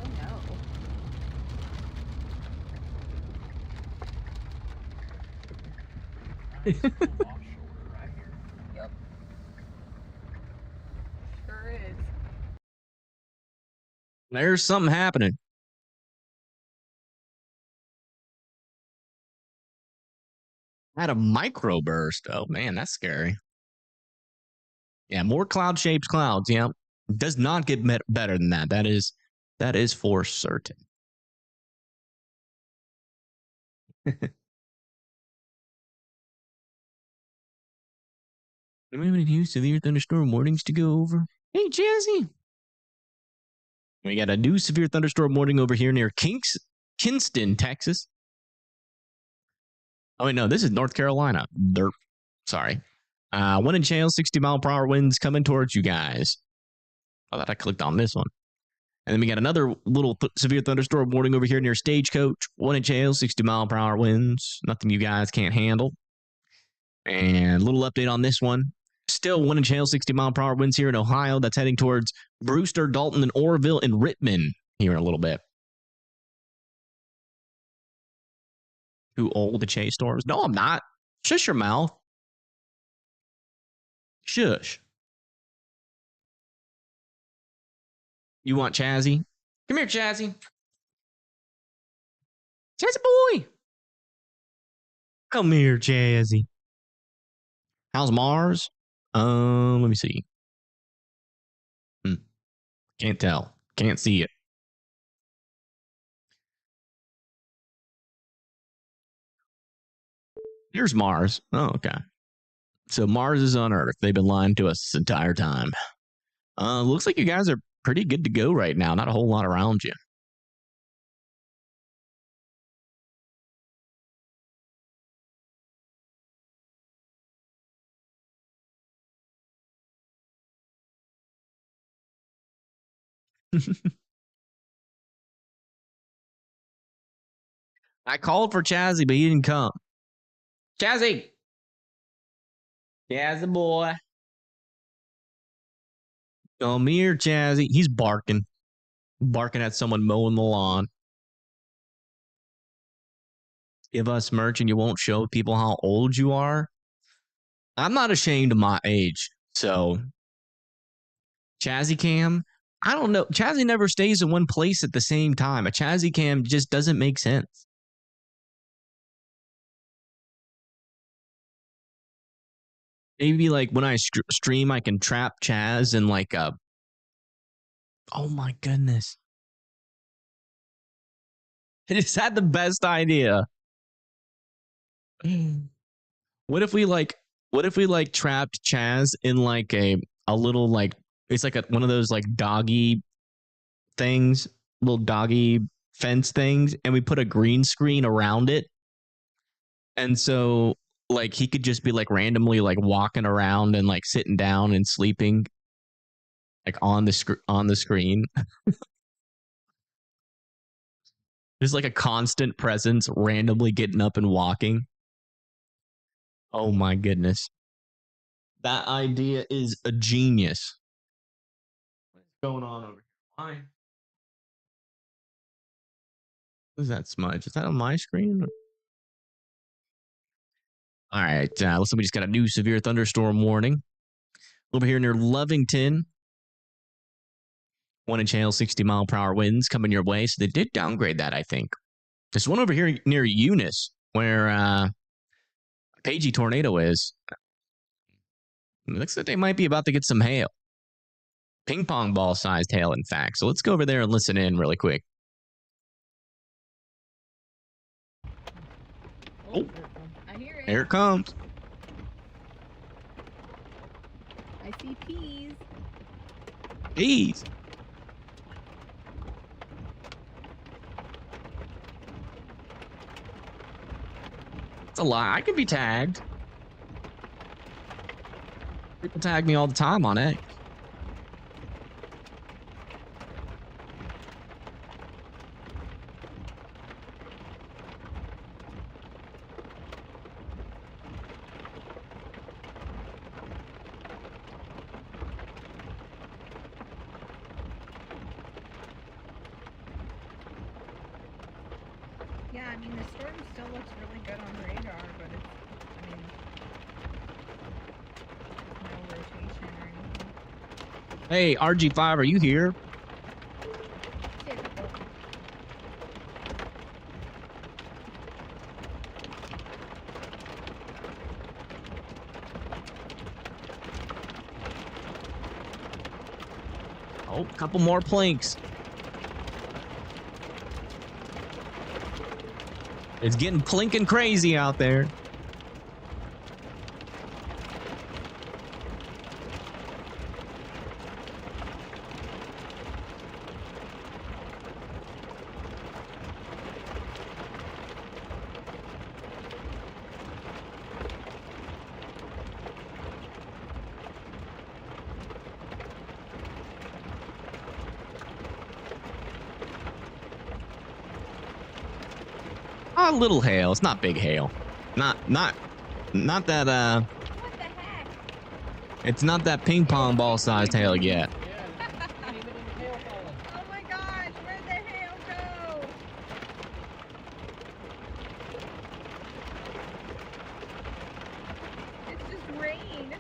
Oh no. Yep. Sure is. There's something happening. Had a microburst. Oh man, that's scary. Yeah, more cloud-shaped clouds. Yeah, does not get better than that. That is for certain. Do we have any new severe thunderstorm warnings to go over? Hey, Jazzy. We got a new severe thunderstorm warning over here near Kinston, Texas. Oh, wait, no, this is North Carolina. Derp. Sorry. One in channel, 60-mile-per-hour winds coming towards you guys. I thought I clicked on this one. And then we got another little severe thunderstorm warning over here near Stagecoach. 1 inch hail, 60-mile-per-hour winds. Nothing you guys can't handle. And a little update on this one. Still 1 inch hail, 60-mile-per-hour winds here in Ohio. That's heading towards Brewster, Dalton, and Orville, and Rittman here in a little bit. Too old to chase storms? No, I'm not. Shush your mouth. Shush. You want Chazzy? Come here, Chazzy. Chazzy boy. Come here, Chazzy. How's Mars? Let me see. Can't tell. Can't see it. Here's Mars. Oh, okay. So Mars is on Earth. They've been lying to us this entire time. Looks like you guys are pretty good to go right now. Not a whole lot around you. I called for Chazzy, but he didn't come. Chazzy! Chazzy boy. Come here, Chazzy. He's barking. Barking at someone mowing the lawn. Give us merch and you won't show people how old you are. I'm not ashamed of my age. So, Chazzy Cam, I don't know. Chazzy never stays in one place at the same time. A Chazzy Cam just doesn't make sense. Maybe like when I stream, I can trap Chaz in like a... Oh my goodness. I just had the best idea. What if we trapped Chaz in like a little like, it's like one of those like doggy things, little doggy fence things, and we put a green screen around it. And so like he could just be like randomly like walking around and like sitting down and sleeping like on the screen. Just like a constant presence, randomly getting up and walking. Oh my goodness. That idea is a genius. What's going on over here? Why? What is that smudge? Is that on my screen? All right. Looks like we just got a new severe thunderstorm warning. Over here near Lovington. 1 inch hail, 60-mile-per-hour winds coming your way. So they did downgrade that, I think. There's one over here near Eunice where Paigey Tornado is. It looks like they might be about to get some hail. Ping pong ball sized hail, in fact. So let's go over there and listen in really quick. Oh, I hear it. Here it comes. I see peas. Peas. It's a lie. I can be tagged. People tag me all the time on X. Yeah, I mean, the storm still looks really good on radar, but it's, I mean, no rotation or anything. Hey, RG5, are you here? Typical. Oh, a couple more planks. It's getting plinking crazy out there. A little hail. It's not big hail. Not that What the heck? it's not that ping pong ball sized hail yet. Oh my gosh, where'd the hail go? It's just rain.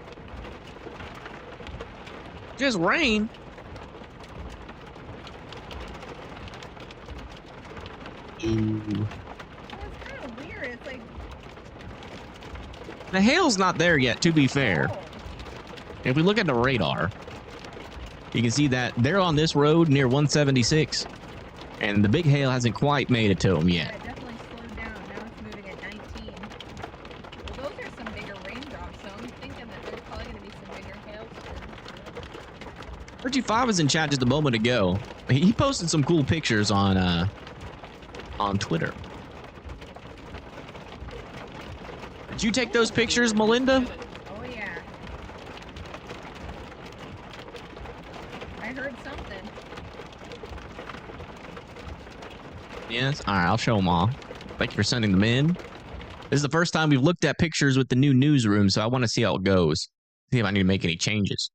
Just rain. Ooh. Well, it's kind of weird. It's like, The hail's not there yet, to be fair. oh, If we look at the radar, you can see that they're on this road near 176. And the big hail hasn't quite made it to them yeah, yet. it definitely slowed down. Now it's moving at 19. Well, those are some bigger raindrops, so I'm thinking that there's probably going to be some bigger hailstorms. RG5 was in chat just a moment ago. He posted some cool pictures on Twitter. Did you take those pictures, Melinda? Oh, yeah. I heard something. Yes. All right, I'll show them all. Thank you for sending them in. This is the first time we've looked at pictures with the new newsroom, so I want to see how it goes. See if I need to make any changes.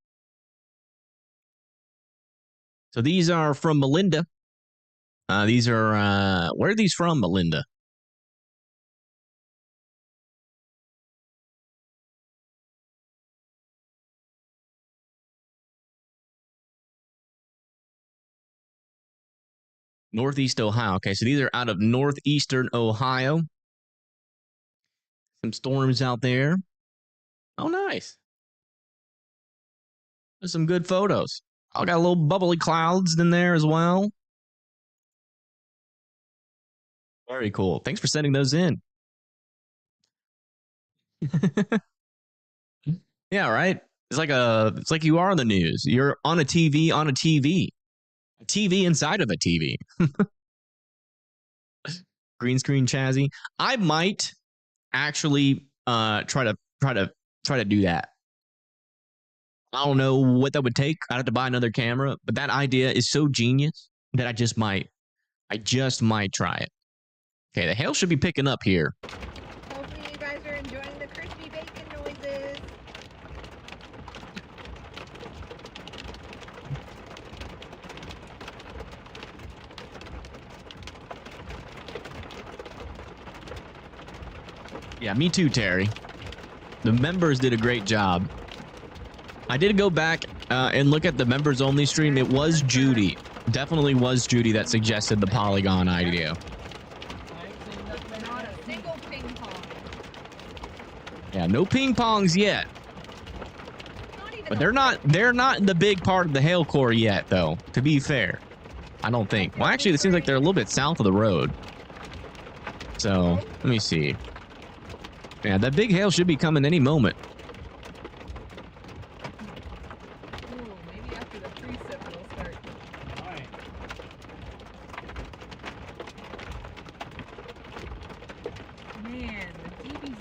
So these are from Melinda. These are, where are these from, Melinda? Northeast Ohio. Okay, so these are out of northeastern Ohio. Some storms out there. Oh, nice. There's some good photos. I got a little bubbly clouds in there as well. Very cool. Thanks for sending those in. Yeah, right. It's like you are on the news. You're on a TV on a TV. A TV inside of a TV. Green screen chassis. I might actually try to do that. I don't know what that would take. I'd have to buy another camera, but that idea is so genius that I just might try it. Okay, the hail should be picking up here. Hopefully you guys are enjoying the crispy bacon noises. Yeah, me too, Terry. The members did a great job. I did go back and look at the members only stream. It was Judy. Definitely was Judy that suggested the polygon idea. Not a single ping pong. Yeah, no ping pongs yet. Not even But a they're not in the big part of the hail core yet, though, to be fair. I don't think. Well, actually, it seems like they're a little bit south of the road. So, let me see. Yeah, that big hail should be coming any moment. Ooh, maybe after the precip it'll start. Man, the DB's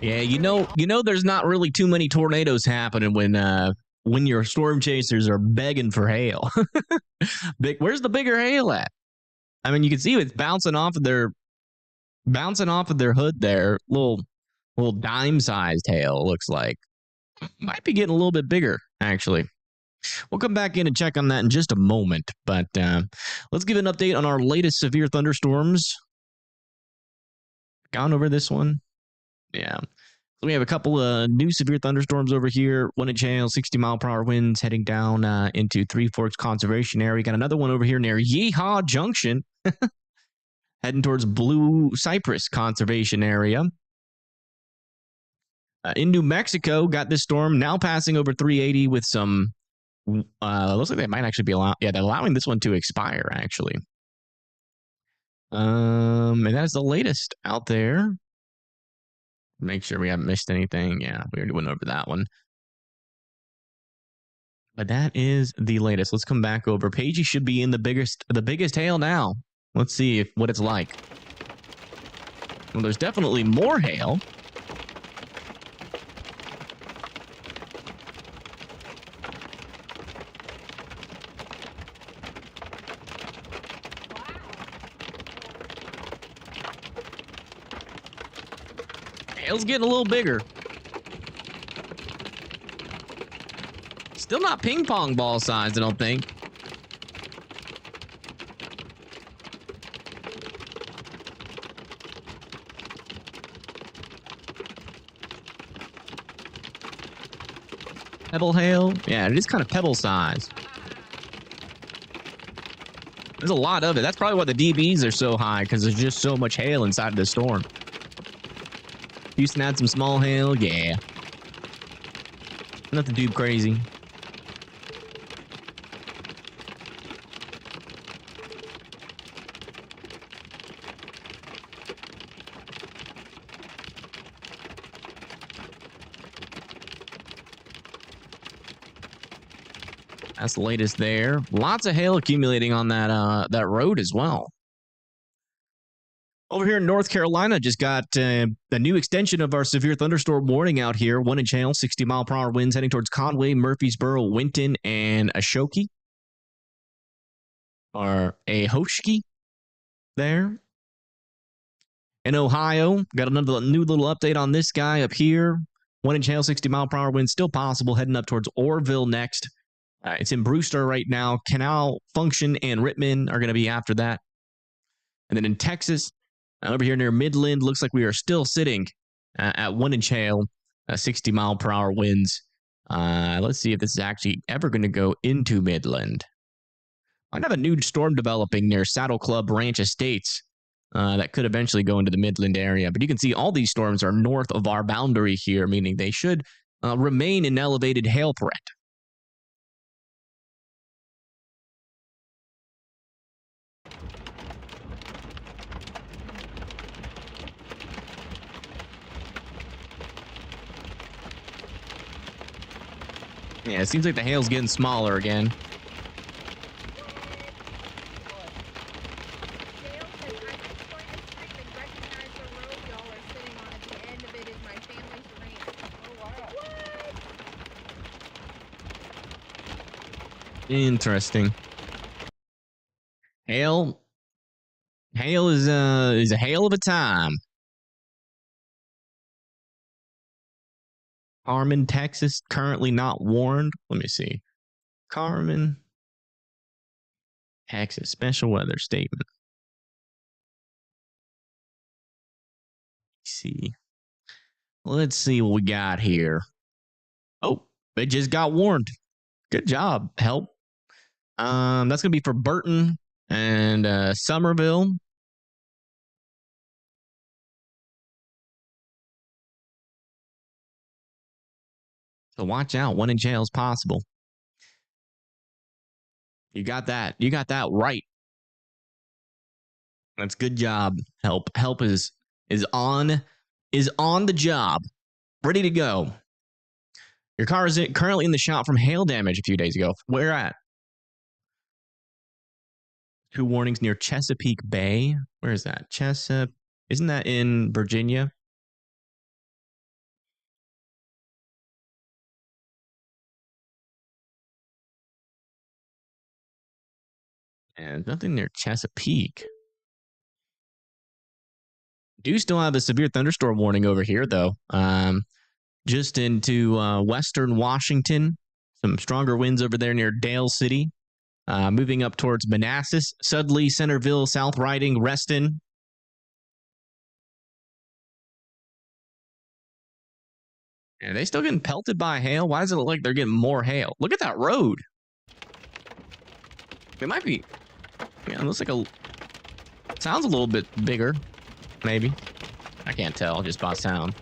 Yeah, there's not really too many tornadoes happening when your storm chasers are begging for hail. Where's the bigger hail at? I mean, you can see it's bouncing off of their hood there. Little dime-sized hail, looks like. Might be getting a little bit bigger, actually. We'll come back in and check on that in just a moment. But let's give an update on our latest severe thunderstorms. Gone over this one? Yeah. So we have a couple of new severe thunderstorms over here. One in Channel, 60-mile-per-hour winds heading down into Three Forks Conservation Area. Got another one over here near Yeehaw Junction, heading towards Blue Cypress Conservation Area. In New Mexico, got this storm now passing over 380 with some. Looks like they might actually be they're allowing this one to expire, actually. And that's the latest out there. Make sure we haven't missed anything. Yeah, we already went over that one. But that is the latest. Let's come back over. Pagey should be in the biggest hail now. Let's see what it's like. Well, there's definitely more hail. Hail's getting a little bigger. Still not ping pong ball size, I don't think. Pebble hail? Yeah, it is kind of pebble size. There's a lot of it. That's probably why the DBs are so high, because there's just so much hail inside of the storm. Houston had some small hail, yeah. Nothing too crazy. That's the latest there. Lots of hail accumulating on that road as well. Over here in North Carolina, just got a new extension of our severe thunderstorm warning out here. One in Channel, 60-mile-per-hour winds heading towards Conway, Murfreesboro, Winton, and Ashoki. Or Ahoshki there. In Ohio, got another new little update on this guy up here. One in Channel, 60-mile-per-hour winds still possible, heading up towards Orrville next. It's in Brewster right now. Canal, Function, and Rittman are going to be after that. And then in Texas, over here near Midland, looks like we are still sitting at 1 inch hail, 60-mile-per-hour winds. Let's see if this is actually ever going to go into Midland. Might have a new storm developing near Saddle Club Ranch Estates that could eventually go into the Midland area. But you can see all these storms are north of our boundary here, meaning they should remain in elevated hail threat. Yeah, it seems like the hail's getting smaller again. Interesting. Hail is a hail of a time. Carmen, Texas, currently not warned. Let me see. Carmen, Texas, special weather statement. Let's see what we got here. Oh, they just got warned. Good job, help. That's gonna be for Burton and Somerville. So watch out. 1 inch hail is possible. You got that. You got that right. That's good job. Help is on the job. Ready to go. Your car is currently in the shop from hail damage a few days ago. Where at? 2 warnings near Chesapeake Bay. Where is that? Isn't that in Virginia? And nothing near Chesapeake. Do still have a severe thunderstorm warning over here, though. Just into western Washington. Some stronger winds over there near Dale City. Moving up towards Manassas, Sudley, Centerville, South Riding, Reston. Are they still getting pelted by hail? Why does it look like they're getting more hail? Look at that road. It might be. Yeah, it looks like sounds a little bit bigger, maybe. I can't tell just by sound.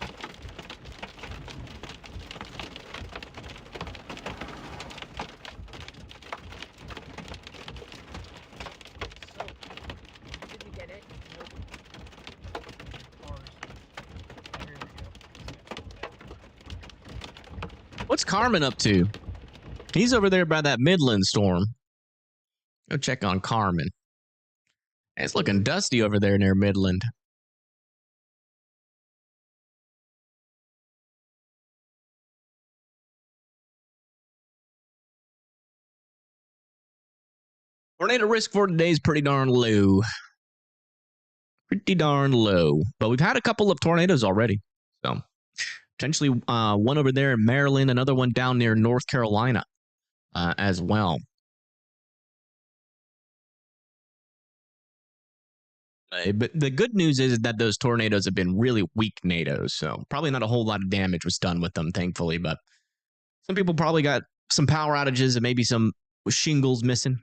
Did you get it? What's Carmen up to? He's over there by that Midland storm. Go check on Carmen. It's looking dusty over there near Midland. Tornado risk for today is pretty darn low. Pretty darn low. But we've had a couple of tornadoes already. So potentially one over there in Maryland, another one down near North Carolina as well. But the good news is that those tornadoes have been really weak nados. So probably not a whole lot of damage was done with them, thankfully. But some people probably got some power outages and maybe some shingles missing.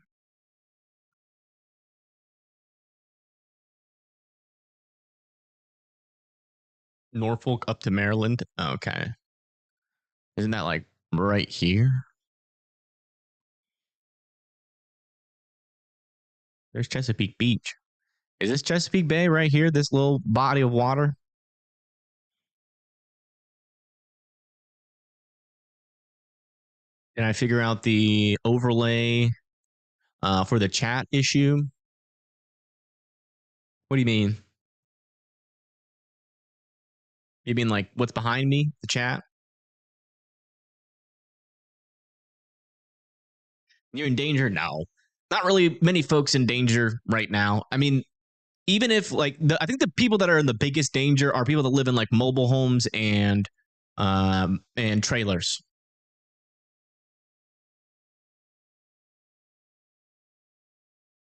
Norfolk up to Maryland. Okay. Isn't that like right here? There's Chesapeake Beach. Is this Chesapeake Bay right here? This little body of water? Can I figure out the overlay for the chat issue? What do you mean? You mean like what's behind me? The chat? You're in danger? No. Not really many folks in danger right now. I mean, even if like I think the people that are in the biggest danger are people that live in like mobile homes and trailers.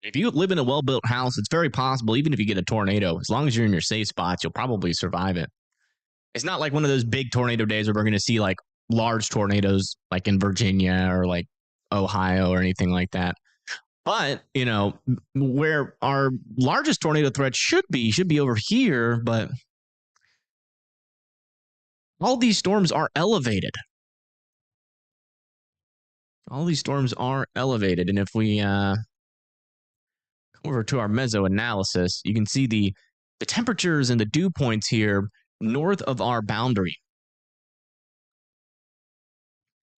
If you live in a well-built house, it's very possible, even if you get a tornado, as long as you're in your safe spots, you'll probably survive it. It's not like one of those big tornado days where we're going to see like large tornadoes like in Virginia or like Ohio or anything like that. But, you know, where our largest tornado threat should be over here. But all these storms are elevated. All these storms are elevated. And if we come over to our meso analysis, you can see the temperatures and the dew points here north of our boundary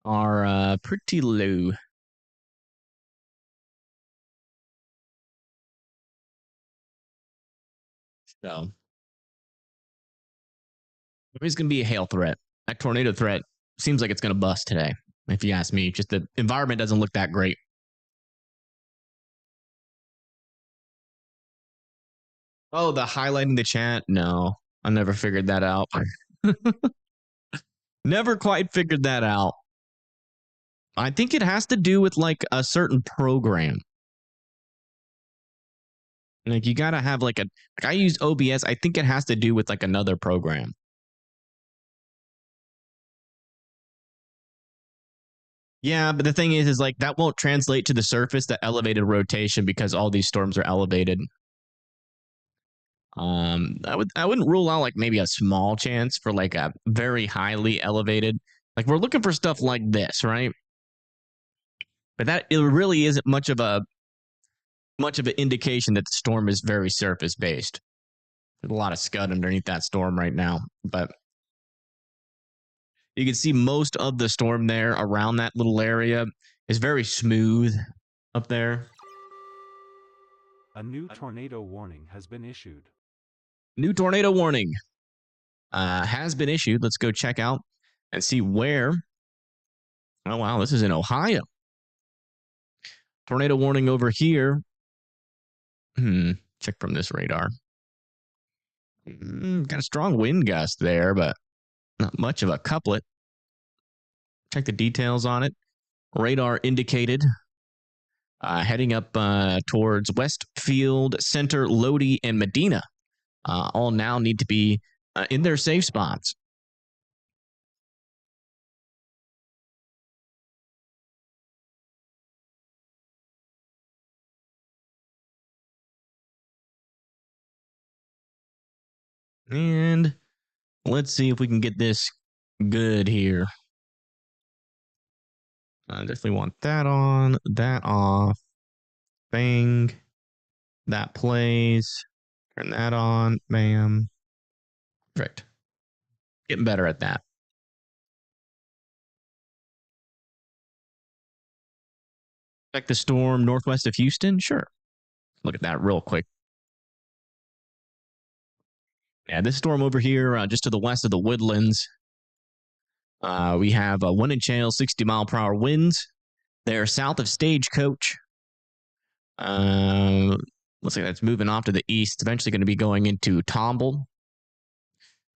are pretty low. So there's going to be a hail threat. That tornado threat seems like it's going to bust today, if you ask me. Just the environment doesn't look that great. Oh, the highlighting the chat? No, I never figured that out. Never quite figured that out. I think it has to do with like a certain program. Like you got to have like I used OBS. I think it has to do with like another program. Yeah, but the thing is like that won't translate to the surface, the elevated rotation, because all these storms are elevated. I wouldn't rule out like maybe a small chance for like a very highly elevated. Like we're looking for stuff like this, right? But that it really isn't much of an indication that the storm is very surface based. There's a lot of scud underneath that storm right now, but you can see most of the storm there around that little area is very smooth up there. A new tornado warning has been issued. New tornado warning has been issued. Let's go check out and see where. Oh, wow. This is in Ohio. Tornado warning over here Check from this radar. Got a strong wind gust there, but not much of a couplet. Check the details on it. Radar indicated heading up towards Westfield, Center, Lodi, and Medina. All now need to be in their safe spots. And let's see if we can get this good here. I definitely want that on, that off. Bang. That plays. Turn that on. Bam. Perfect. Getting better at that. Check the storm northwest of Houston. Sure. Look at that real quick. Yeah, this storm over here, just to the west of the Woodlands, we have a 1 inch hail, 60-mile-per-hour winds. They're south of Stagecoach. Looks like that's moving off to the east. It's eventually going to be going into Tomball,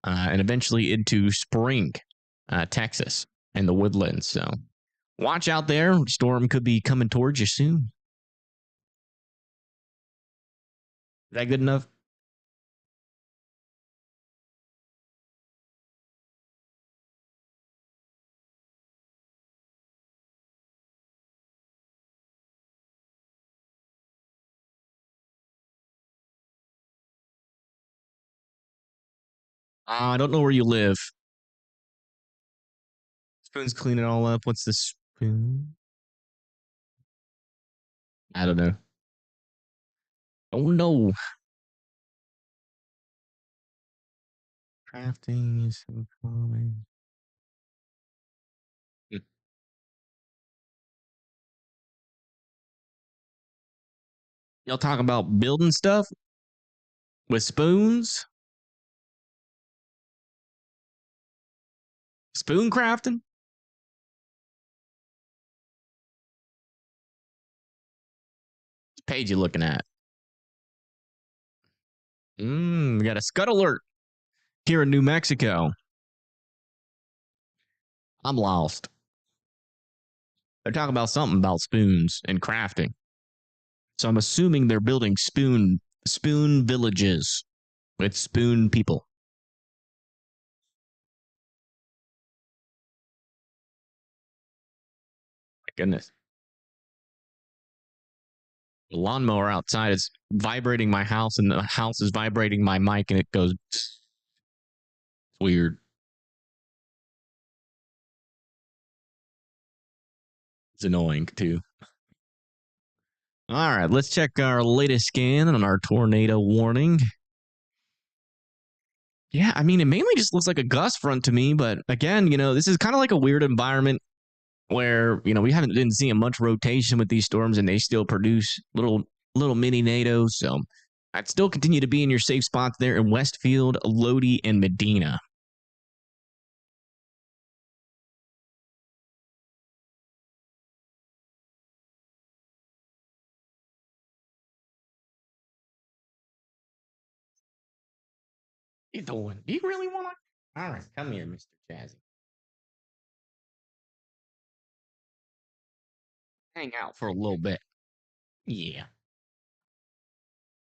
and eventually into Spring, Texas, and the Woodlands. So watch out there. Storm could be coming towards you soon. Is that good enough? I don't know where you live. Spoons clean it all up. What's the spoon? I don't know. Oh no. Crafting is so common. Y'all talking about building stuff with spoons? Spoon crafting? What page you looking at? We got a scud alert here in New Mexico. I'm lost. They're talking about something about spoons and crafting. So I'm assuming they're building spoon villages with spoon people. My goodness. The lawnmower outside is vibrating my house, and the house is vibrating my mic, and it goes. It's weird. It's annoying too. All right, let's check our latest scan on our tornado warning. Yeah, I mean, it mainly just looks like a gust front to me, but again, this is kind of like a weird environment where, we didn't see much rotation with these storms, and they still produce little mini NATOs. So I'd still continue to be in your safe spots there in Westfield, Lodi, and Medina. You doing? Do you really want to? All right, come here, Mr. Jazzy. Hang out for a little bit. Yeah.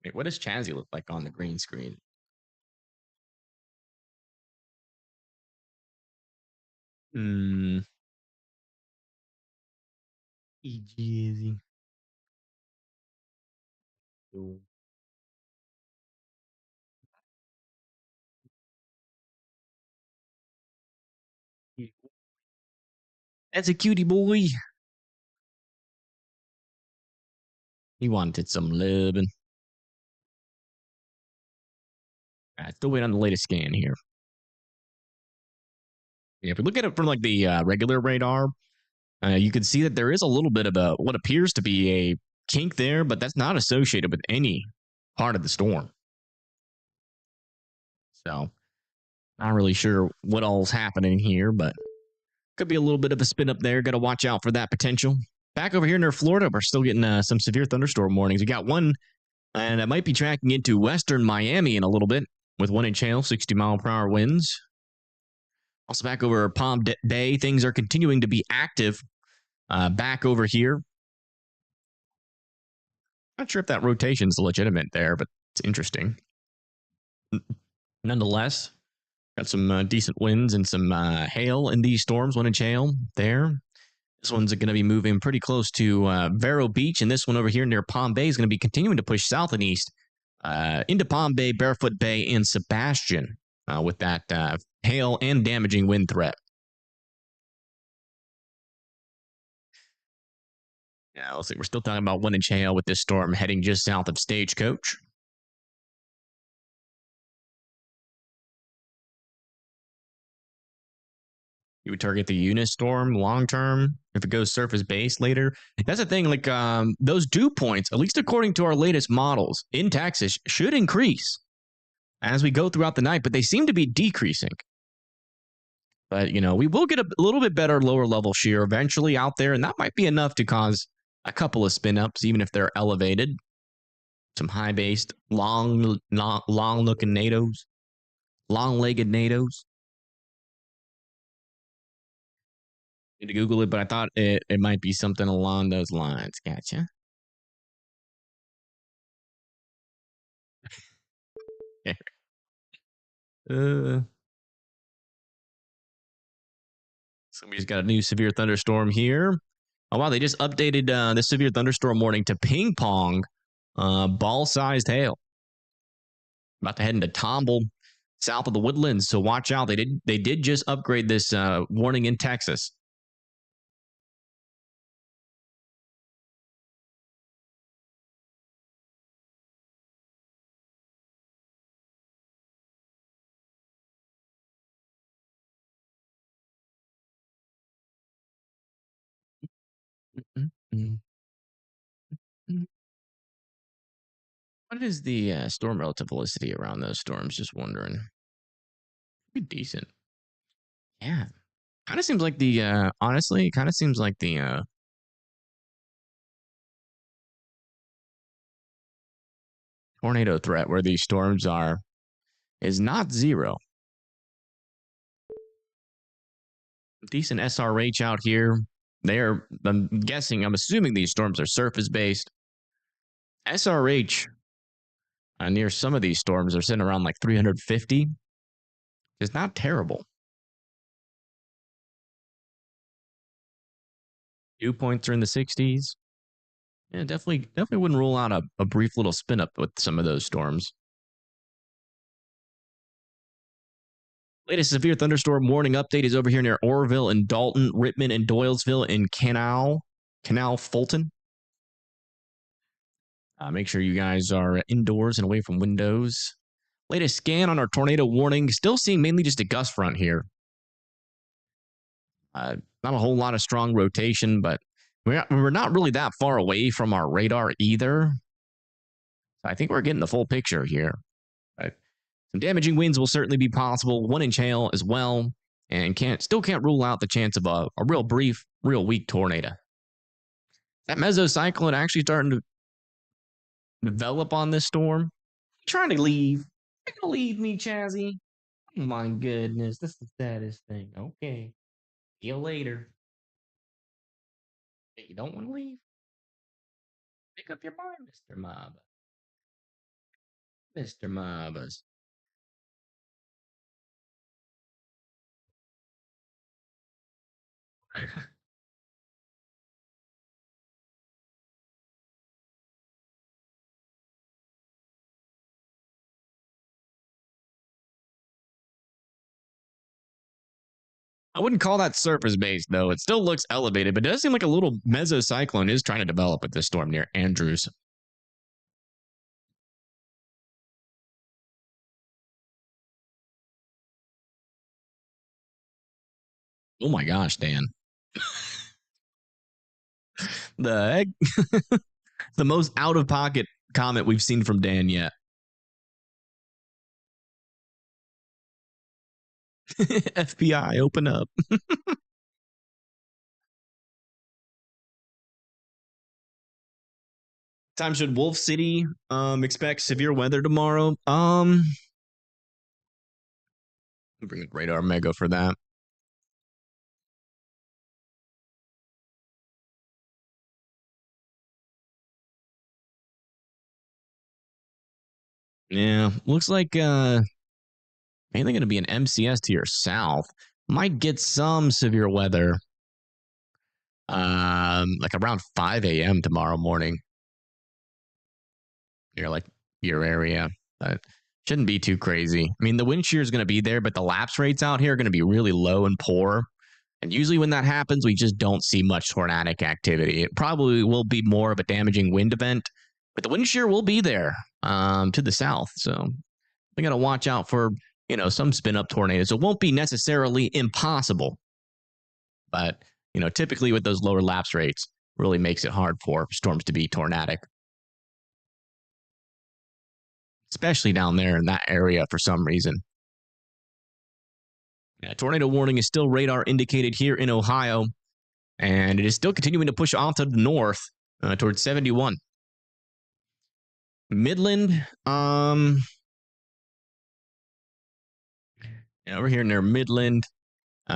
Wait, what does Chazzy look like on the green screen? Jazzy. That's a cutie boy. He wanted some loving. All right, still waiting on the latest scan here. Yeah, if we look at it from like the regular radar, you can see that there is a little bit of what appears to be a kink there, but that's not associated with any part of the storm. So, not really sure what all's happening here, but could be a little bit of a spin up there. Got to watch out for that potential. Back over here near Florida, we're still getting some severe thunderstorm warnings. We got one And it might be tracking into western Miami in a little bit with 1-inch hail, 60-mile-per-hour winds. Also back over Palm Bay, things are continuing to be active back over here. Not sure if that rotation is legitimate there, but it's interesting. Nonetheless, got some decent winds and some hail in these storms. 1-inch hail there. This one's going to be moving pretty close to Vero Beach, and this one over here near Palm Bay is going to be continuing to push south and east into Palm Bay, Barefoot Bay, and Sebastian with that hail and damaging wind threat. Yeah, looks like we're still talking about 1-inch hail with this storm heading just south of Stagecoach. You would target the Eunice storm long term if it goes surface based later. That's the thing. Like those dew points, at least according to our latest models in Texas, should increase as we go throughout the night, but they seem to be decreasing. But we will get a little bit better lower level shear eventually out there, and that might be enough to cause a couple of spin ups, even if they're elevated. Some high based, long looking NATOs, long legged NATOs. Need to Google it, but I thought it might be something along those lines. Gotcha. So we just got a new severe thunderstorm here. Oh wow, they just updated the severe thunderstorm warning to ping pong ball-sized hail. About to head into Tomball, south of the Woodlands. So watch out. They did just upgrade this warning in Texas. What is the storm relative velocity around those storms? Just wondering. Pretty decent. Yeah. Kind of seems like honestly, it kind of seems like the tornado threat where these storms are is not zero. Decent SRH out here. I'm assuming these storms are surface based. SRH near some of these storms are sitting around like 350. It's not terrible. Dew points are in the 60s. Yeah, definitely wouldn't rule out a brief little spin up with some of those storms. Latest severe thunderstorm warning update is over here near Oroville and Dalton, Rittman and Doylesville and Canal Fulton. Make sure you guys are indoors and away from windows. Latest scan on our tornado warning. Still seeing mainly just a gust front here. Not a whole lot of strong rotation, but we're not really that far away from our radar either. I think we're getting the full picture here. Some damaging winds will certainly be possible. 1-inch hail as well. And still can't rule out the chance of a real brief, real weak tornado. That mesocyclone actually starting to develop on this storm. I'm trying to leave. You're going to leave me, Chazzy? Oh my goodness. That's the saddest thing. Okay. See you later. Hey, you don't want to leave? Pick up your mind, Mr. Maba. Mr. Mabas. I wouldn't call that surface based, though. It still looks elevated, but it does seem like a little mesocyclone is trying to develop with this storm near Andrews. Oh my gosh, Dan. The most out of pocket comment we've seen from Dan yet. FBI, open up. Time should Wolf City expect severe weather tomorrow? Bring the radar mega for that. Yeah, looks like mainly going to be an MCS to your south. Might get some severe weather like around 5 a.m. tomorrow morning near like your area. But shouldn't be too crazy. I mean, the wind shear is going to be there, but the lapse rates out here are going to be really low and poor. And usually when that happens, we just don't see much tornadic activity. It probably will be more of a damaging wind event, but the wind shear will be there to the south. So we got to watch out for, some spin up tornadoes. It won't be necessarily impossible, but, typically with those lower lapse rates, really makes it hard for storms to be tornadic, especially down there in that area for some reason. Yeah, tornado warning is still radar indicated here in Ohio, and it is still continuing to push off to the north towards 71. Midland, over here near Midland,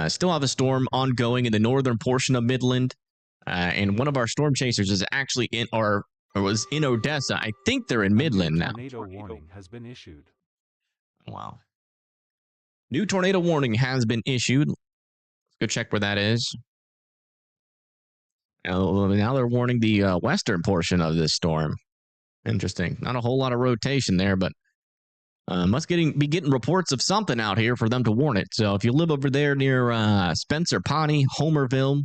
still have a storm ongoing in the northern portion of Midland, and one of our storm chasers is actually was in Odessa. I think they're in Midland now. Tornado warning has been issued. Wow. New tornado warning has been issued. Let's go check where that is. Now they're warning the western portion of this storm. Interesting. Not a whole lot of rotation there, but must be getting reports of something out here for them to warn it. So if you live over there near Spencer, Pawnee, Homerville,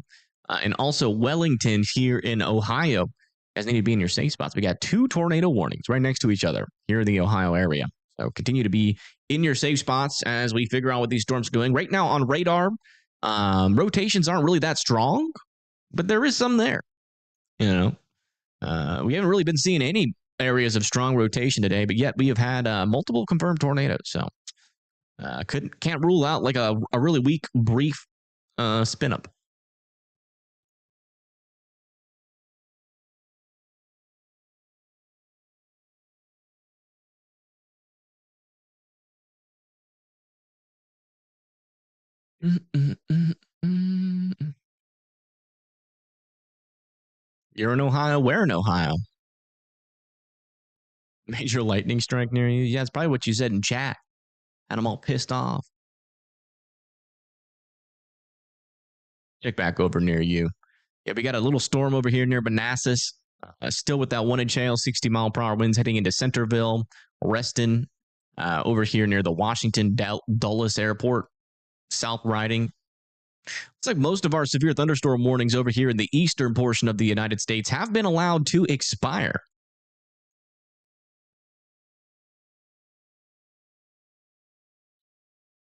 and also Wellington here in Ohio, you guys need to be in your safe spots. We got 2 tornado warnings right next to each other here in the Ohio area. So continue to be in your safe spots as we figure out what these storms are doing. Right now on radar, rotations aren't really that strong, but there is some there. We haven't really been seeing any areas of strong rotation today, but yet we have had multiple confirmed tornadoes. So can't rule out like a really weak, brief spin up. You're in Ohio? Where in Ohio? Major lightning strike near you? Yeah, it's probably what you said in chat. Had them all pissed off. Check back over near you. Yeah, we got a little storm over here near Manassas. Still with that 1-inch hail, 60-mile-per-hour winds heading into Centerville, Reston, over here near the Washington Dulles Airport, south riding. It's like most of our severe thunderstorm warnings over here in the eastern portion of the United States have been allowed to expire.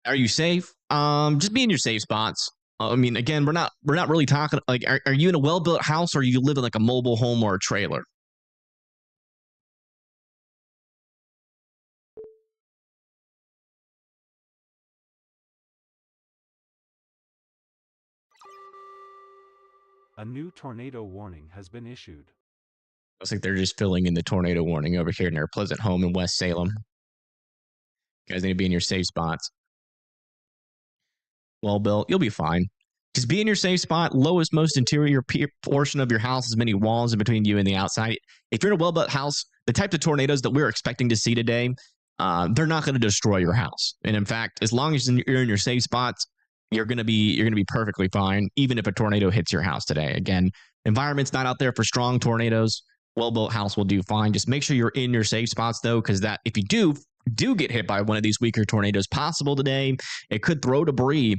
Are you safe? Just be in your safe spots. I mean, again, we're not really talking like, are you in a well-built house or you live in like a mobile home or a trailer? A new tornado warning has been issued. Looks like they're just filling in the tornado warning over here in their Pleasant home in West Salem. You guys need to be in your safe spots. Well built, you'll be fine. Just be in your safe spot. Lowest, most interior portion of your house, as many walls in between you and the outside. If you're in a well-built house, the types of tornadoes that we're expecting to see today, they're not going to destroy your house. And in fact, as long as you're in your safe spots, you're going to be perfectly fine, even if a tornado hits your house today. Again, environment's not out there for strong tornadoes. Well-built house will do fine. Just make sure you're in your safe spots, though, because that if you do get hit by one of these weaker tornadoes possible today, it could throw debris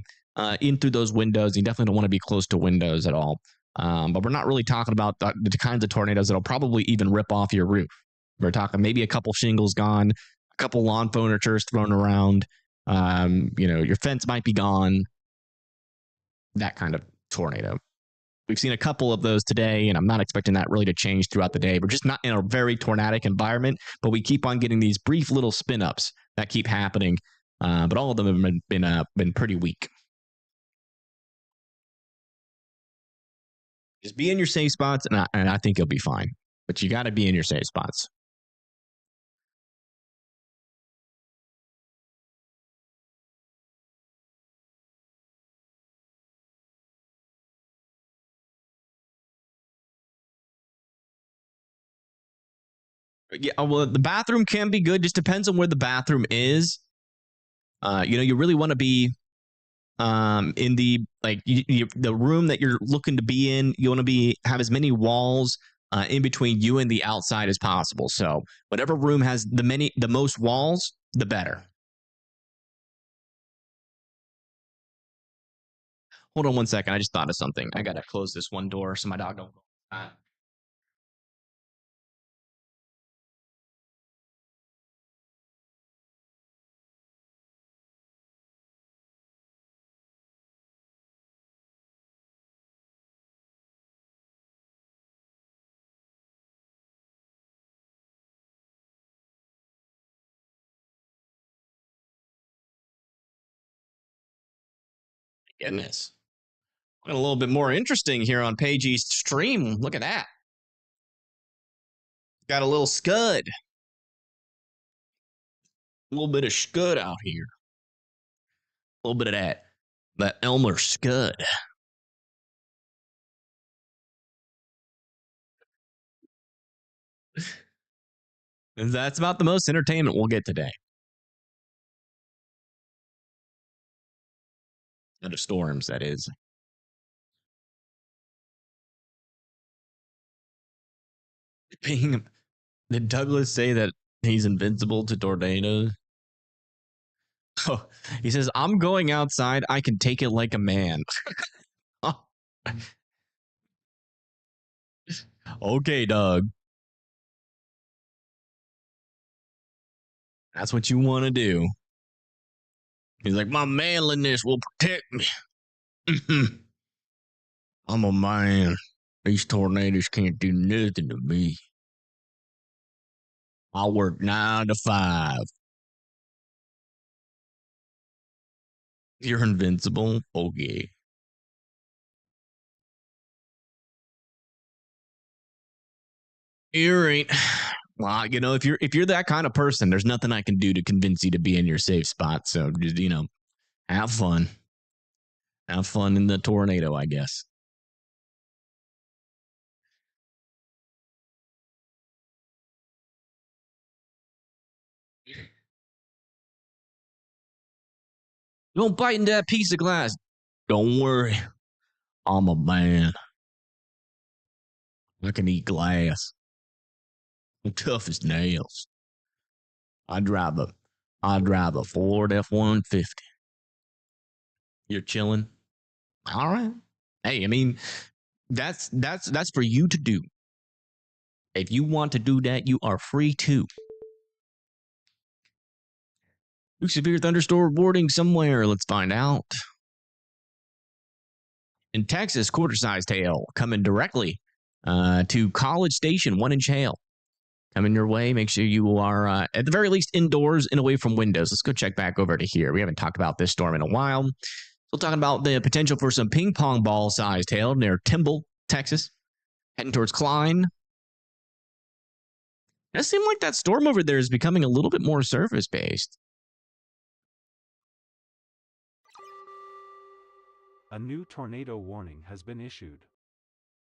in through those windows. You definitely don't want to be close to windows at all. But we're not really talking about the kinds of tornadoes that'll probably even rip off your roof. We're talking maybe a couple shingles gone, a couple lawn furnitures thrown around. Your fence might be gone. That kind of tornado. We've seen a couple of those today, and I'm not expecting that really to change throughout the day. We're just not in a very tornadic environment, but we keep on getting these brief little spin-ups that keep happening. But all of them have been pretty weak. Just be in your safe spots, and I think you'll be fine. but you got to be in your safe spots. Yeah, well, the bathroom can be good. Just depends on where the bathroom is. You really want to be in the the room that you're looking to be in. You want to have as many walls in between you and the outside as possible. So whatever room has the most walls, the better. Hold on one second. I just thought of something. I gotta close this one door so my dog don't go. Goodness. A little bit more interesting here on Page East Stream. Look at that. Got a little scud. A little bit of scud out here. A little bit of that Elmer scud. And that's about the most entertainment we'll get today. Out of storms, that is. Did Douglas say that he's invincible to tornadoes? Oh, he says, I'm going outside. I can take it like a man. Okay, Doug. That's what you want to do. He's like, my manliness will protect me. I'm a man. These tornadoes can't do nothing to me. I work 9 to 5. You're invincible? Okay. You ain't. Well, if you're that kind of person, there's nothing I can do to convince you to be in your safe spot. So just, have fun. Have fun in the tornado, I guess. Don't bite into that piece of glass. Don't worry. I'm a man. I can eat glass. I'm tough as nails. I drive a Ford F-150. You're chilling. All right. Hey, I mean, that's for you to do. If you want to do that, you are free to. Severe thunderstorm warning somewhere. Let's find out. In Texas, quarter-sized hail coming directly to College Station, 1-inch hail. Coming your way. Make sure you are, at the very least, indoors and away from windows. Let's go check back over to here. We haven't talked about this storm in a while. Still talking about the potential for some ping pong ball-sized hail near Timble, Texas. Heading towards Klein. It seems like that storm over there is becoming a little bit more surface-based. A new tornado warning has been issued.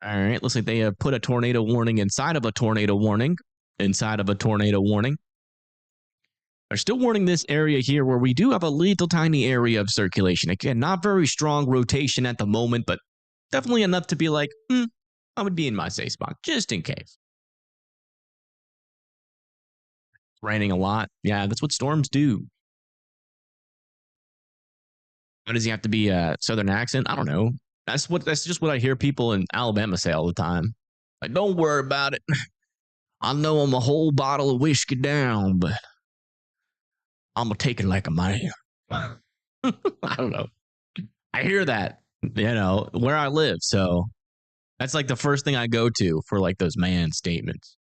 All right, looks like they have put a tornado warning inside of a tornado warning. Inside of a tornado warning. They're still warning this area here where we do have a little tiny area of circulation. Again, not very strong rotation at the moment, but definitely enough to be like, I would be in my safe spot, just in case. It's raining a lot. Yeah, that's what storms do. Why does he have to be a Southern accent? I don't know. That's just what I hear people in Alabama say all the time. Like, don't worry about it. I know I'm a whole bottle of whiskey down, but I'm going to take it like a man. I don't know. I hear that, where I live. So that's like the first thing I go to for like those man statements.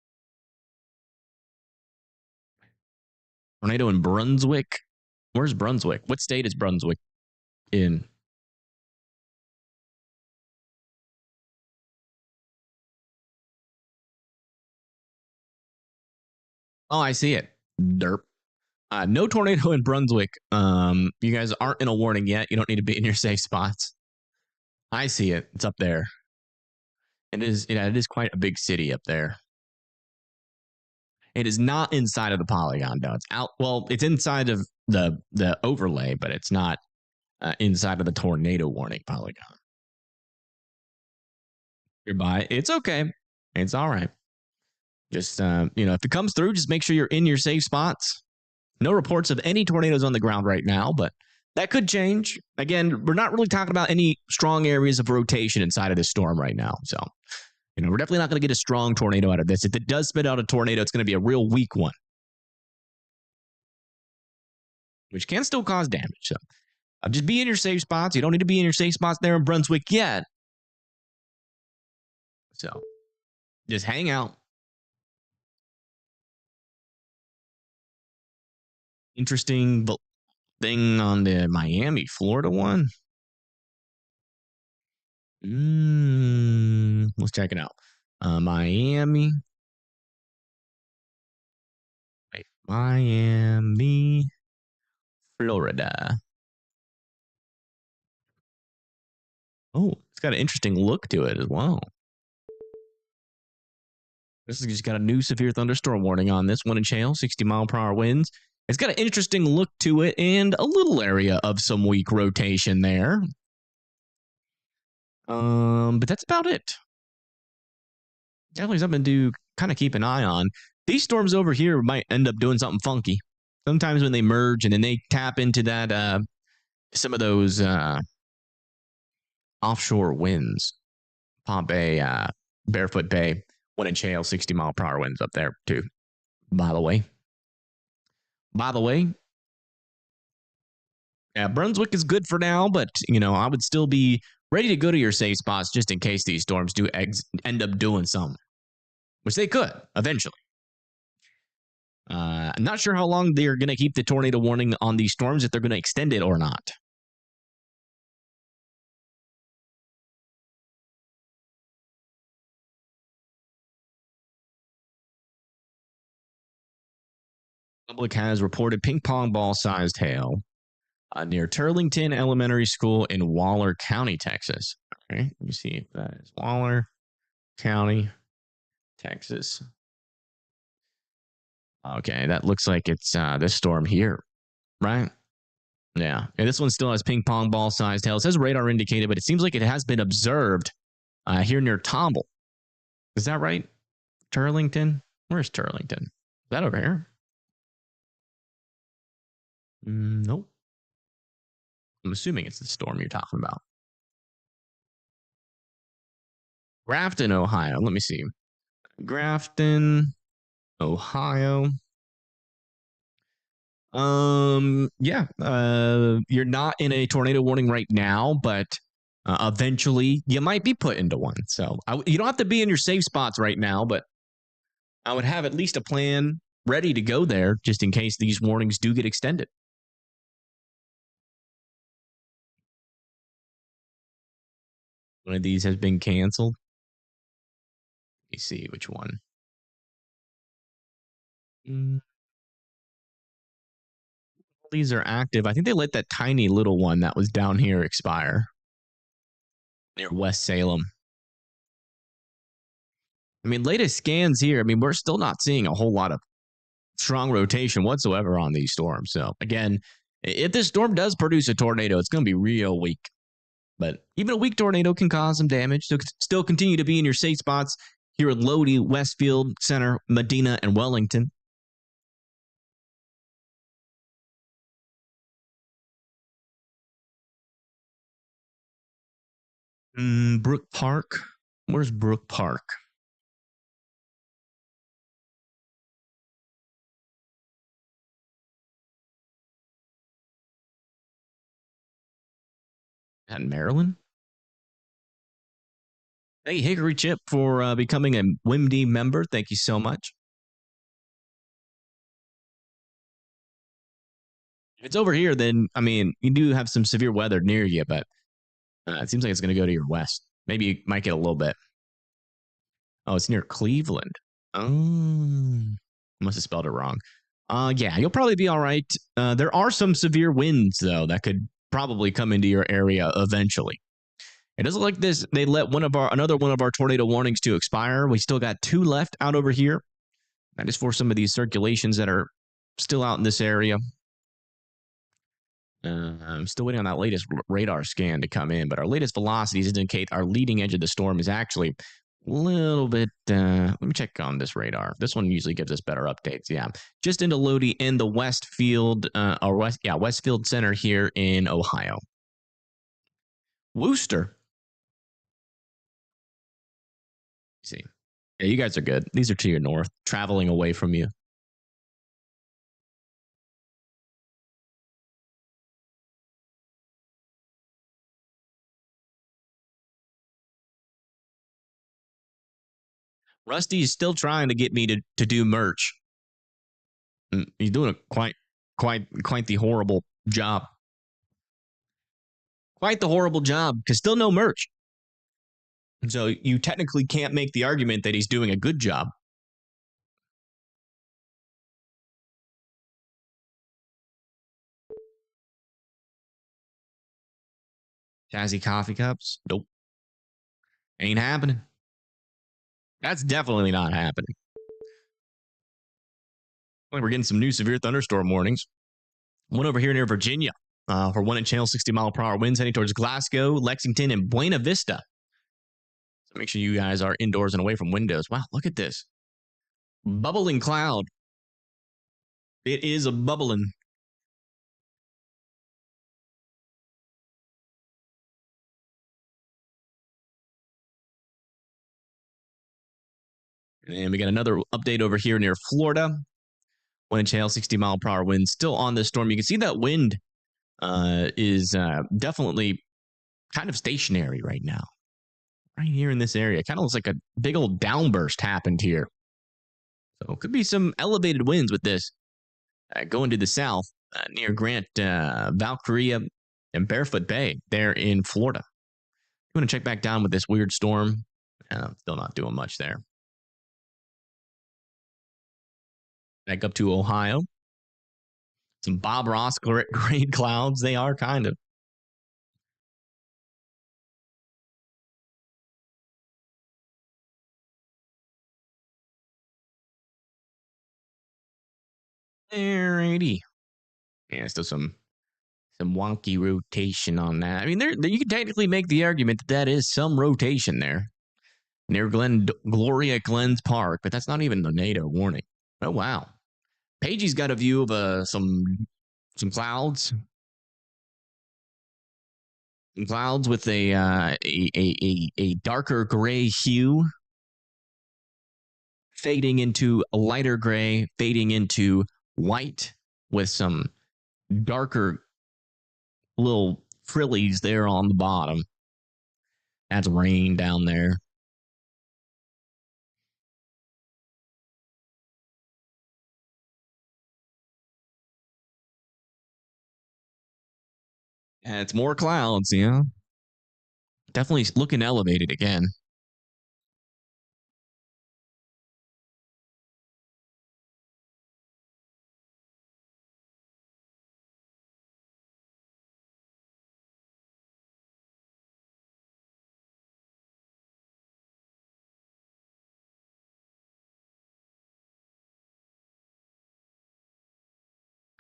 Tornado in Brunswick. Where's Brunswick? What state is Brunswick in? Oh, I see it. Derp. No tornado in Brunswick. You guys aren't in a warning yet. You don't need to be in your safe spots. I see it. It's up there. It is. Yeah, it is quite a big city up there. It is not inside of the polygon, though. It's out. Well, it's inside of the overlay, but it's not inside of the tornado warning polygon. You're by. It's okay. It's all right. Just if it comes through, just make sure you're in your safe spots. No reports of any tornadoes on the ground right now, but that could change. Again, we're not really talking about any strong areas of rotation inside of this storm right now. So, we're definitely not going to get a strong tornado out of this. If it does spit out a tornado, it's going to be a real weak one, which can still cause damage. So, just be in your safe spots. You don't need to be in your safe spots there in Brunswick yet. So, just hang out. Interesting thing on the Miami, Florida one. Let's check it out. Miami, Florida. Oh, it's got an interesting look to it as well. This has just got a new severe thunderstorm warning on this one in Chale, 60-mile-per-hour winds. It's got an interesting look to it and a little area of some weak rotation there. But that's about it. Definitely something to kind of keep an eye on. These storms over here might end up doing something funky. Sometimes when they merge and then they tap into that, some of those offshore winds. Palm Bay, Barefoot Bay, one in Chale, 60-mile-per-hour winds up there too. By the way, yeah, Brunswick is good for now, but I would still be ready to go to your safe spots just in case these storms do end up doing something, which they could eventually. I'm not sure how long they're going to keep the tornado warning on these storms, if they're going to extend it or not. Public has reported ping pong ball-sized hail near Turlington Elementary School in Waller County, Texas. Okay, let me see if that is Waller County, Texas. Okay, that looks like it's this storm here, right? Yeah, and this one still has ping pong ball-sized hail. It says radar indicated, but it seems like it has been observed here near Tomball. Is that right? Turlington? Where's Turlington? Is that over here? Nope. I'm assuming it's the storm you're talking about. Grafton, Ohio. Let me see. Grafton, Ohio. Yeah. You're not in a tornado warning right now, but eventually you might be put into one. So you don't have to be in your safe spots right now, but I would have at least a plan ready to go there just in case these warnings do get extended. One of these has been canceled. Let me see which one. These are active. I think they let that tiny little one that was down here expire near West Salem. I mean, latest scans here, we're still not seeing a whole lot of strong rotation whatsoever on these storms. So, again, if this storm does produce a tornado, it's going to be real weak. But even a weak tornado can cause some damage. So, still continue to be in your safe spots here in Lodi, Westfield, Center, Medina, and Wellington. Brook Park. Where's Brook Park? At Maryland? Hey, Hickory Chip, for becoming a WIMD member. Thank you so much. If it's over here, then, you do have some severe weather near you, but it seems like it's going to go to your west. Maybe you might get a little bit. Oh, it's near Cleveland. Oh. Must have spelled it wrong. Yeah, you'll probably be all right. There are some severe winds though that could probably come into your area eventually. It doesn't look like this. They let another one of our tornado warnings to expire. We still got 2 left out over here. That is for some of these circulations that are still out in this area. I'm still waiting on that latest radar scan to come in, but our latest velocities indicate our leading edge of the storm is actually a little bit. Let me check on this radar. This one usually gives us better updates. Yeah, just into Lodi in the Westfield, Westfield Center here in Ohio. Worcester. See, yeah, you guys are good. These are to your north, traveling away from you. Rusty is still trying to get me to do merch. He's doing a quite the horrible job. Quite the horrible job, because still no merch. So you technically can't make the argument that he's doing a good job. Jazzy coffee cups? Nope. Ain't happening. That's definitely not happening. We're getting some new severe thunderstorm warnings. One over here near Virginia for 1 inch hail, 60 mile per hour winds heading towards Glasgow, Lexington, and Buena Vista. So make sure you guys are indoors and away from windows. Wow, look at this. Bubbling cloud. It is a bubbling. And we got another update over here near Florida. 1 inch hail, 60 mile per hour wind still on this storm. You can see that wind is definitely kind of stationary right now. Right here in this area. Kind of looks like a big old downburst happened here. So it could be some elevated winds with this going to the south near Grant, Valkyria, and Barefoot Bay there in Florida. You want to check back down with this weird storm? Still not doing much there. Back up to Ohio. Some Bob Ross grade clouds. They are kind of. Alrighty. Yeah, still some wonky rotation on that. I mean, you could technically make the argument that is some rotation there near Gloria Glens Park, but that's not even the NATO warning. Oh wow, Pagey's got a view of some clouds, with a darker gray hue, fading into a lighter gray, fading into white, with some darker little frillies there on the bottom. That's rain down there. And it's more clouds, yeah. Definitely looking elevated again.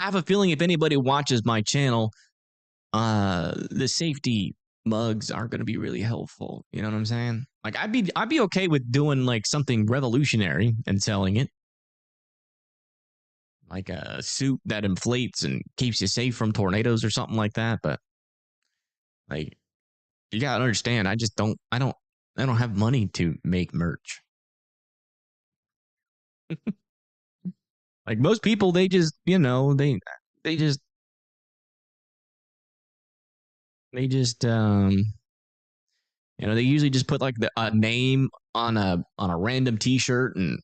I have a feeling if anybody watches my channel, the safety mugs aren't going to be really helpful. You know what I'm saying? Like I'd be okay with doing like something revolutionary and selling it, like a suit that inflates and keeps you safe from tornadoes or something like that. But like, you gotta understand, I don't have money to make merch. Like most people, they just, they just they usually just put like a name on a random T-shirt, and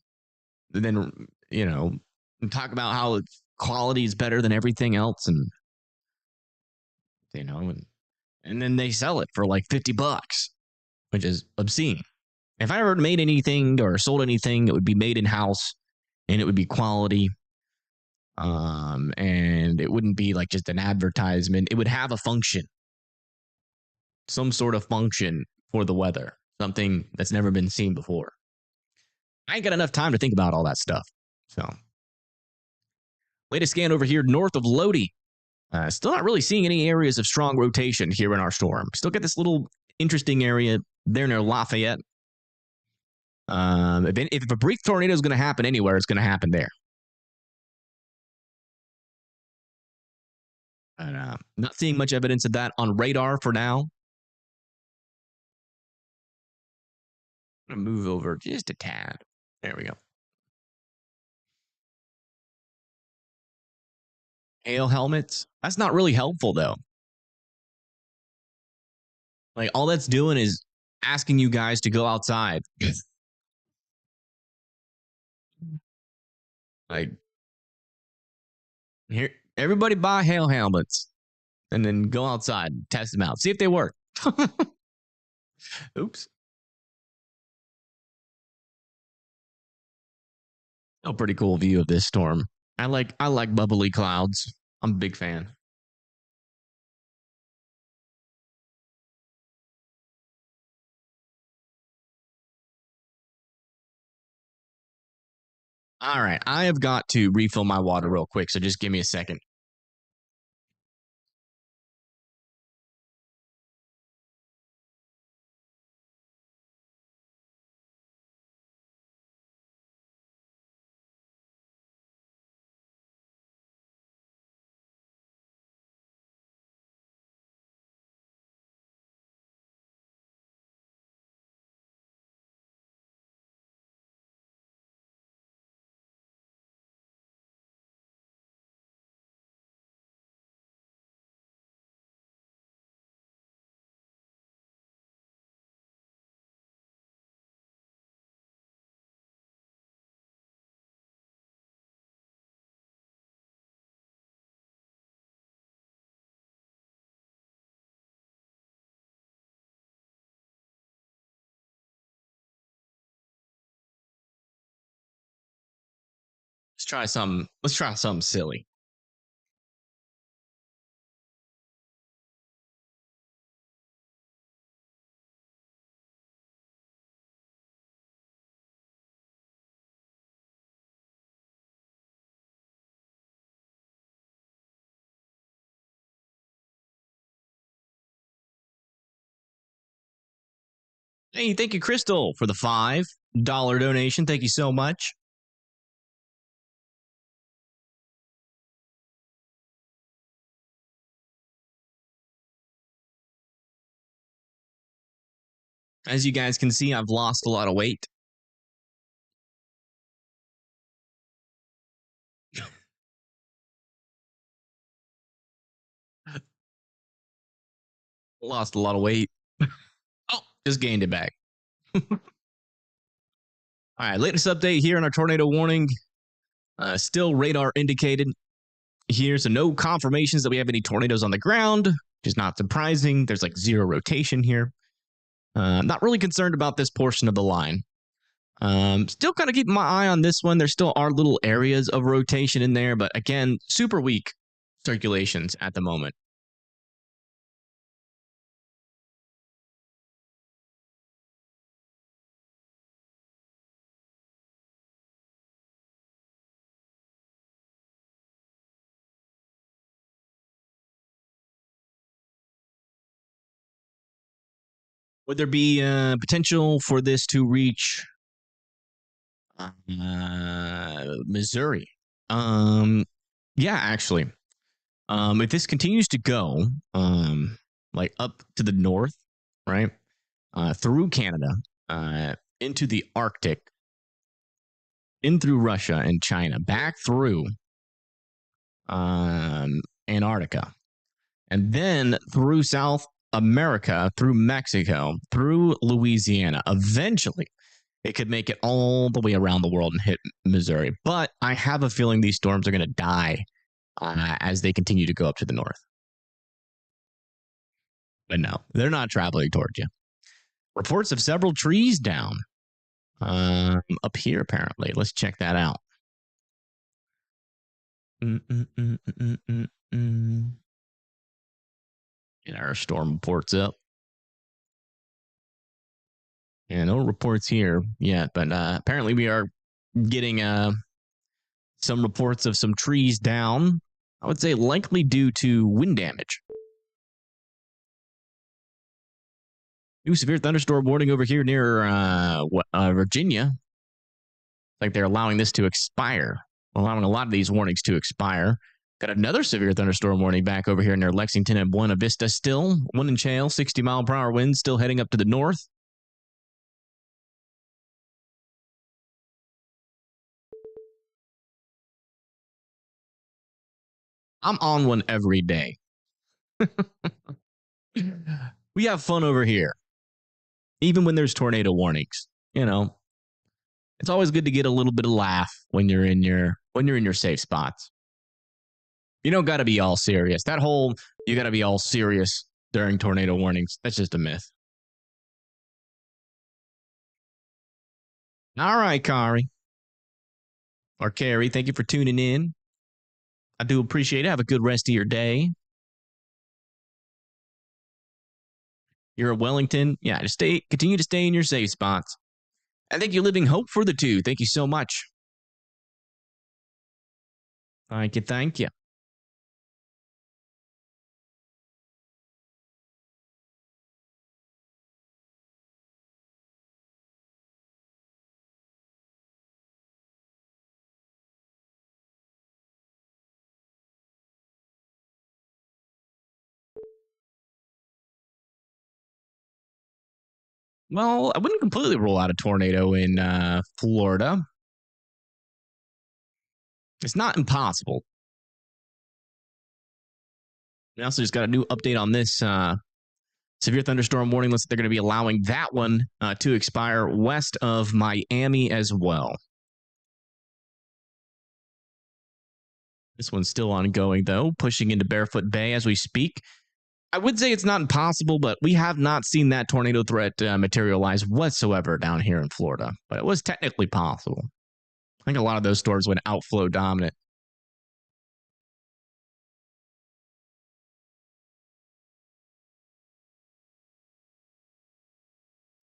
then talk about how quality is better than everything else, and and then they sell it for like $50, which is obscene. If I ever made anything or sold anything, it would be made in house and it would be quality. And it wouldn't be like just an advertisement. It would have a function, some sort of function for the weather, something that's never been seen before. I ain't got enough time to think about all that stuff. So, latest scan over here north of Lodi. Still not really seeing any areas of strong rotation here in our storm. Still got this little interesting area there near Lafayette. If a brief tornado is going to happen anywhere, it's going to happen there. But, not seeing much evidence of that on radar for now. I'm going to move over just a tad. There we go. Hail helmets. That's not really helpful, though. Like, all that's doing is asking you guys to go outside. Like, here, everybody buy hail helmets and then go outside and test them out. See if they work. Oops. Oh, pretty cool view of this storm. I like bubbly clouds. I'm a big fan. All right, I have got to refill my water real quick, so just give me a second. Let's try something silly. Hey, thank you, Crystal, for the $5 donation. Thank you so much. As you guys can see, I've lost a lot of weight. Lost a lot of weight. Oh, just gained it back. All right, latest update here on our tornado warning. Still radar indicated here, so no confirmations that we have any tornadoes on the ground, which is not surprising. There's like zero rotation here. Not really concerned about this portion of the line. Still kind of keeping my eye on this one. There still are little areas of rotation in there, but again, super weak circulations at the moment. Would there be potential for this to reach Missouri? Yeah, actually. If this continues to go like up to the north, right, through Canada, into the Arctic, in through Russia and China, back through Antarctica, and then through South America, through Mexico, through Louisiana. Eventually, it could make it all the way around the world and hit Missouri. But I have a feeling these storms are going to die as they continue to go up to the north. But no, they're not traveling towards you. Reports of several trees down up here, apparently. Let's check that out. Get our storm reports up. Yeah, no reports here yet, but apparently we are getting some reports of some trees down. I would say likely due to wind damage. New severe thunderstorm warning over here near Virginia. Like they're allowing this to expire, allowing a lot of these warnings to expire. Got another severe thunderstorm warning back over here near Lexington and Buena Vista still. Wind and hail, 60-mile-per-hour winds still heading up to the north. I'm on one every day. We have fun over here. Even when there's tornado warnings, you know, it's always good to get a little bit of laugh when you're in your safe spots. You don't got to be all serious. That whole you got to be all serious during tornado warnings, that's just a myth. All right, Kari. Or Carrie, thank you for tuning in. I do appreciate it. Have a good rest of your day. You're at Wellington. Yeah, just continue to stay in your safe spots. I think you're living hope for the two. Thank you so much. Thank you. Thank you. Well, I wouldn't completely rule out a tornado in Florida. It's not impossible. We also just got a new update on this severe thunderstorm warning list. They're going to be allowing that one to expire west of Miami as well. This one's still ongoing, though, pushing into Barefoot Bay as we speak. I would say it's not impossible, but we have not seen that tornado threat materialize whatsoever down here in Florida. But it was technically possible. I think a lot of those storms went outflow dominant.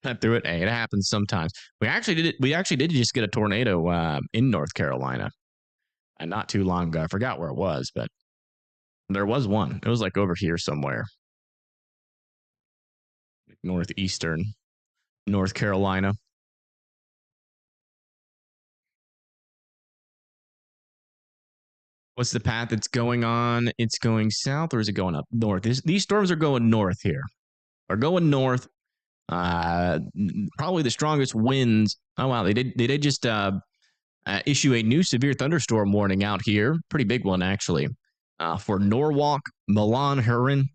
Cut through it. Hey, it happens sometimes. We actually did just get a tornado in North Carolina, and not too long ago. I forgot where it was, but there was one. It was like over here somewhere, northeastern North Carolina. What's the path it's going on? It's going south, or is it going up north? These storms are going north here. Are going north. Probably the strongest winds. Oh wow, they did just issue a new severe thunderstorm warning out here. Pretty big one actually. For Norwalk, Milan, Huron,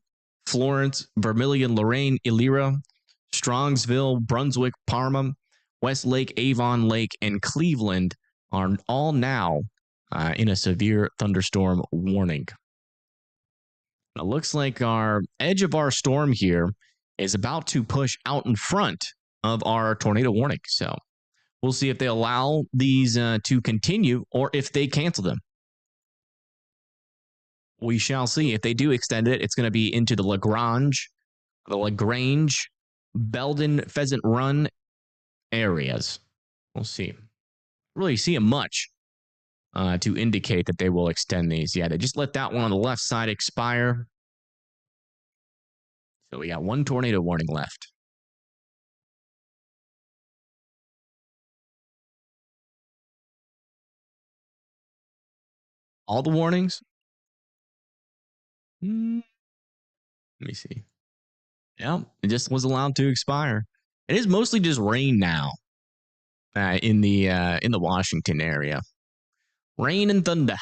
Florence, Vermilion, Lorraine, Elyria, Strongsville, Brunswick, Parma, Westlake, Avon Lake, and Cleveland are all now in a severe thunderstorm warning. It looks like our edge of our storm here is about to push out in front of our tornado warning. So we'll see if they allow these to continue or if they cancel them. We shall see. If they do extend it, it's going to be into the LaGrange, Belden, Pheasant Run areas. We'll see. Really see much to indicate that they will extend these. Yeah, they just let that one on the left side expire. So we got one tornado warning left. All the warnings? Let me see. Yeah, it just was allowed to expire. It is mostly just rain now in the Washington area. Rain and thunder.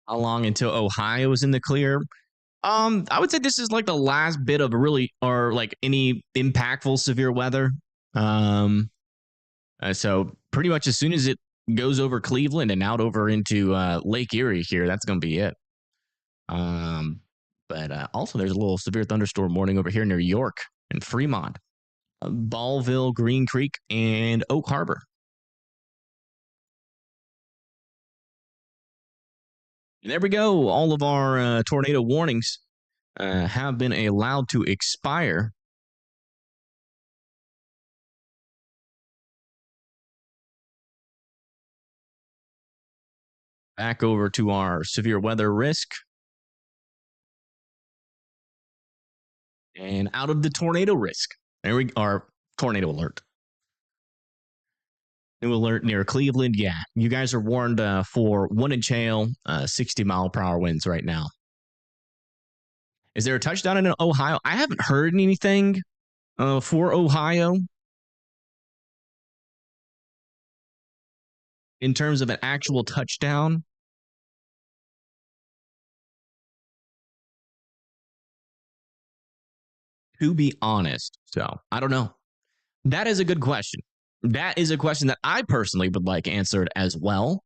How long until Ohio is in the clear? I would say this is like the last bit of like any impactful severe weather. So pretty much as soon as it goes over Cleveland and out over into Lake Erie here, that's going to be it. But But also, there's a little severe thunderstorm warning over here near York and Fremont, Ballville, Green Creek, and Oak Harbor. There we go. All of our tornado warnings have been allowed to expire. Back over to our severe weather risk. And out of the tornado risk. There we are. Tornado alert. New alert near Cleveland. Yeah, you guys are warned for 1-inch hail, 60-mile-per-hour winds right now. Is there a touchdown in Ohio? I haven't heard anything for Ohio in terms of an actual touchdown. To be honest, so I don't know. That is a good question. That is a question that I personally would like answered as well.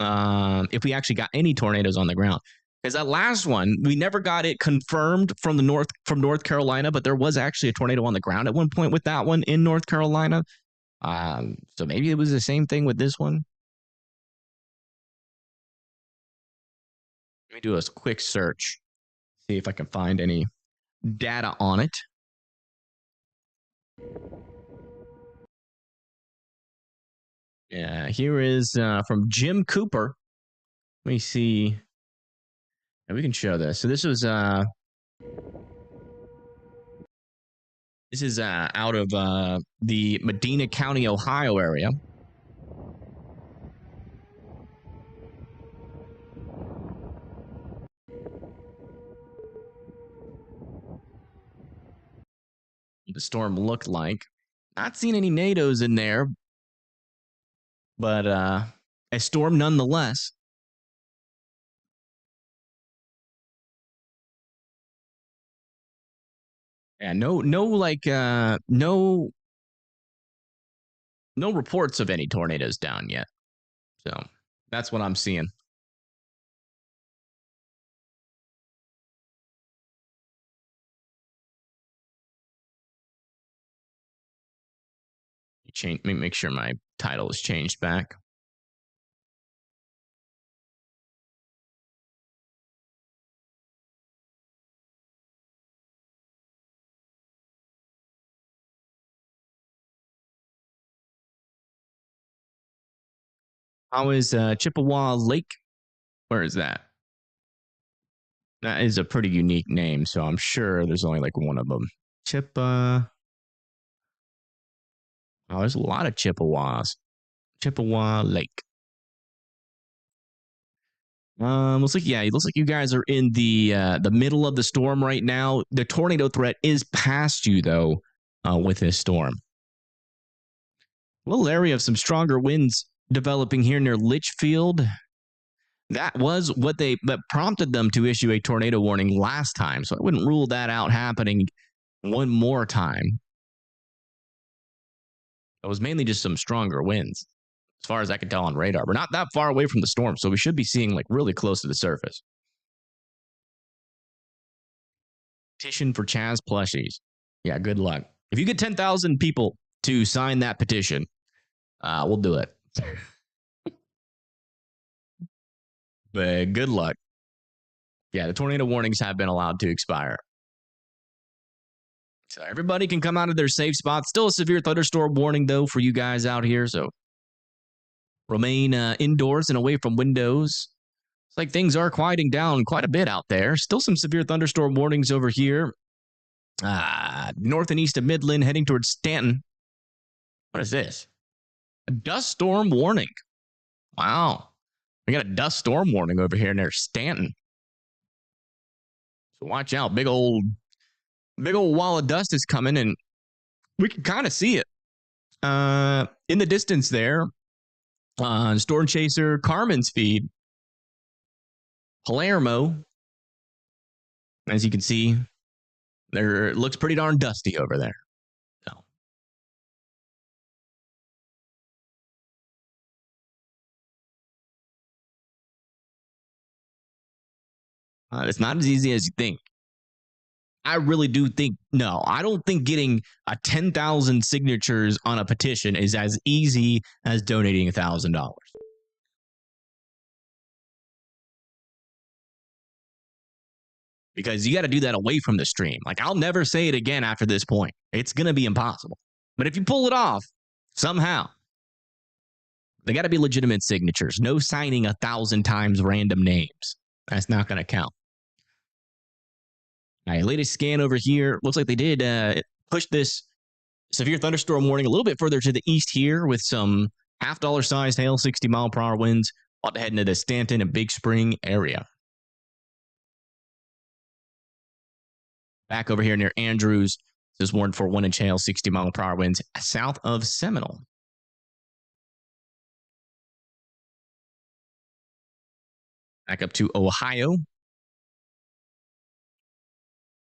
If we actually got any tornadoes on the ground, because that last one we never got it confirmed from North Carolina, but there was actually a tornado on the ground at one point with that one in North Carolina. So maybe it was the same thing with this one. Let me do a quick search, see if I can find any data on it. Yeah, here is from Jim Cooper. Let me see. And we can show this. So this was out of the Medina County, Ohio area. The storm looked like. Not seeing any NATOs in there, but a storm nonetheless. Yeah, no reports of any tornadoes down yet. So that's what I'm seeing. Make sure my title is changed back. How is Chippewa Lake? Where is that? That is a pretty unique name, so I'm sure there's only like one of them. Oh, there's a lot of Chippewas. Chippewa Lake. Looks like it looks like you guys are in the middle of the storm right now. The tornado threat is past you though, with this storm. A little area of some stronger winds developing here near Litchfield. That was that prompted them to issue a tornado warning last time, so I wouldn't rule that out happening one more time. It was mainly just some stronger winds, as far as I can tell on radar. We're not that far away from the storm, so we should be seeing like really close to the surface. Petition for Chaz plushies. Yeah, good luck. If you get 10,000 people to sign that petition, we'll do it. But good luck. Yeah, the tornado warnings have been allowed to expire. So everybody can come out of their safe spots. Still a severe thunderstorm warning, though, for you guys out here. So remain indoors and away from windows. It's like things are quieting down quite a bit out there. Still some severe thunderstorm warnings over here. North and east of Midland, heading towards Stanton. What is this? A dust storm warning. Wow. We got a dust storm warning over here near Stanton. So watch out. Big old wall of dust is coming, and we can kind of see it in the distance there. Storm Chaser, Carmen's feed. Palermo, as you can see, it looks pretty darn dusty over there. So. It's not as easy as you think. I really do think, no, I don't think getting 10,000 signatures on a petition is as easy as donating $1,000. Because you got to do that away from the stream. Like, I'll never say it again after this point. It's going to be impossible. But if you pull it off somehow, they got to be legitimate signatures. No signing 1,000 times random names. That's not going to count. All right, latest scan over here. Looks like they did push this severe thunderstorm warning a little bit further to the east here with some half-dollar sized hail, 60-mile-per-hour winds. About to head into the Stanton and Big Spring area. Back over here near Andrews, this is warned for 1-inch hail, 60-mile-per-hour winds south of Seminole. Back up to Ohio.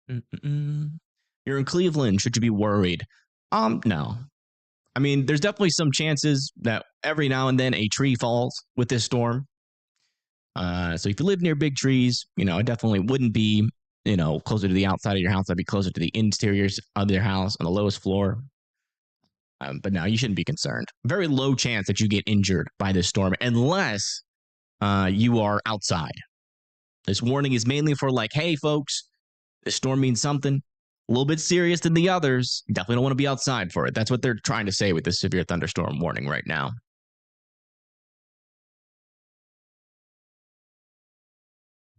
You're in Cleveland. Should you be worried? No. I mean, there's definitely some chances that every now and then a tree falls with this storm. So if you live near big trees, it definitely wouldn't be, closer to the outside of your house. That'd be closer to the interiors of their house on the lowest floor. But no, you shouldn't be concerned. Very low chance that you get injured by this storm unless you are outside. This warning is mainly for hey, folks, this storm means something a little bit serious than the others. You definitely don't want to be outside for it. That's what they're trying to say with this severe thunderstorm warning right now.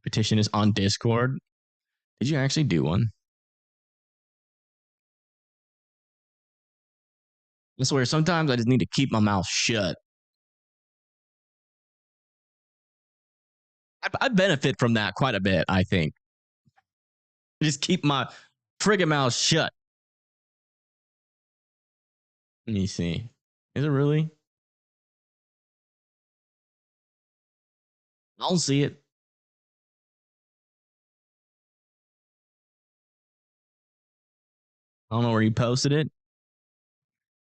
Petition is on Discord. Did you actually do one? I swear, sometimes I just need to keep my mouth shut. I benefit from that quite a bit, I think. Just keep my friggin' mouth shut. Let me see. Is it really? I don't see it. I don't know where you posted it.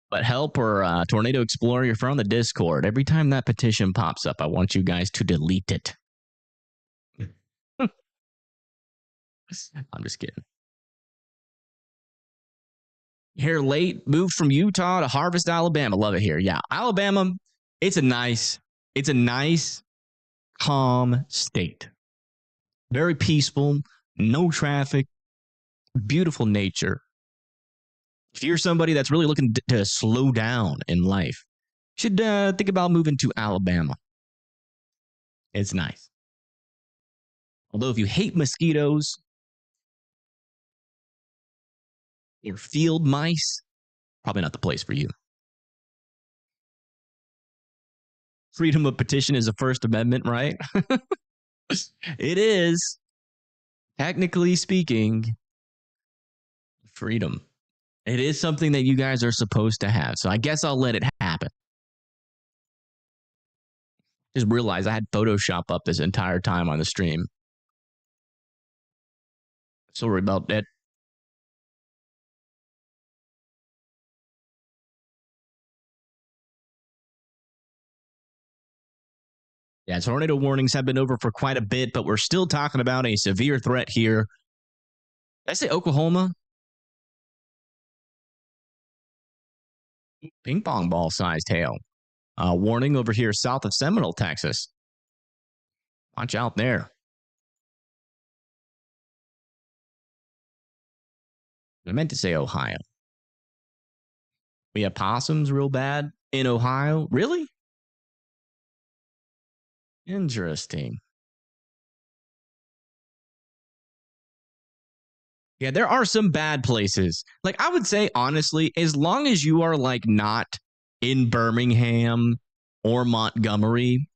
But help or Tornado Explorer, if you're on the Discord, every time that petition pops up, I want you guys to delete it. I'm just kidding. Here late, moved from Utah to Harvest, Alabama. Love it here. Yeah, Alabama, it's a nice, calm state. Very peaceful, no traffic, beautiful nature. If you're somebody that's really looking to slow down in life, you should think about moving to Alabama. It's nice. Although if you hate mosquitoes or field mice, probably not the place for you. Freedom of petition is a First Amendment, right? It is, technically speaking, freedom. It is something that you guys are supposed to have. So I guess I'll let it happen. Just realized I had Photoshop up this entire time on the stream. Sorry about that. Yeah, tornado warnings have been over for quite a bit, but we're still talking about a severe threat here. Did I say Oklahoma? Ping pong ball sized hail. Warning over here south of Seminole, Texas. Watch out there. I meant to say Ohio. We have possums real bad in Ohio. Really? Interesting. Yeah, there are some bad places. I would say, honestly, as long as you are not in Birmingham or Montgomery,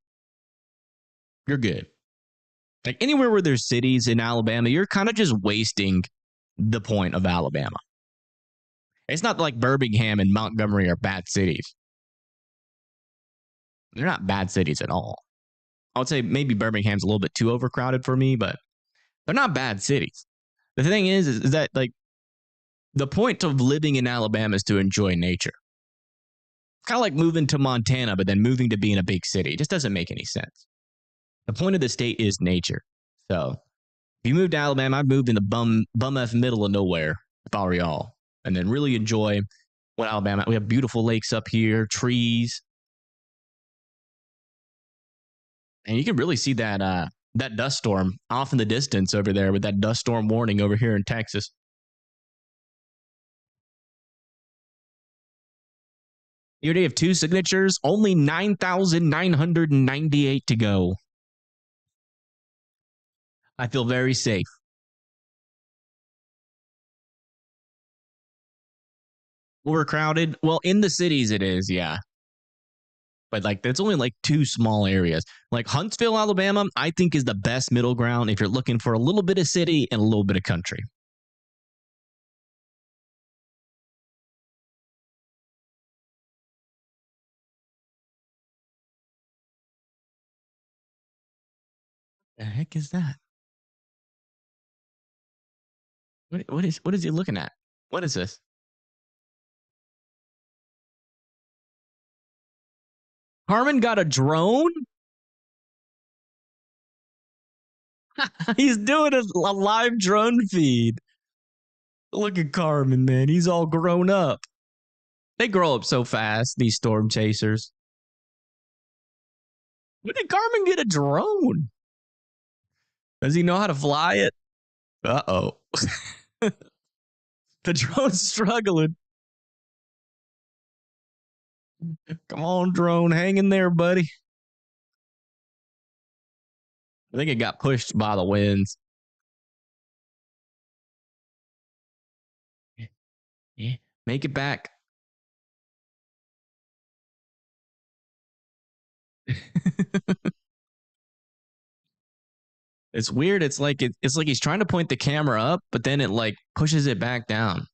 you're good. Anywhere where there's cities in Alabama, you're kind of just wasting the point of Alabama. It's not like Birmingham and Montgomery are bad cities. They're not bad cities at all. I would say maybe Birmingham's a little bit too overcrowded for me, but they're not bad cities. The thing is that the point of living in Alabama is to enjoy nature. Kind of like moving to Montana, but then moving to be in a big city. It just doesn't make any sense. The point of the state is nature. So If you moved to Alabama, I'd moved in the bum f middle of nowhere if I were y'all, and then really enjoy what Alabama. We have beautiful lakes up here, trees, and you can really see that dust storm off in the distance over there with that dust storm warning over here in Texas. You already have 2 signatures, only 9,998 to go. I feel very safe. Overcrowded? Well, in the cities it is, yeah. But like that's only like 2 small areas. Like Huntsville, Alabama, I think is the best middle ground if you're looking for a little bit of city and a little bit of country. The heck is that? What is he looking at? What is this? Harmon got a drone? He's doing a live drone feed. Look at Carmen, man. He's all grown up. They grow up so fast, these storm chasers. When did Carmen get a drone? Does he know how to fly it? Uh-oh. The drone's struggling. Come on, drone. Hang in there, buddy. I think it got pushed by the winds. Yeah. Make it back. It's weird. It's like he's trying to point the camera up, but then it like pushes it back down.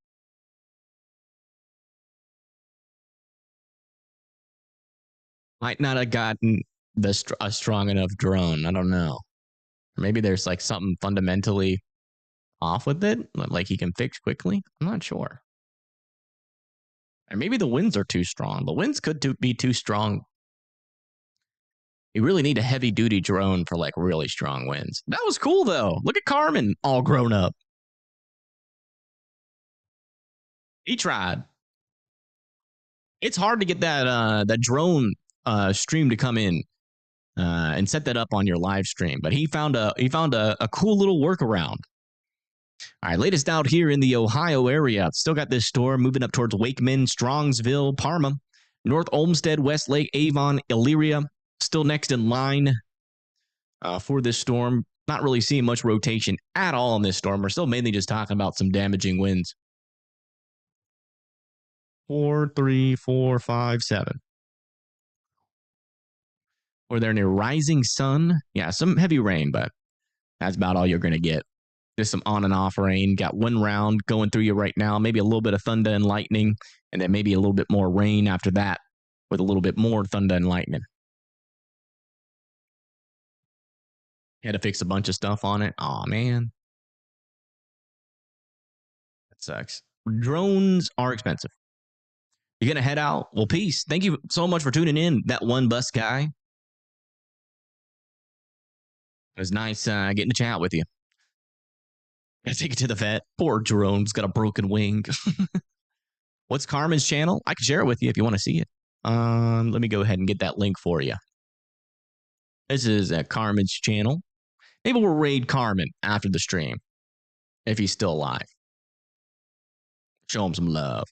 Might not have gotten a strong enough drone. I don't know. Maybe there's like something fundamentally off with it, like he can fix quickly. I'm not sure. Or maybe the winds are too strong. The winds could be too strong. You really need a heavy duty drone for like really strong winds. That was cool though. Look at Carmen all grown up. He tried. It's hard to get that drone stream to come in and set that up on your live stream, but he found a cool little workaround. All right, latest out here in the Ohio area. Still got this storm moving up towards Wakeman, Strongsville, Parma, North Olmsted, Westlake, Avon, Elyria. Still next in line for this storm. Not really seeing much rotation at all in this storm. We're still mainly just talking about some damaging winds. 4, 3, 4, 5, 7. Or they're near Rising Sun. Yeah, some heavy rain, but that's about all you're going to get. Just some on and off rain. Got 1 round going through you right now. Maybe a little bit of thunder and lightning, and then maybe a little bit more rain after that with a little bit more thunder and lightning. Had to fix a bunch of stuff on it. Aw, man. That sucks. Drones are expensive. You're going to head out? Well, peace. Thank you so much for tuning in. That one bus guy. It was nice getting to chat with you. Gotta take it to the vet. Poor drone's got a broken wing. What's Carmen's channel? I can share it with you if you want to see it. Let me go ahead and get that link for you. This is Carmen's channel. Maybe we'll raid Carmen after the stream if he's still alive. Show him some love.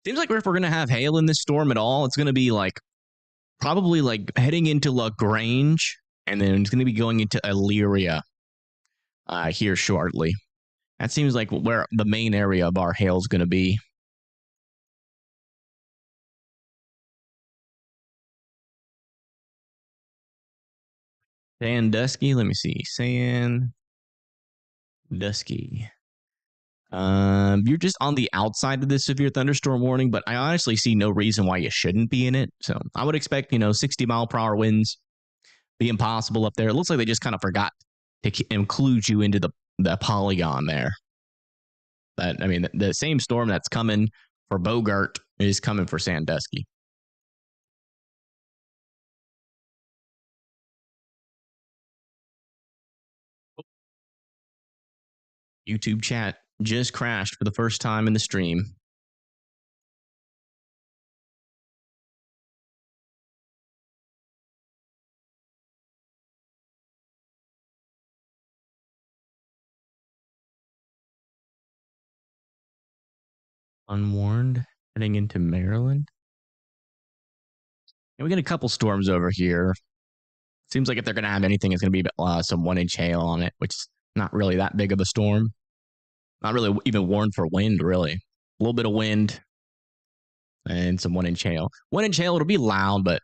Seems like if we're going to have hail in this storm at all, it's going to be like probably like heading into LaGrange, and then it's going to be going into Elyria here shortly. That seems like where the main area of our hail is going to be. Sandusky, let me see. Sandusky. You're just on the outside of this severe thunderstorm warning, but I honestly see no reason why you shouldn't be in it. So I would expect, 60-mile-per-hour winds being possible up there. It looks like they just kind of forgot to include you into the polygon there. But I mean, the same storm that's coming for Bogart is coming for Sandusky. YouTube chat just crashed for the first time in the stream. Unwarned, heading into Maryland. And we get a couple storms over here. Seems like if they're going to have anything, it's going to be some 1-inch hail on it, which is not really that big of a storm. Not really even warned for wind, really. A little bit of wind and some 1-inch hail. 1-inch hail, it'll be loud, but,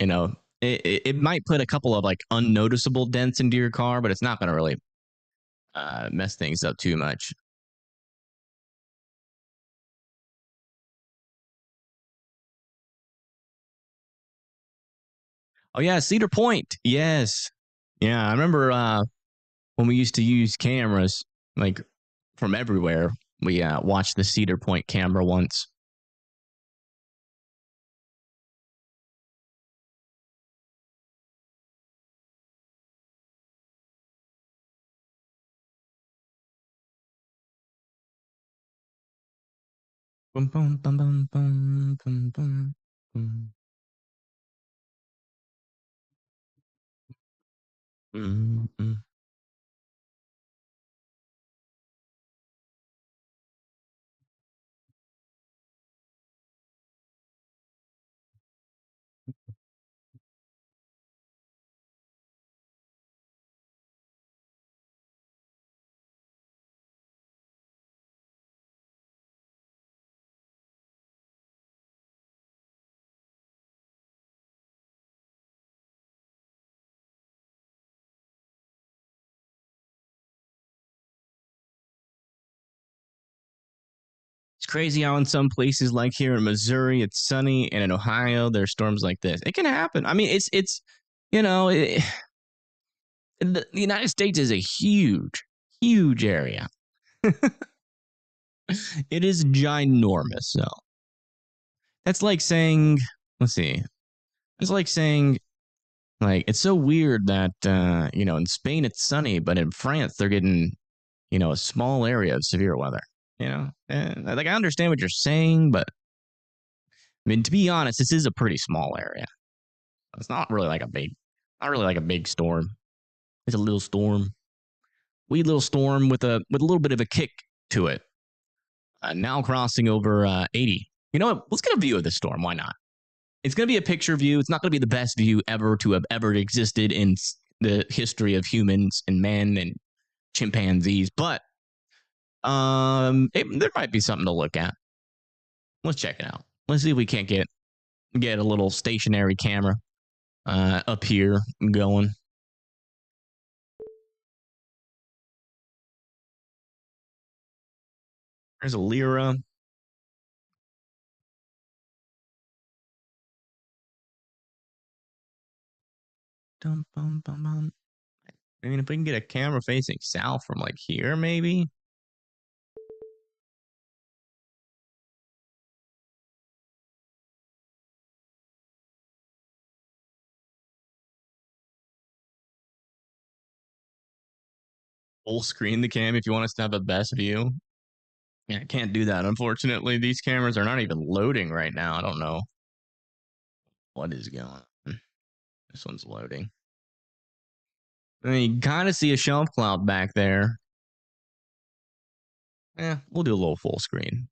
it might put a couple of like unnoticeable dents into your car, but it's not going to really mess things up too much. Oh, yeah, Cedar Point. Yes. Yeah, I remember when we used to use cameras, like, from everywhere. We watched the Cedar Point camera once. Boom, boom, boom, boom, boom, boom, boom, boom. Mm-hmm. It's crazy how in some places like here in Missouri, it's sunny, and in Ohio, there's storms like this. It can happen. I mean, it's the United States is a huge, huge area. It is ginormous. So that's like saying, let's see, it's like saying, like, it's so weird that in Spain it's sunny, but in France they're getting, a small area of severe weather. And like, I understand what you're saying, but I mean, to be honest, this is a pretty small area. It's not really like a big storm. It's a little storm, wee little storm with a little bit of a kick to it. Now crossing over 80. You know what? Let's get a view of this storm. Why not? It's going to be a picture view. It's not going to be the best view ever to have ever existed in the history of humans and men and chimpanzees, but there might be something to look at. Let's check it out. Let's see if we can't get a little stationary camera up here going. There's a Lyra. Dum, bum, bum, bum. I mean, if we can get a camera facing south from like here, maybe. Full screen the cam if you want us to have a best view. Yeah, I can't do that. Unfortunately, these cameras are not even loading right now. I don't know what is going on. This one's loading. I mean, you kind of see a shelf cloud back there. Yeah, we'll do a little full screen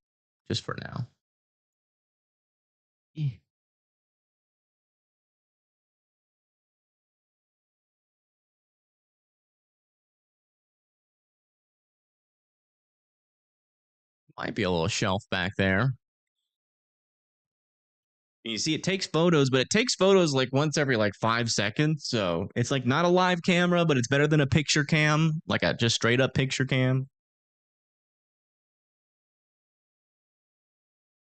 just for now. Might be a little shelf back there. You see, it takes photos, but it takes photos like once every like 5 seconds. So it's like not a live camera, but it's better than a picture cam, like a just straight up picture cam.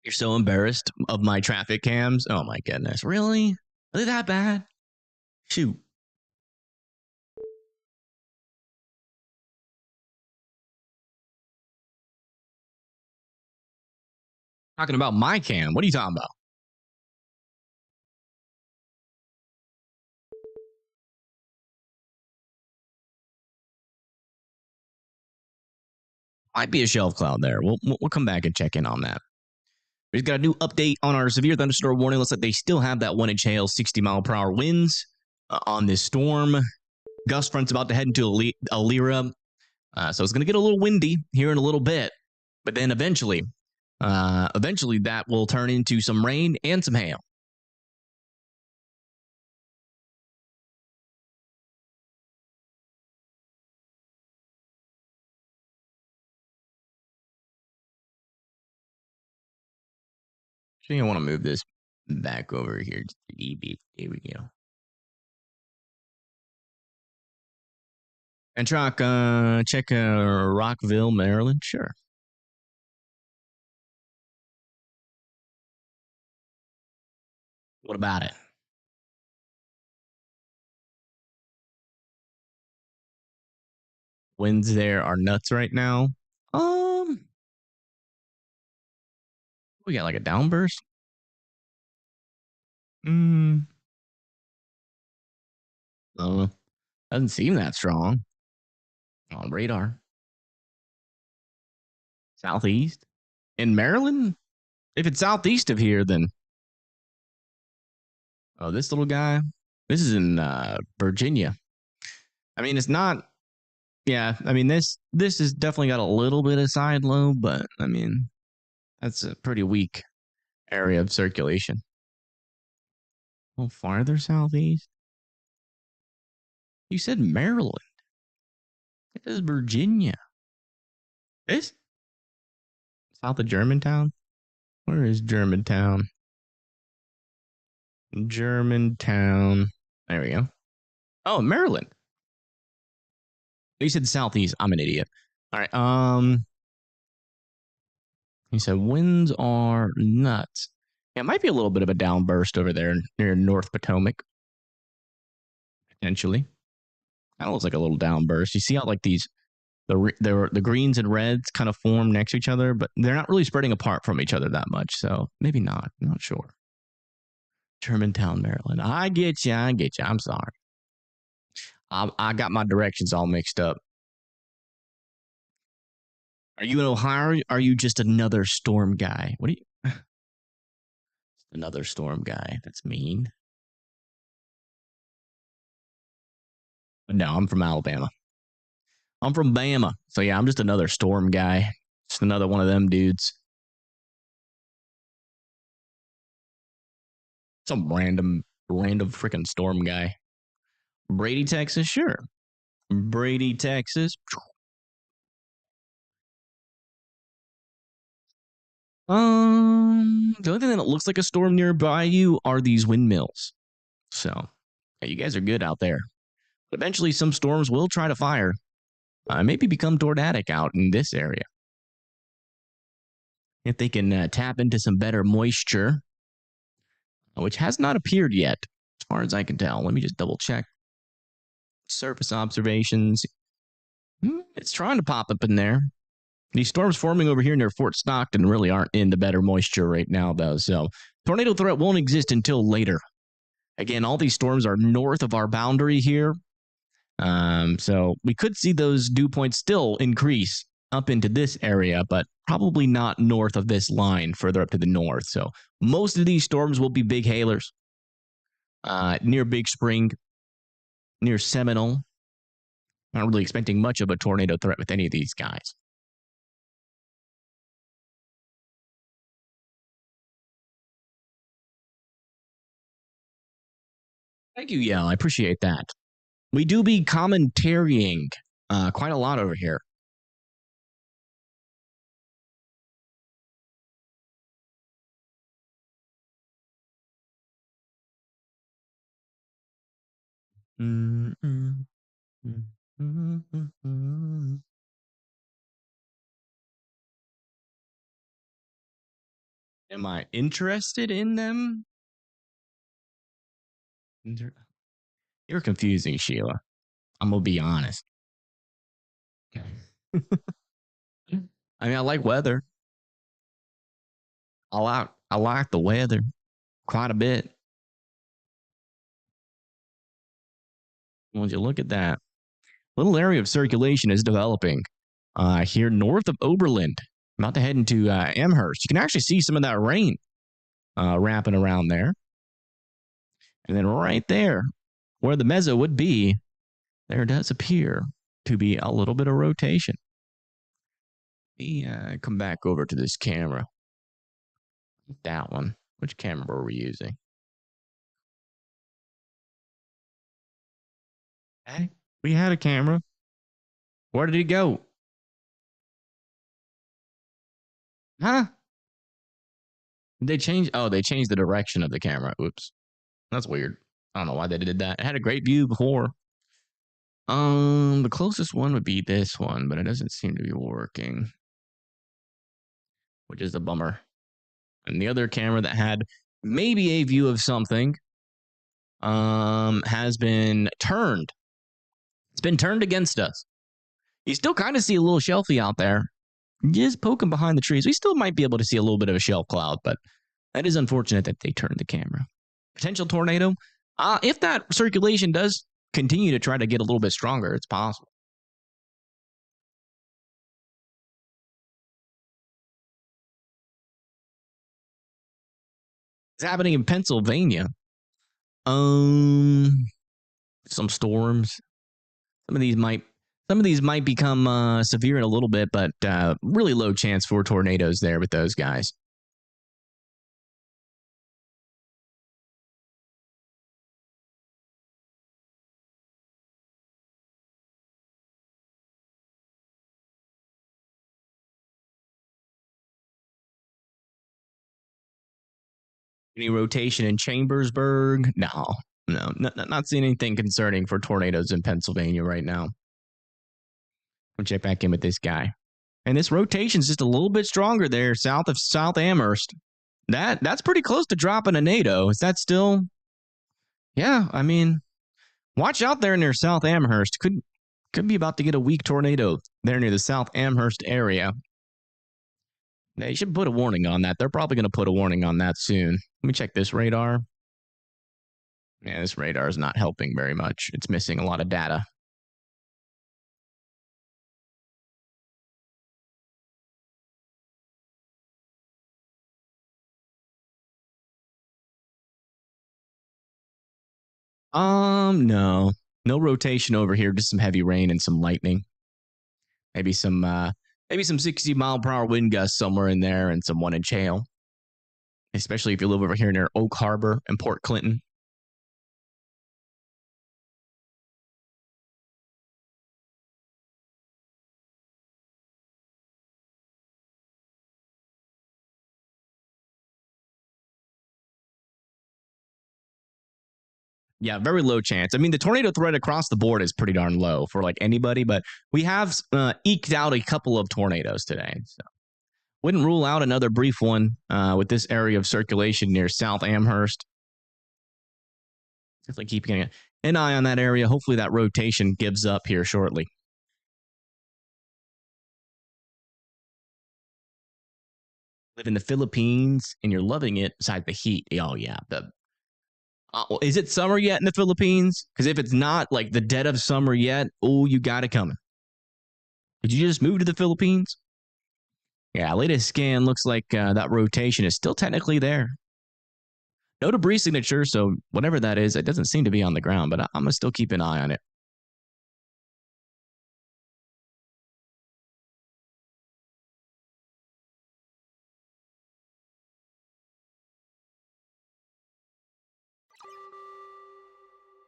You're so embarrassed of my traffic cams. Oh my goodness. Really? Are they that bad? Shoot. Talking about my cam. What are you talking about? Might be a shelf cloud there. We'll come back and check in on that. We've got a new update on our severe thunderstorm warning. Looks like they still have that 1-inch hail, 60-mile-per-hour winds on this storm. Gust front's about to head into Alira. So it's going to get a little windy here in a little bit. But then eventually that will turn into some rain and some hail. Actually, I want to move this back over here. Here we go. And check Rockville, Maryland. Sure. What about it? Winds there are nuts right now. We got like a downburst. Doesn't seem that strong on radar. Southeast in Maryland. If it's southeast of here, then this little guy. This is in Virginia. I mean, it's not. Yeah, I mean this has definitely got a little bit of side low, but I mean that's a pretty weak area of circulation. A little farther southeast. You said Maryland. It is Virginia. This south of Germantown. Where is Germantown? Germantown. There we go. Oh, Maryland. You said southeast. I'm an idiot. All right. He said winds are nuts. Yeah, it might be a little bit of a downburst over there near North Potomac. Potentially. That looks like a little downburst. You see how like the greens and reds kind of form next to each other, but they're not really spreading apart from each other that much. So maybe not. I'm not sure. Germantown, Maryland. I get you. I'm sorry. I got my directions all mixed up. Are you in Ohio? Or are you just another storm guy? What are you? Another storm guy. That's mean. No, I'm from Alabama. I'm from Bama. So yeah, I'm just another storm guy. Just another one of them dudes. Some random freaking storm guy. Brady, Texas, sure. Brady, Texas. The only thing that looks like a storm nearby you are these windmills. So, yeah, you guys are good out there. But eventually, some storms will try to fire. Maybe become tornadic out in this area. If they can tap into some better moisture, which has not appeared yet, as far as I can tell. Let me just double check. Surface observations. It's trying to pop up in there. These storms forming over here near Fort Stockton really aren't in the better moisture right now, though. So tornado threat won't exist until later. Again, all these storms are north of our boundary here. So we could see those dew points still increase up into this area, but probably not north of this line, further up to the north. So most of these storms will be big hailers near Big Spring, near Seminole. Not really expecting much of a tornado threat with any of these guys. Thank you, Yell. I appreciate that. We do be commentarying quite a lot over here. Am I interested in them? You're confusing, Sheila. I'm gonna be honest. I mean, I like weather. I like the weather quite a bit. Once you look at that, little area of circulation is developing here north of Oberlin. I'm about to head into Amherst. You can actually see some of that rain wrapping around there. And then right there, where the mezzo would be, there does appear to be a little bit of rotation. Let me come back over to this camera. That one. Which camera were we using? Hey, we had a camera. Where did it go? Huh? Did they change? Oh, they changed the direction of the camera. Oops. That's weird. I don't know why they did that. It had a great view before. The closest one would be this one, but it doesn't seem to be working, which is a bummer. And the other camera that had maybe a view of something has been turned. It's been turned against us. You still kind of see a little shelfie out there, just poking behind the trees. We still might be able to see a little bit of a shelf cloud, but that is unfortunate that they turned the camera. Potential tornado. If that circulation does continue to try to get a little bit stronger, it's possible. It's happening in Pennsylvania. Some storms. Some of these might become severe in a little bit, but really low chance for tornadoes there with those guys. Any rotation in Chambersburg? No, not seeing anything concerning for tornadoes in Pennsylvania right now. We'll check back in with this guy. And this rotation's just a little bit stronger there, south of South Amherst. That's pretty close to dropping a NATO. Is that still? Yeah, I mean, watch out there near South Amherst. Could be about to get a weak tornado there near the South Amherst area. They should put a warning on that. They're probably going to put a warning on that soon. Let me check this radar. Yeah, this radar is not helping very much. It's missing a lot of data. No rotation over here. Just some heavy rain and some lightning. Maybe some 60-mile-per-hour wind gusts somewhere in there, and some 1-inch hail. Especially if you live over here near Oak Harbor and Port Clinton. Yeah, very low chance. I mean, the tornado threat across the board is pretty darn low for like anybody, but we have eked out a couple of tornadoes today. So wouldn't rule out another brief one with this area of circulation near South Amherst. Definitely keeping an eye on that area. Hopefully that rotation gives up here shortly. Live in the Philippines and you're loving it beside the heat. Oh, yeah. Is it summer yet in the Philippines? Because if it's not like the dead of summer yet, you got it coming. Did you just move to the Philippines? Yeah, latest scan looks like that rotation is still technically there. No debris signature, so whatever that is, it doesn't seem to be on the ground, but I'm going to still keep an eye on it.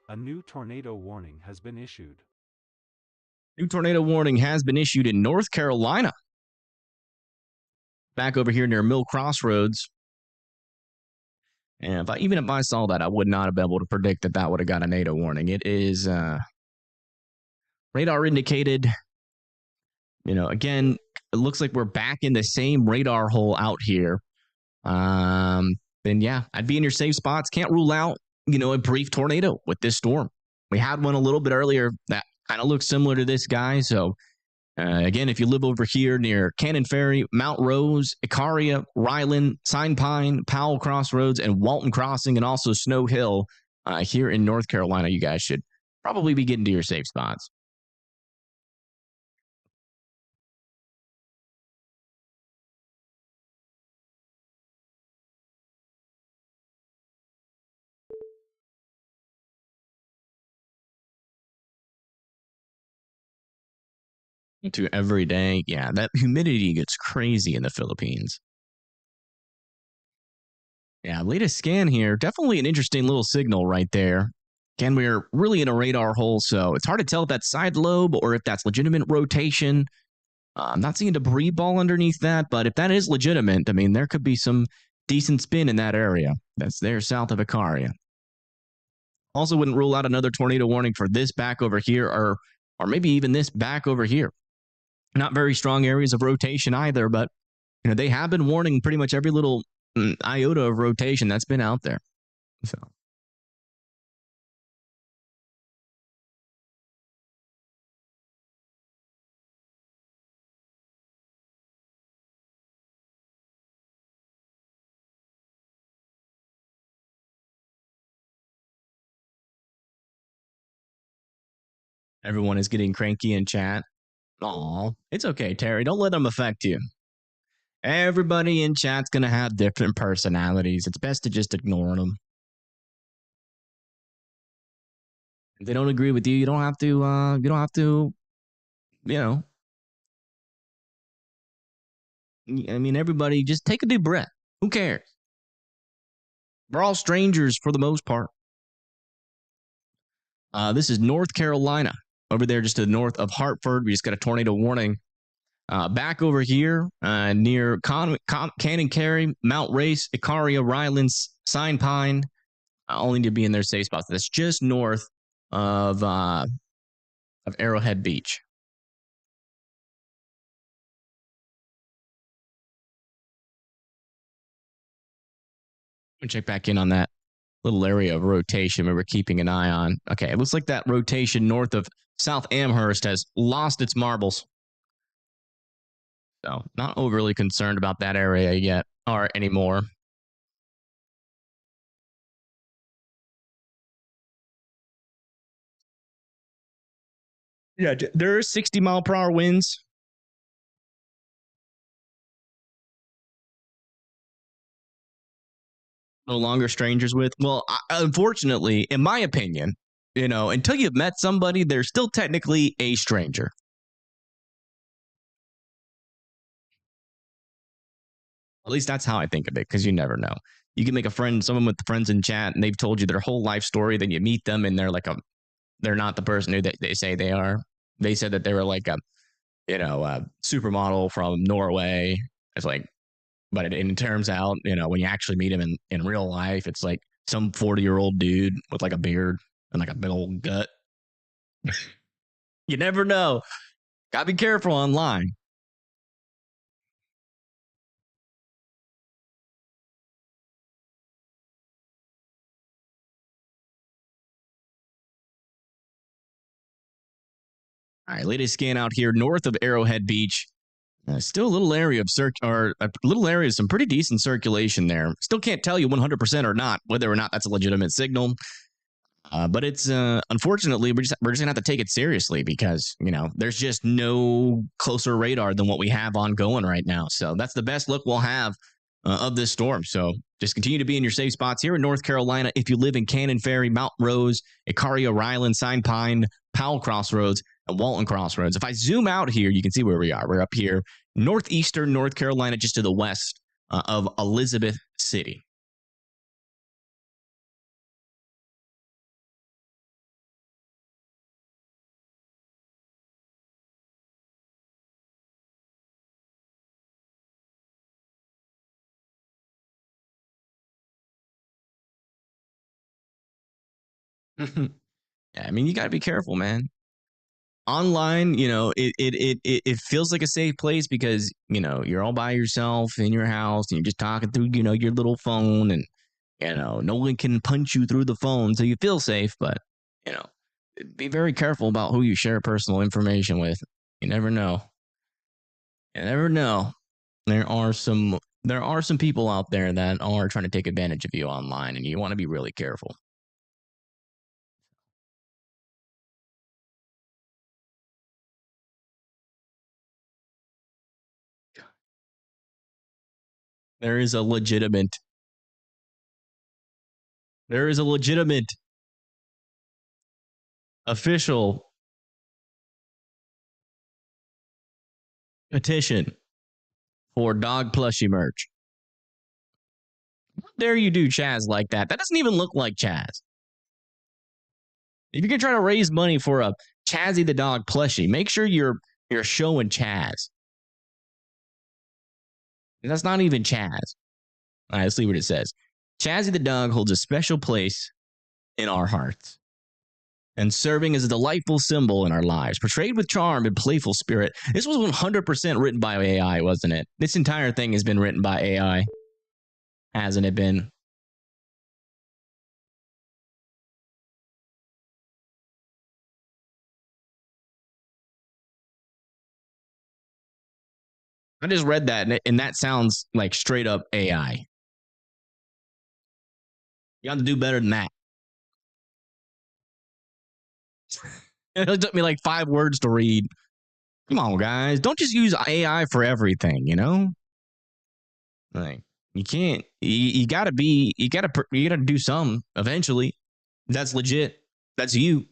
A new tornado warning has been issued. New tornado warning has been issued in North Carolina. Back over here near Mill Crossroads. And even if I saw that, I would not have been able to predict that would have got a NATO warning. It is radar indicated. Again, it looks like we're back in the same radar hole out here then yeah, I'd be in your safe spots. Can't rule out, a brief tornado with this storm. We had one a little bit earlier that kind of looks similar to this guy. So again, if you live over here near Cannon Ferry, Mount Rose, Icaria, Ryland, Sign Pine, Powell Crossroads, and Walton Crossing, and also Snow Hill here in North Carolina, you guys should probably be getting to your safe spots. To every day. Yeah, that humidity gets crazy in the Philippines. Yeah, latest scan here. Definitely an interesting little signal right there. Again, we're really in a radar hole, so it's hard to tell if that's side lobe or if that's legitimate rotation. I'm not seeing debris ball underneath that, but if that is legitimate, I mean, there could be some decent spin in that area. That's there south of Icaria. Also, wouldn't rule out another tornado warning for this back over here, or maybe even this back over here. Not very strong areas of rotation either, but they have been warning pretty much every little iota of rotation that's been out there. So. Everyone is getting cranky in chat. Aw, it's okay, Terry. Don't let them affect you. Everybody in chat's gonna have different personalities. It's best to just ignore them. If they don't agree with you, you don't have to. You don't have to. You know. I mean, everybody just take a deep breath. Who cares? We're all strangers for the most part. This is North Carolina over there, just to the north of Hartford. We just got a tornado warning. Back over here near Cannon Carry, Mount Race, Icaria, Rylands, Sign Pine. Only to be in their safe spots. That's just north of Arrowhead Beach. I'm gonna check back in on that little area of rotation we were keeping an eye on. Okay, it looks like that rotation north of South Amherst has lost its marbles. So not overly concerned about that area yet or anymore. Yeah, there are 60-mile-per-hour winds. No longer strangers with. Well, unfortunately, in my opinion, until you've met somebody, they're still technically a stranger. At least that's how I think of it, because you never know. You can make a friend, someone with friends in chat, and they've told you their whole life story. Then you meet them, and they're not the person who they say they are. They said that they were like a supermodel from Norway. It's like, but it turns out, when you actually meet him in real life, it's like some 40-year-old dude with like a beard and like a big old gut. You never know. Gotta be careful online. All right, latest scan out here north of Arrowhead Beach. Still a little area of some pretty decent circulation there. Still can't tell you 100% or not whether or not that's a legitimate signal. But it's unfortunately we're just gonna have to take it seriously because there's just no closer radar than what we have ongoing right now. So that's the best look we'll have of this storm. So just continue to be in your safe spots here in North Carolina. If you live in Cannon Ferry, Mount Rose, Icaria, Ryland, Sign Pine, Powell Crossroads, and Walton Crossroads. If I zoom out here, you can see where we are. We're up here, northeastern North Carolina, just to the west of Elizabeth City. Yeah, I mean, you got to be careful, man. online, it feels like a safe place because, you're all by yourself in your house and you're just talking through, your little phone and, no one can punch you through the phone. So you feel safe, but, you know, be very careful about who you share personal information with. You never know. You never know. There are some people out there that are trying to take advantage of you online, and you want to be really careful. There is a legitimate official petition for dog plushie merch. How dare you do Chaz like that? That doesn't even look like Chaz. If you're gonna try to raise money for a Chazzy the dog plushie, make sure you're showing Chaz. That's not even Chaz. All right, let's see what it says. Chazzy the dog holds a special place in our hearts and serving as a delightful symbol in our lives, portrayed with charm and playful spirit. This was 100% written by AI, wasn't it? This entire thing has been written by AI, hasn't it been? I just read that, and that sounds like straight up AI. You have to do better than that. It took me like 5 words to read. Come on, guys. Don't just use AI for everything, Like, you can't. You gotta do some eventually. That's legit. That's you.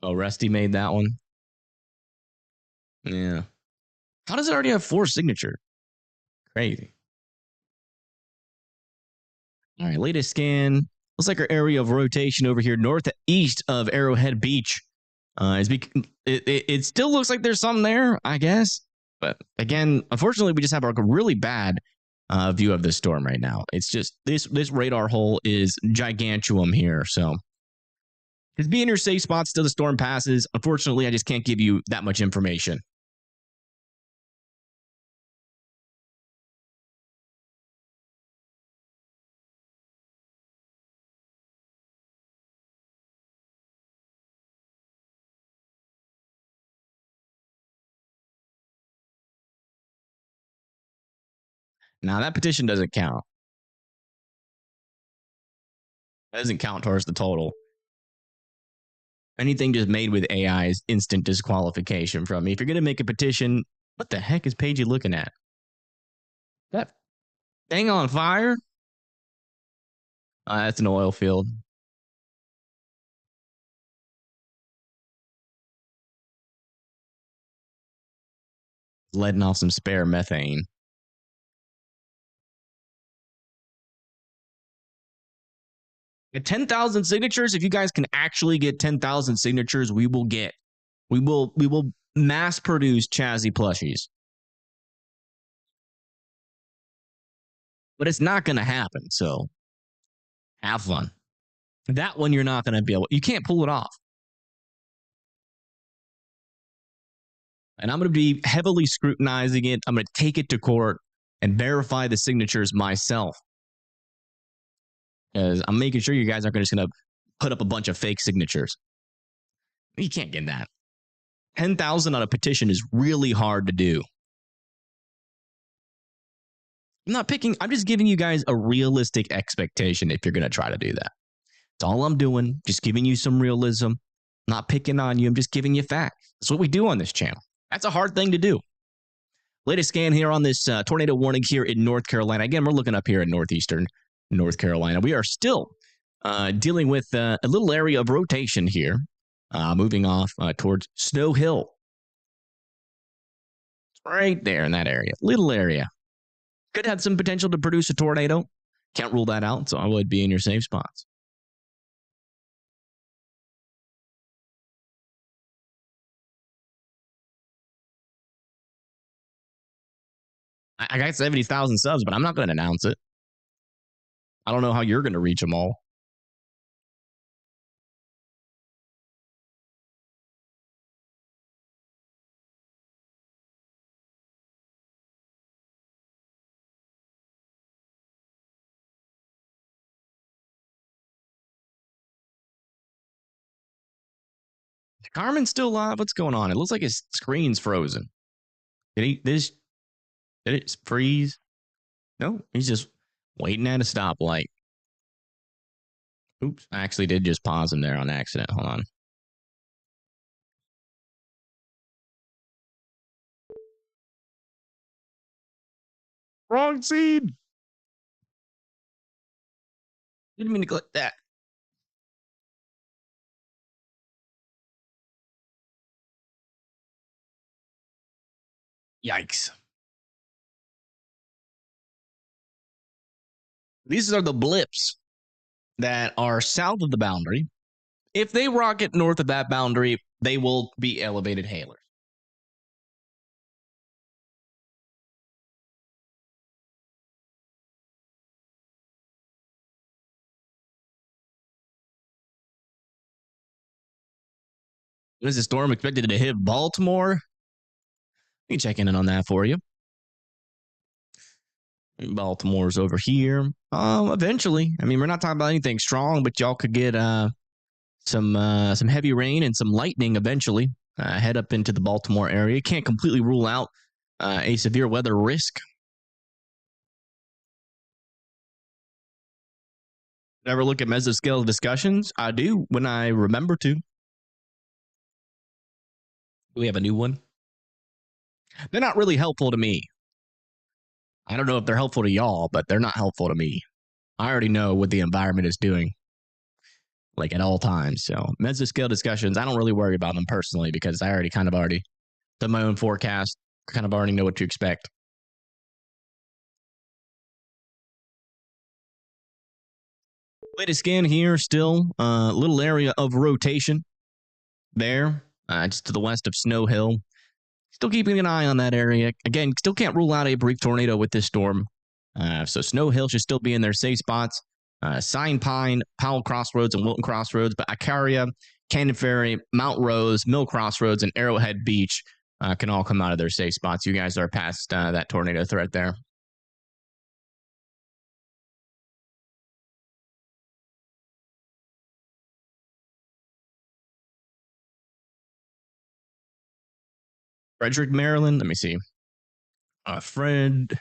Oh, Rusty made that one. Yeah. How does it already have 4 signatures? Crazy. All right, latest scan. Looks like our area of rotation over here northeast of Arrowhead Beach. It still looks like there's something there, I guess. But again, unfortunately, we just have a really bad view of this storm right now. It's just this radar hole is gigantuum here. So just be in your safe spots till the storm passes. Unfortunately, I just can't give you that much information. Now, that petition doesn't count. That doesn't count towards the total. Anything just made with AI is instant disqualification from me. If you're going to make a petition, what the heck is Paigey looking at? That thing on fire? That's an oil field. Letting off some spare methane. At 10,000 signatures, if you guys can actually get 10,000 signatures, we will mass produce Chazzy plushies. But it's not going to happen, so have fun. That one you're not going to be able, you can't pull it off. And I'm going to be heavily scrutinizing it. I'm going to take it to court and verify the signatures myself. Because I'm making sure you guys aren't just going to put up a bunch of fake signatures. You can't get that. 10,000 on a petition is really hard to do. I'm just giving you guys a realistic expectation if you're going to try to do that. That's all I'm doing. Just giving you some realism. Not picking on you. I'm just giving you facts. That's what we do on this channel. That's a hard thing to do. Latest scan here on this tornado warning here in North Carolina. Again, we're looking up here in northeastern North Carolina. We are still dealing with a little area of rotation here, moving off towards Snow Hill. It's right there in that area. Little area. Could have some potential to produce a tornado. Can't rule that out, so I would be in your safe spots. I got 70,000 subs, but I'm not going to announce it. I don't know how you're going to reach them all. Carmen's still live. What's going on? It looks like his screen's frozen. Did it freeze? No, he's just waiting at a stoplight. Oops, I actually did just pause him there on accident. Hold on. Wrong scene. Didn't mean to click that. Yikes. These are the blips that are south of the boundary. If they rocket north of that boundary, they will be elevated hailers. Is the storm expected to hit Baltimore? Let me check in on that for you. Baltimore's over here. Eventually. I mean, we're not talking about anything strong, but y'all could get some heavy rain and some lightning eventually. Head up into the Baltimore area. Can't completely rule out a severe weather risk. Ever look at mesoscale discussions? I do when I remember to. We have a new one. They're not really helpful to me. I don't know if they're helpful to y'all, but they're not helpful to me. I already know what the environment is doing, like at all times. So mesoscale discussions, I don't really worry about them personally because I already done my own forecast. Kind of already know what to expect. Latest scan here, still a little area of rotation there, just to the west of Snow Hill. Still keeping an eye on that area. Again, still can't rule out a brief tornado with this storm. So Snow Hill should still be in their safe spots. Sign Pine, Powell Crossroads, and Wilton Crossroads, but Icaria, Cannon Ferry, Mount Rose, Mill Crossroads, and Arrowhead Beach can all come out of their safe spots. You guys are past that tornado threat there. Frederick, Maryland. Let me see. Frederick,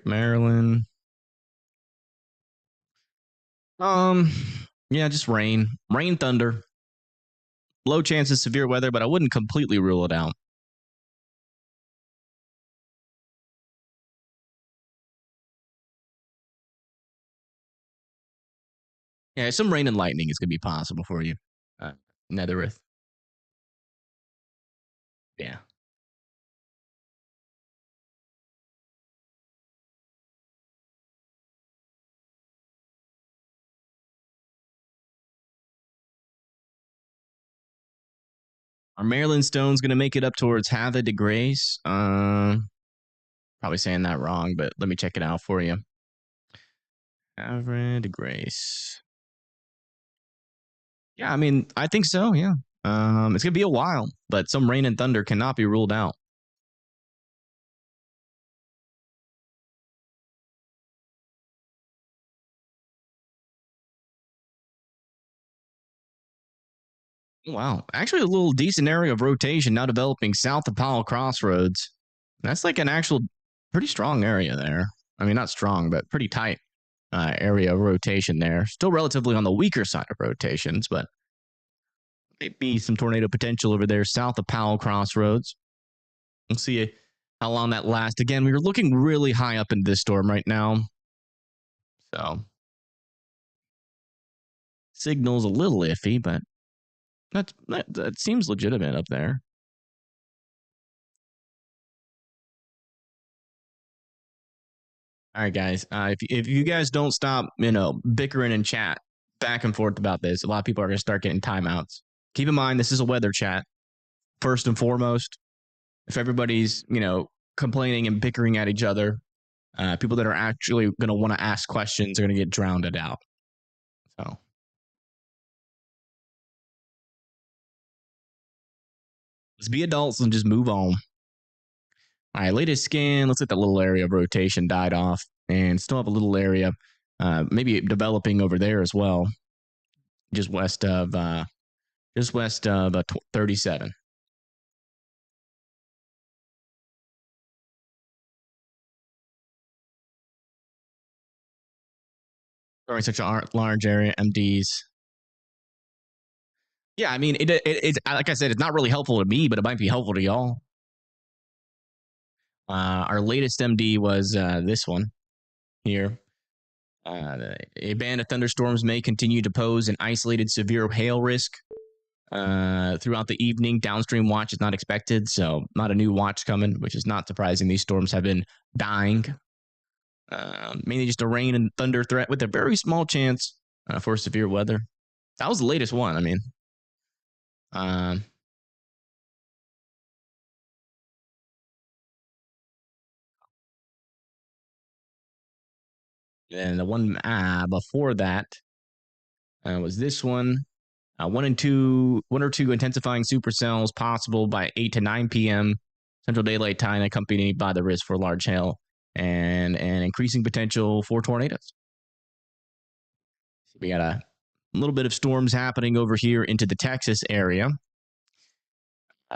Maryland. Yeah, just rain, thunder. Low chance of severe weather, but I wouldn't completely rule it out. Yeah, some rain and lightning is going to be possible for you. Netherith. Yeah. Are Maryland Stones going to make it up towards Havre de Grace? Probably saying that wrong, but let me check it out for you. Havre de Grace. Yeah, I mean, I think so, yeah. It's going to be a while, but some rain and thunder cannot be ruled out. Wow. Actually, a little decent area of rotation now developing south of Powell Crossroads. That's like an actual pretty strong area there. I mean, not strong, but pretty tight area of rotation there. Still relatively on the weaker side of rotations, but maybe some tornado potential over there south of Powell Crossroads. We'll see how long that lasts. Again, we were looking really high up in this storm right now. So signal's a little iffy, but that seems legitimate up there. All right, guys. If you guys don't stop, bickering in chat back and forth about this, a lot of people are going to start getting timeouts. Keep in mind, this is a weather chat. First and foremost, if everybody's, complaining and bickering at each other, people that are actually going to want to ask questions are going to get drowned out. So. Let's be adults and just move on. All right, latest scan. Looks like that little area of rotation died off and still have a little area maybe developing over there as well, just west of just west of 37. Covering such a large area, MDs. Yeah, I mean, it's like I said, it's not really helpful to me, but it might be helpful to y'all. Our latest MD was this one here. A band of thunderstorms may continue to pose an isolated severe hail risk throughout the evening. Downstream watch is not expected, so not a new watch coming, which is not surprising. These storms have been dying. Mainly just a rain and thunder threat with a very small chance for severe weather. That was the latest one. I mean, and the one before that was this one. One or two intensifying supercells possible by 8 to 9 p.m. Central Daylight Time, accompanied by the risk for large hail and an increasing potential for tornadoes. So we got a little bit of storms happening over here into the Texas area.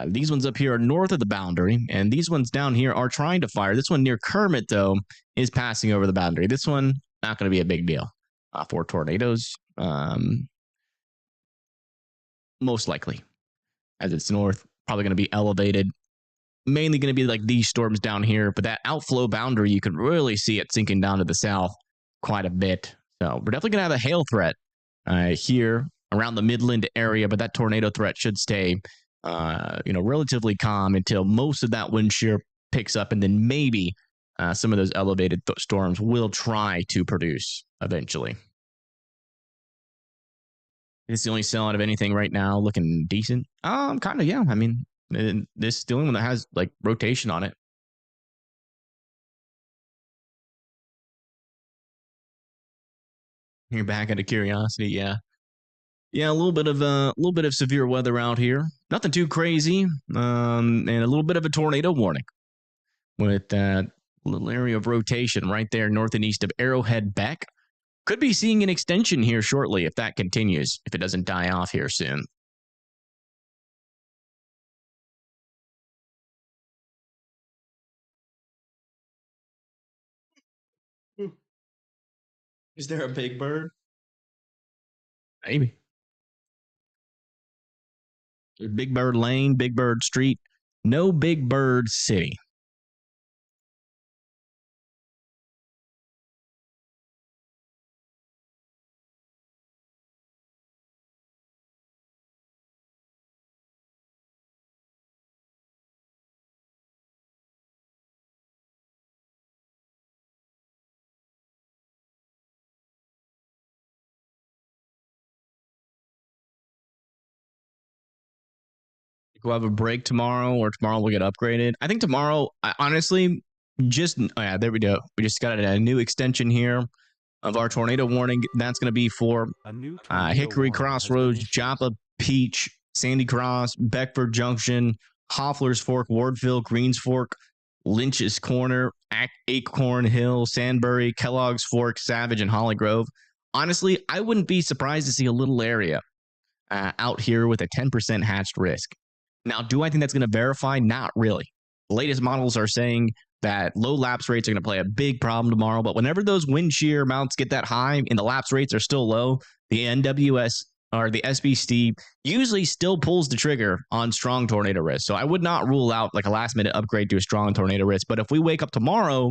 These ones up here are north of the boundary, and these ones down here are trying to fire. This one near Kermit, though, is passing over the boundary. This one, not going to be a big deal for tornadoes. Most likely, as it's north, probably going to be elevated. Mainly going to be like these storms down here, but that outflow boundary, you can really see it sinking down to the south quite a bit. So we're definitely going to have a hail threat here around the Midland area, but that tornado threat should stay, relatively calm until most of that wind shear picks up, and then maybe some of those elevated storms will try to produce eventually. It's the only sellout of anything right now, looking decent. Kind of, yeah. I mean, this is the only one that has like rotation on it. You're back out of curiosity, yeah. Yeah, a little bit of severe weather out here. Nothing too crazy, and a little bit of a tornado warning with that little area of rotation right there north and east of Arrowhead Beck. Could be seeing an extension here shortly if that continues, if it doesn't die off here soon. Is there a big bird? Maybe. Big Bird Lane, Big Bird Street, no Big Bird City. We'll have a break tomorrow, or tomorrow we'll get upgraded. I think tomorrow, honestly, there we go. We just got a new extension here of our tornado warning. That's going to be for Hickory Crossroads, Joppa, Peach, Sandy Cross, Beckford Junction, Hoffler's Fork, Wardville, Greens Fork, Lynch's Corner, Acorn Hill, Sandbury, Kellogg's Fork, Savage, and Holly Grove. Honestly, I wouldn't be surprised to see a little area out here with a 10% hatched risk. Now, do I think that's going to verify? Not really. The latest models are saying that low lapse rates are going to play a big problem tomorrow, but whenever those wind shear amounts get that high and the lapse rates are still low, the NWS or the SBC usually still pulls the trigger on strong tornado risk. So I would not rule out like a last minute upgrade to a strong tornado risk. But if we wake up tomorrow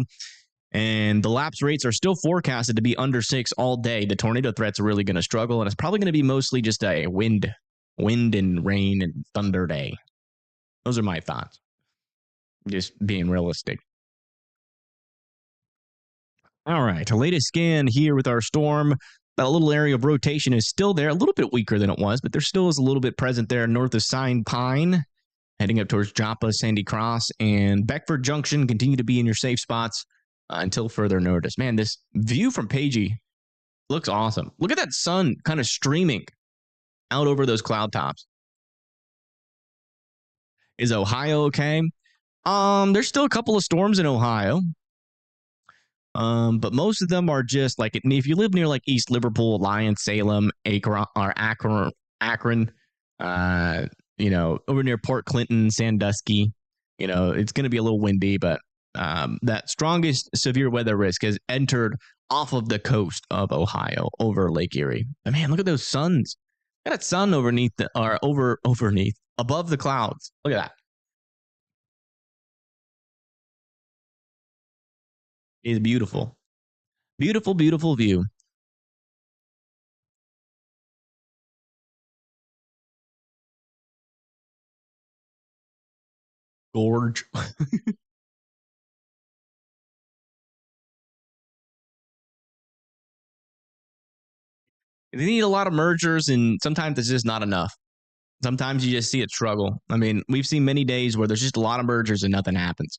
and the lapse rates are still forecasted to be under 6 all day, the tornado threats are really going to struggle. And it's probably going to be mostly just a wind and rain and thunder day. Those are my thoughts. Just being realistic. All right, the latest scan here with our storm. That little area of rotation is still there, a little bit weaker than it was, but there still is a little bit present there north of Sign Pine, heading up towards Joppa, Sandy Cross, and Beckford Junction. Continue to be in your safe spots until further notice. Man, this view from Pagey looks awesome. Look at that sun kind of streaming out over those cloud tops. Is Ohio okay? There's still a couple of storms in Ohio. But most of them are just like, if you live near like East Liverpool, Alliance, Salem, Akron, Over near Port Clinton, Sandusky. It's going to be a little windy, but that strongest severe weather risk has entered off of the coast of Ohio over Lake Erie. But man, look at those suns. Got that sun overneath above the clouds. Look at that. It's beautiful. Beautiful, beautiful view. Gorge. They need a lot of mergers, and sometimes it's just not enough. Sometimes you just see it struggle. I mean, we've seen many days where there's just a lot of mergers and nothing happens.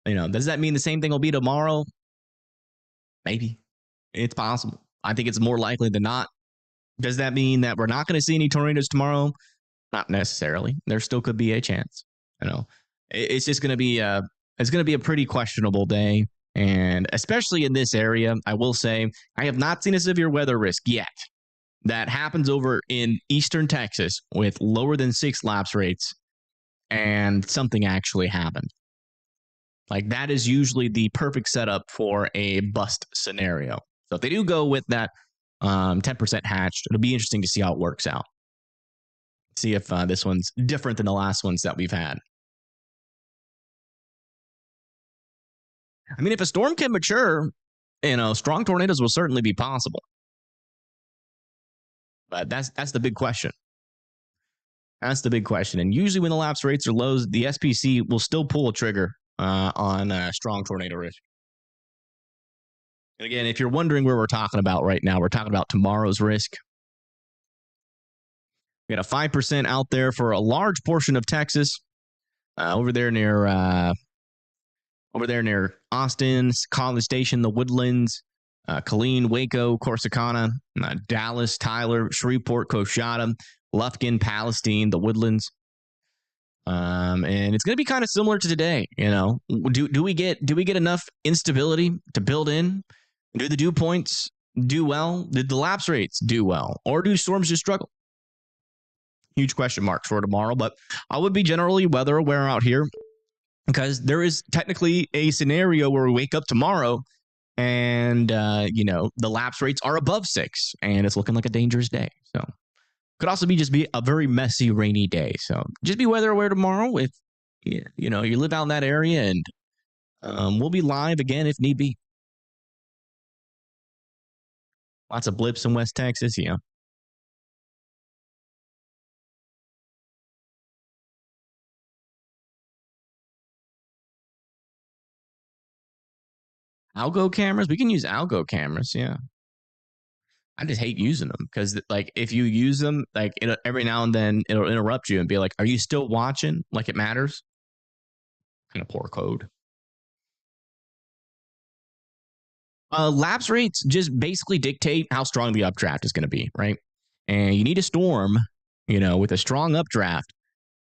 Does that mean the same thing will be tomorrow? Maybe. It's possible. I think it's more likely than not. Does that mean that we're not going to see any tornadoes tomorrow? Not necessarily. There still could be a chance. It's just going to be a pretty questionable day, and especially in this area, I will say I have not seen a severe weather risk yet that happens over in eastern Texas with lower than 6 lapse rates, and something actually happened. Like, that is usually the perfect setup for a bust scenario. So if they do go with that 10% hatched, it'll be interesting to see how it works out. See if this one's different than the last ones that we've had. I mean, if a storm can mature, strong tornadoes will certainly be possible. But that's the big question. That's the big question. And usually when the lapse rates are low, the SPC will still pull a trigger on strong tornado risk. And again, if you're wondering where we're talking about right now, we're talking about tomorrow's risk. We got a 5% out there for a large portion of Texas, over there near Austin, College Station, the Woodlands, Killeen, Waco, Corsicana, Dallas, Tyler, Shreveport, Coshada, Lufkin, Palestine, the Woodlands. And it's going to be kind of similar to today. Do we get enough instability to build in? Do the dew points do well? Did the lapse rates do well? Or do storms just struggle? Huge question marks for tomorrow, but I would be generally weather aware out here, because there is technically a scenario where we wake up tomorrow and, the lapse rates are above 6, and it's looking like a dangerous day. So could also just be a very messy, rainy day. So just be weather aware tomorrow if, you live out in that area, and we'll be live again if need be. Lots of blips in West Texas, Algo cameras. We can use algo cameras. Yeah. I just hate using them because, like, if you use them, like, every now and then it'll interrupt you and be like, "Are you still watching?" Like it matters. Kind of poor code. Lapse rates just basically dictate how strong the updraft is going to be, right? And you need a storm, with a strong updraft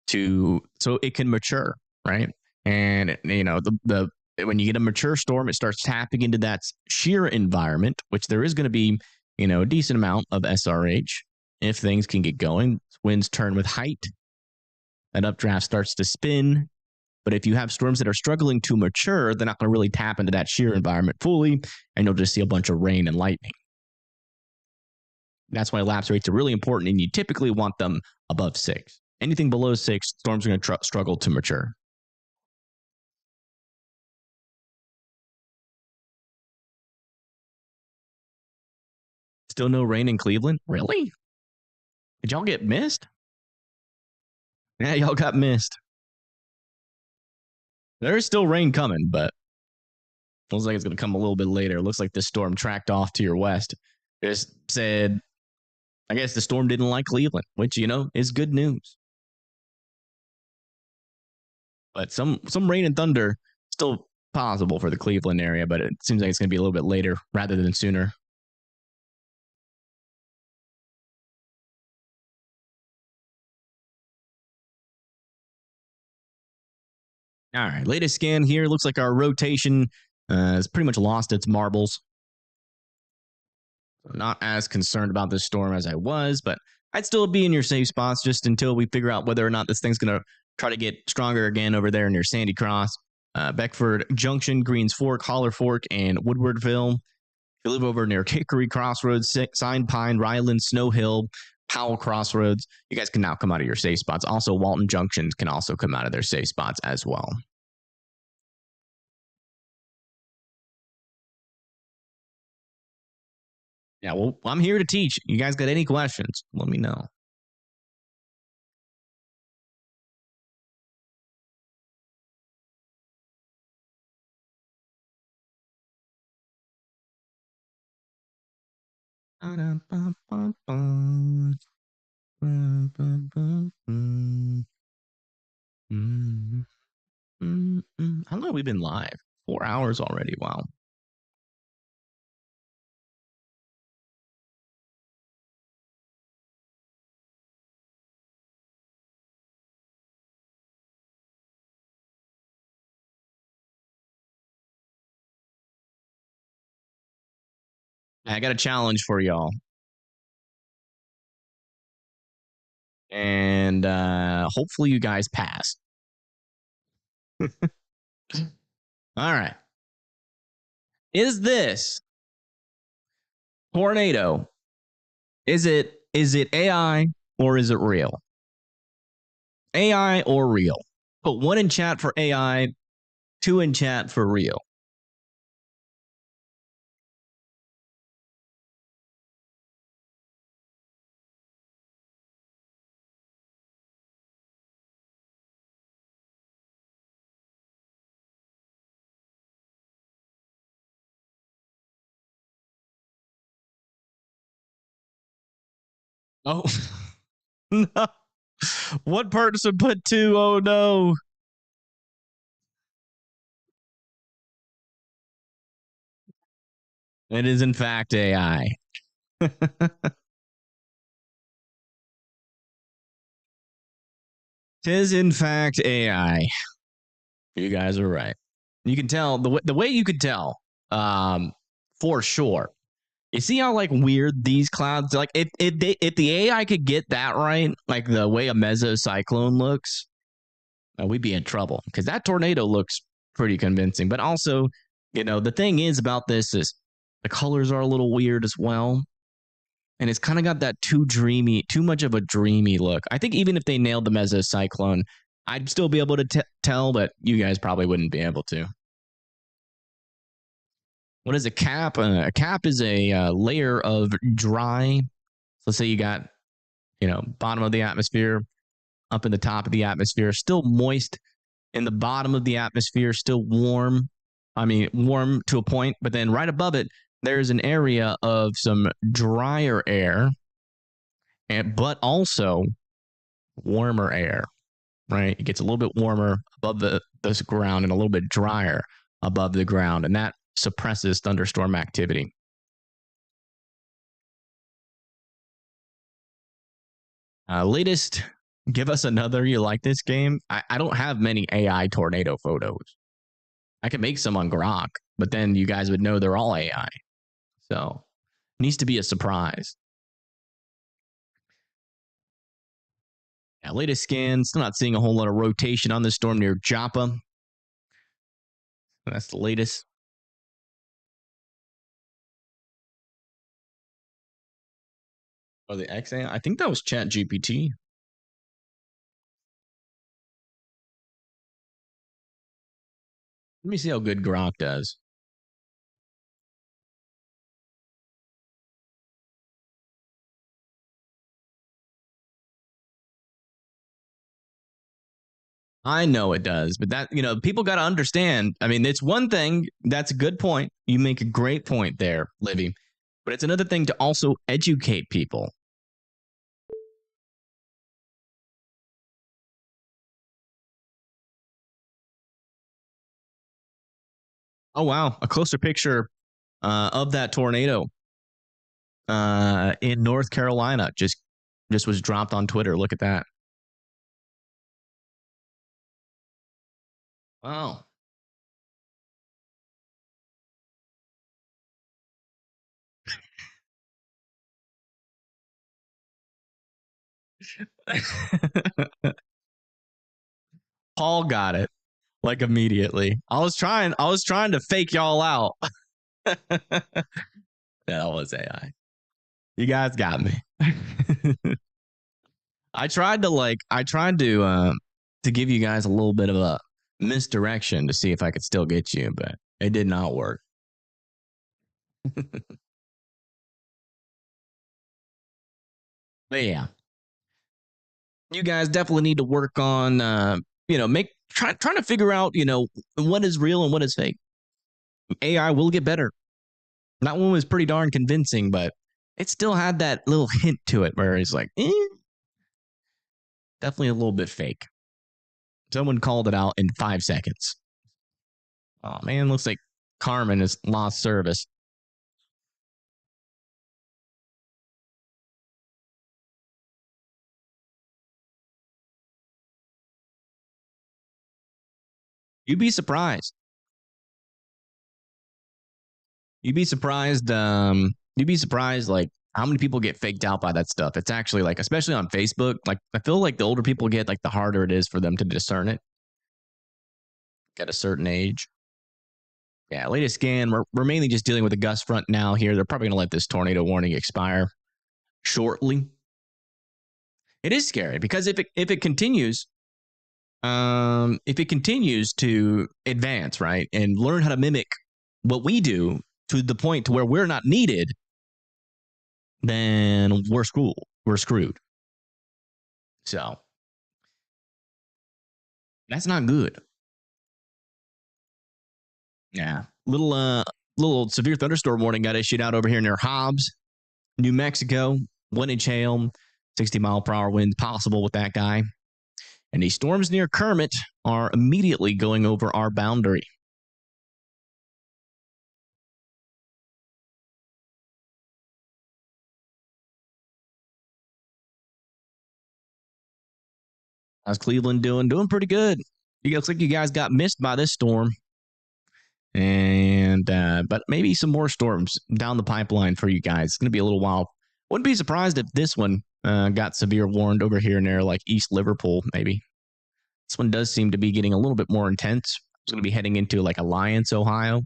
so it can mature, right? And the when you get a mature storm, it starts tapping into that shear environment, which there is going to be, a decent amount of SRH if things can get going. Winds turn with height. That updraft starts to spin. But if you have storms that are struggling to mature, they're not going to really tap into that shear environment fully, and you'll just see a bunch of rain and lightning. That's why lapse rates are really important, and you typically want them above 6. Anything below 6, storms are going to struggle to mature. Still no rain in Cleveland? Really? Did y'all get missed? Yeah, y'all got missed. There is still rain coming, but it looks like it's going to come a little bit later. It looks like this storm tracked off to your west. Just said, I guess the storm didn't like Cleveland, which, is good news. But some rain and thunder still possible for the Cleveland area, but it seems like it's going to be a little bit later rather than sooner. All right, latest scan here. Looks like our rotation has pretty much lost its marbles. Not as concerned about this storm as I was, but I'd still be in your safe spots just until we figure out whether or not this thing's going to try to get stronger again over there near Sandy Cross, Beckford Junction, Greens Fork, Holler Fork, and Woodwardville. If you live over near Hickory Crossroads, Sign Pine, Ryland, Snow Hill, Powell Crossroads, you guys can now come out of your safe spots. Also, Walton Junction can also come out of their safe spots as well. Yeah, well, I'm here to teach. You guys got any questions? Let me know. I know we've been live 4 hours already. Wow. I got a challenge for y'all. And hopefully you guys pass. All right. Is this tornado, is it AI or is it real? AI or real? Put 1 in chat for AI, 2 in chat for real. Oh, no. What person put 2? Oh, no. It is, in fact, AI. Tis, in fact, AI. You guys are right. You can tell, the way you could tell, for sure. You see how like weird these clouds, like if the AI could get that right, like the way a mesocyclone looks, we'd be in trouble because that tornado looks pretty convincing. But also, the thing is about this is the colors are a little weird as well. And it's kind of got that too much of a dreamy look. I think even if they nailed the mesocyclone, I'd still be able to tell, but you guys probably wouldn't be able to. What is a cap? A cap is a layer of dry. So let's say you got, bottom of the atmosphere, up in the top of the atmosphere, still moist in the bottom of the atmosphere, still warm. I mean, warm to a point, but then right above it, there's an area of some drier air, but also warmer air, right? It gets a little bit warmer above the ground and a little bit drier above the ground, and that suppresses thunderstorm activity. Latest, give us another. You like this game? I don't have many AI tornado photos. I could make some on Grok, but then you guys would know they're all AI. So it needs to be a surprise. Yeah, latest scan, still not seeing a whole lot of rotation on the storm near Joppa. That's the latest. Oh, the XA? I think that was Chat GPT. Let me see how good Grok does. I know it does, but that, people got to understand. I mean, it's one thing. That's a good point. You make a great point there, Livy. But it's another thing to also educate people. Oh, wow. A closer picture of that tornado in North Carolina just was dropped on Twitter. Look at that. Wow. Paul got it like immediately. I was trying to fake y'all out. That was AI. You guys got me. I tried to give you guys a little bit of a misdirection to see if I could still get you, but it did not work. But yeah, you guys definitely need to work on, trying to figure out, what is real and what is fake. AI will get better. That one was pretty darn convincing, but it still had that little hint to it where it's like, definitely a little bit fake. Someone called it out in 5 seconds. Oh man, looks like Carmen has lost service. You'd be surprised. You'd be surprised. Like how many people get faked out by that stuff. It's actually like, especially on Facebook. Like I feel like the older people get, like the harder it is for them to discern it. At a certain age. Yeah, latest scan. We're mainly just dealing with a gust front now. Here, they're probably gonna let this tornado warning expire shortly. It is scary because if it continues, to advance, right, and learn how to mimic what we do to the point to where we're not needed, then we're screwed. We're screwed. So that's not good. Yeah, little severe thunderstorm warning got issued out over here near Hobbs, New Mexico. 1-inch hail, 60-mile-per-hour winds possible with that guy. And these storms near Kermit are immediately going over our boundary. How's Cleveland doing? Doing pretty good. It looks like you guys got missed by this storm. And but maybe some more storms down the pipeline for you guys. It's going to be a little while. Wouldn't be surprised if this one got severe warned over here near like East Liverpool, maybe. This one does seem to be getting a little bit more intense. It's going to be heading into like Alliance, Ohio.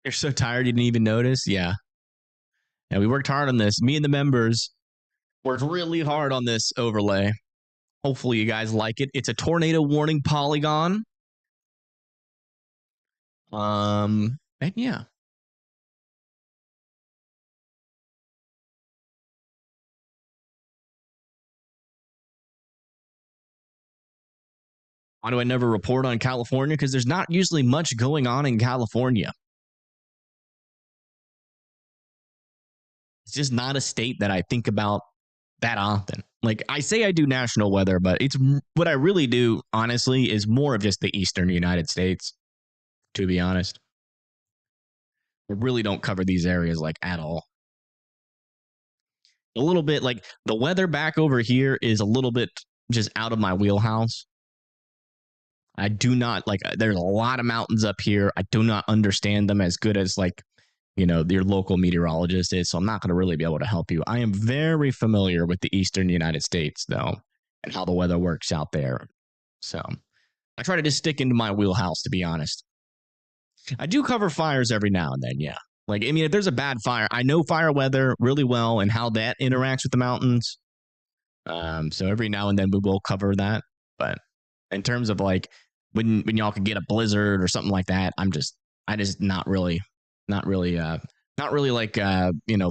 You're so tired you didn't even notice? Yeah. Yeah, we worked hard on this. Me and the members worked really hard on this overlay. Hopefully you guys like it. It's a tornado warning polygon. And yeah. Why do I never report on California? Because there's not usually much going on in California. It's just not a state that I think about that often. Like I say I do national weather, but it's what I really do, honestly, is more of just the eastern United States, to be honest. I really don't cover these areas like at all. A little bit like the weather back over here is a little bit just out of my wheelhouse. I do not like, there's a lot of mountains up here. I do not understand them as good as like, your local meteorologist is. So I'm not going to really be able to help you. I am very familiar with the eastern United States, though, and how the weather works out there. So I try to just stick into my wheelhouse, to be honest. I do cover fires every now and then, yeah. Like, I mean, if there's a bad fire, I know fire weather really well and how that interacts with the mountains. So every now and then we will cover that. But in terms of like when y'all could get a blizzard or something like that, I just not really like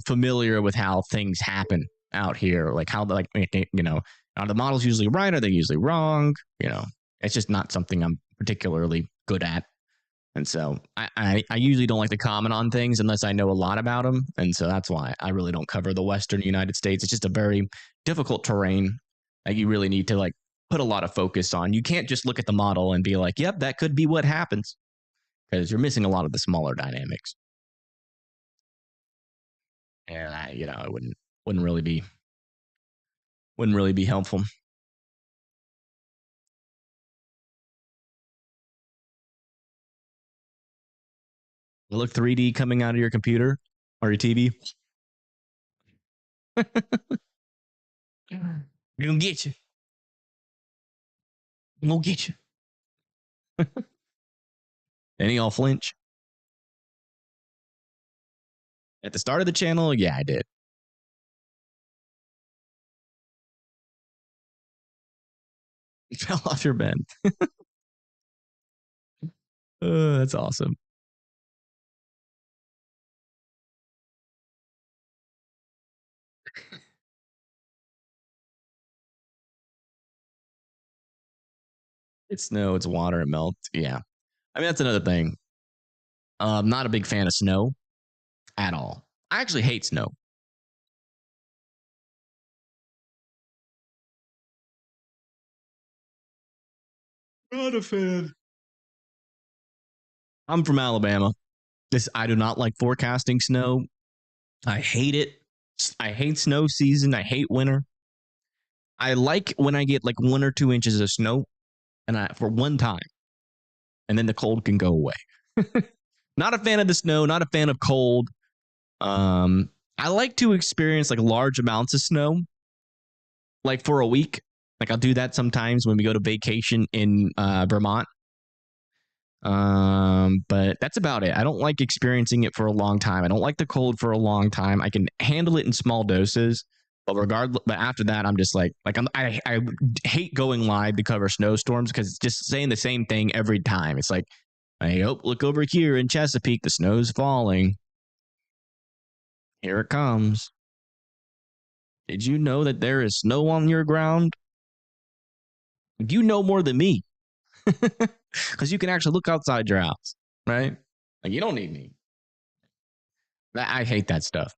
familiar with how things happen out here, like how like are the models usually right, are they usually wrong, it's just not something I'm particularly good at. And so I usually don't like to comment on things unless I know a lot about them, and so that's why I really don't cover the western United States. It's just a very difficult terrain that you really need to like put a lot of focus on. You can't just look at the model and be like, yep, that could be what happens, because you're missing a lot of the smaller dynamics. And it wouldn't really be helpful. look 3D coming out of your computer or your TV. We're gonna get you. We're gonna get you. Any y'all flinch? At the start of the channel, yeah, I did. You fell off your bed. That's awesome. It's snow, it's water, it melts. Yeah. I mean, that's another thing. I'm not a big fan of snow at all. I actually hate snow. Not a fan. I'm from Alabama. I do not like forecasting snow. I hate it. I hate snow season. I hate winter. I like when I get like 1 or 2 inches of snow, and for one time, and then the cold can go away. Not a fan of the snow. Not a fan of cold. I like to experience like large amounts of snow, like for a week. Like I'll do that sometimes when we go to vacation in Vermont. But that's about it. I don't like experiencing it for a long time. I don't like the cold for a long time. I can handle it in small doses, but but after that, I'm just I hate going live to cover snowstorms because it's just saying the same thing every time. It's like, hey, oh, look over here in Chesapeake, the snow's falling. Here it comes. Did you know that there is snow on your ground? You know more than me. Because you can actually look outside your house, right? Like, you don't need me. I hate that stuff.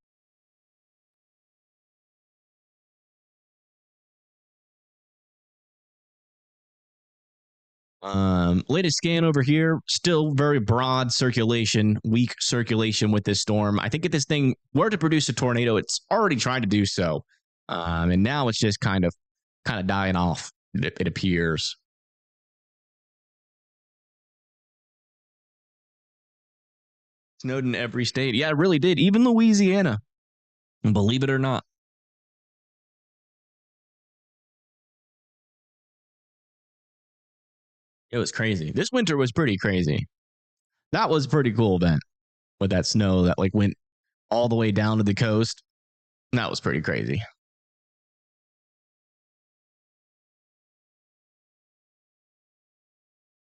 Latest scan over here, still very broad circulation, weak circulation with this storm. I think if this thing were to produce a tornado, it's already tried to do so. And now it's just kind of dying off, it appears. Snowed in every state. Yeah, it really did. Even Louisiana. Believe it or not. It was crazy. This winter was pretty crazy. That was a pretty cool event with that snow that like went all the way down to the coast. That was pretty crazy.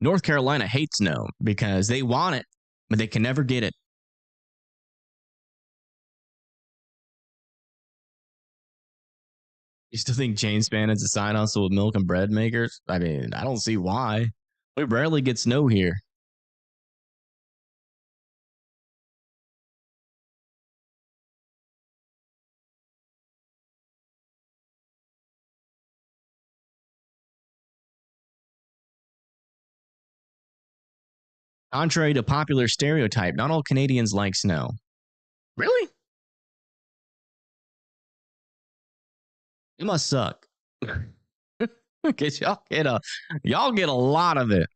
North Carolina hates snow because they want it, but they can never get it. You still think Chain Span is a side hustle with milk and bread makers? I mean, I don't see why. We rarely get snow here. Contrary to popular stereotype, not all Canadians like snow. Really? It must suck. Because y'all get a lot of it.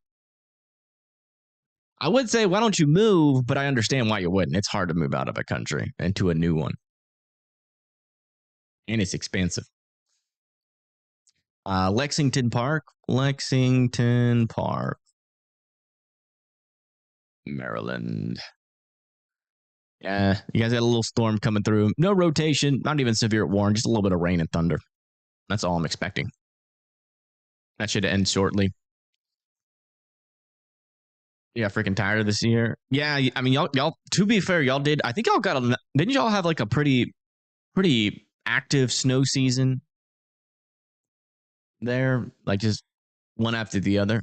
I would say, why don't you move? But I understand why you wouldn't. It's hard to move out of a country into a new one. And it's expensive. Lexington Park. Maryland. Yeah, you guys got a little storm coming through. No rotation, not even severe warning, just a little bit of rain and thunder. That's all I'm expecting. That should end shortly. Yeah, freaking tired this year. Yeah, I mean, y'all. To be fair, y'all did. I think y'all didn't y'all have like a pretty active snow season there, like just one after the other.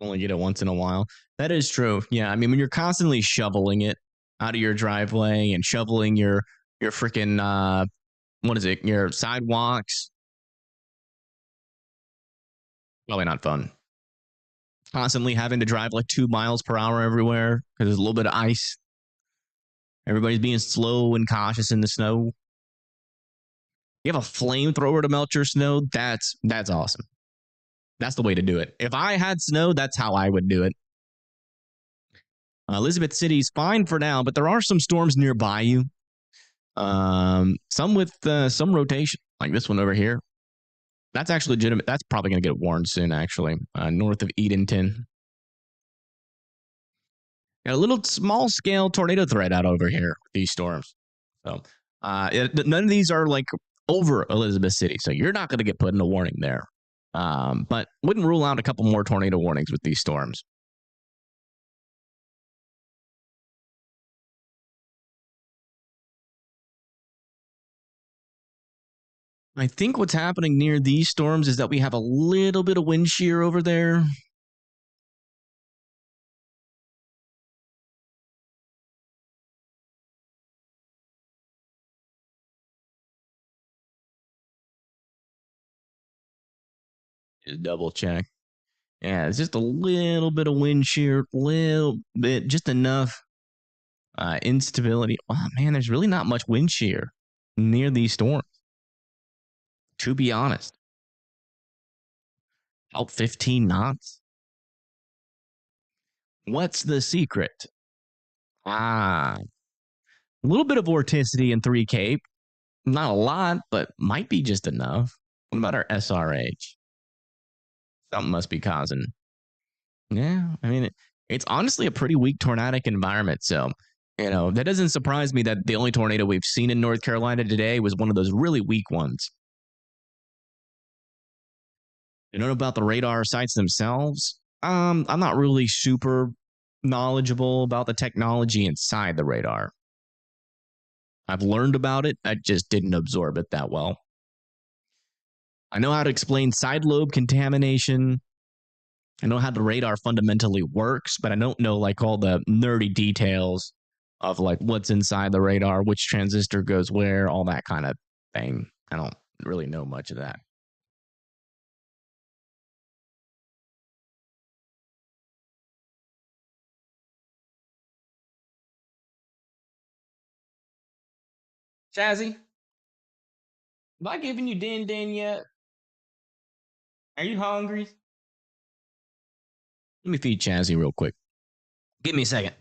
Only get it once in a while. That is true. Yeah, I mean, when you're constantly shoveling it out of your driveway and shoveling your freaking what is it? Your sidewalks. Probably not fun. constantly having to drive like 2 miles per hour everywhere because there's a little bit of ice. Everybody's being slow and cautious in the snow. You have a flamethrower to melt your snow. That's awesome. That's the way to do it. If I had snow, that's how I would do it. Elizabeth City's fine for now, but there are some storms nearby you. Some with some rotation, like this one over here. That's actually legitimate. That's probably going to get warned soon, actually, north of Edenton. Got a little small scale tornado threat out over here with these storms. So none of these are like over Elizabeth City. So you're not going to get put in a warning there. But wouldn't rule out a couple more tornado warnings with these storms. I think what's happening near these storms is that we have a little bit of wind shear over there. Just double check. Yeah, it's just a little bit of wind shear, little bit, just enough instability. Oh man, there's really not much wind shear near these storms. To be honest, about 15 knots. What's the secret? A little bit of vorticity in 3 Cape. Not a lot, but might be just enough. What about our SRH? Something must be causing. Yeah, I mean, it's honestly a pretty weak tornadic environment. So, that doesn't surprise me that the only tornado we've seen in North Carolina today was one of those really weak ones. You know about the radar sites themselves? I'm not really super knowledgeable about the technology inside the radar. I've learned about it. I just didn't absorb it that well. I know how to explain side lobe contamination. I know how the radar fundamentally works, but I don't know like all the nerdy details of like what's inside the radar, which transistor goes where, all that kind of thing. I don't really know much of that. Chazzy, have I given you din din yet? Are you hungry? Let me feed Chazzy real quick. Give me a second.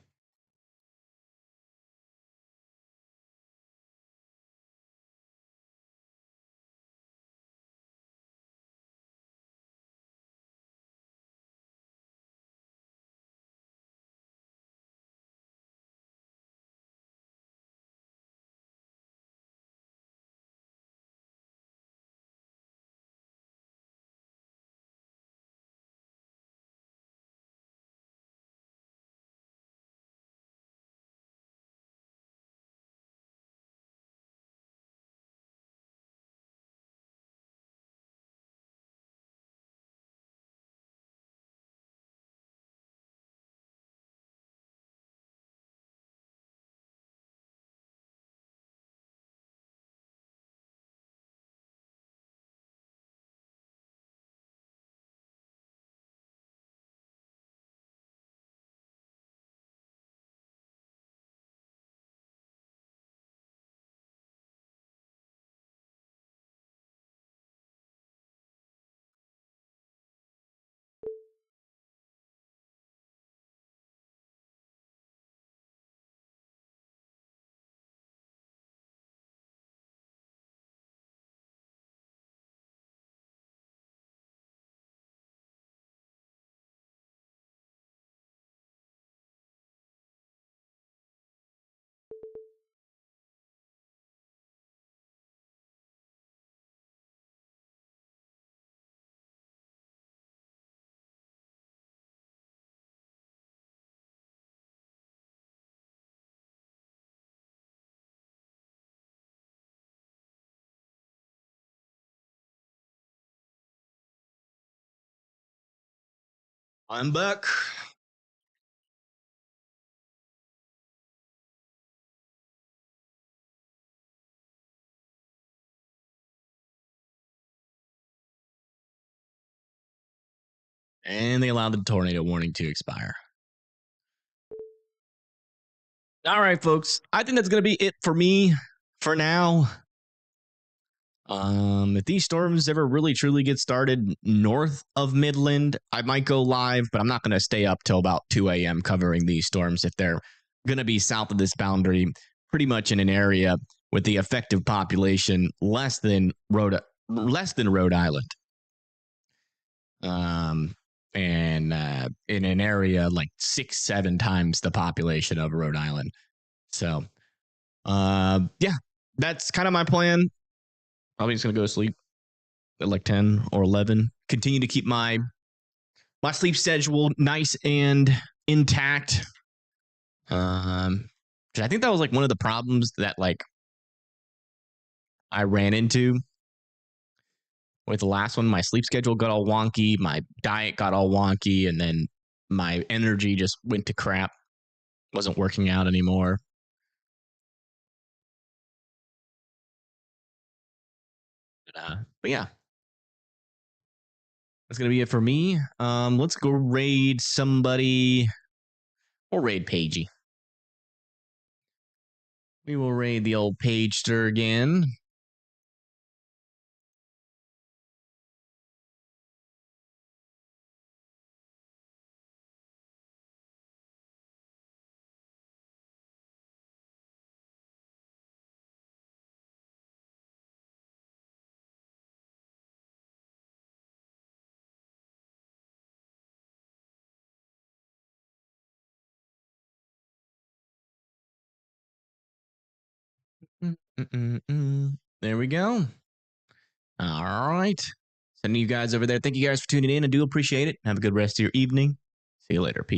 I'm back. And they allowed the tornado warning to expire. All right, folks. I think that's going to be it for me for now. If these storms ever really truly get started north of Midland, I might go live, but I'm not going to stay up till about 2 a.m. covering these storms if they're going to be south of this boundary, pretty much in an area with the effective population less than Rhode Island. And in an area like 6-7 times the population of Rhode Island. So, yeah, that's kind of my plan. Probably just gonna go to sleep at like 10 or 11. Continue to keep my sleep schedule nice and intact. Because I think that was like one of the problems that like I ran into with the last one. My sleep schedule got all wonky, my diet got all wonky, and then my energy just went to crap. Wasn't working out anymore. But yeah, that's gonna be it for me. Let's go raid somebody. We'll raid Pagey. We will raid the old Pagester again. There we go. All right. Sending you guys over there. Thank you guys for tuning in. I do appreciate it. Have a good rest of your evening. See you later. Peace.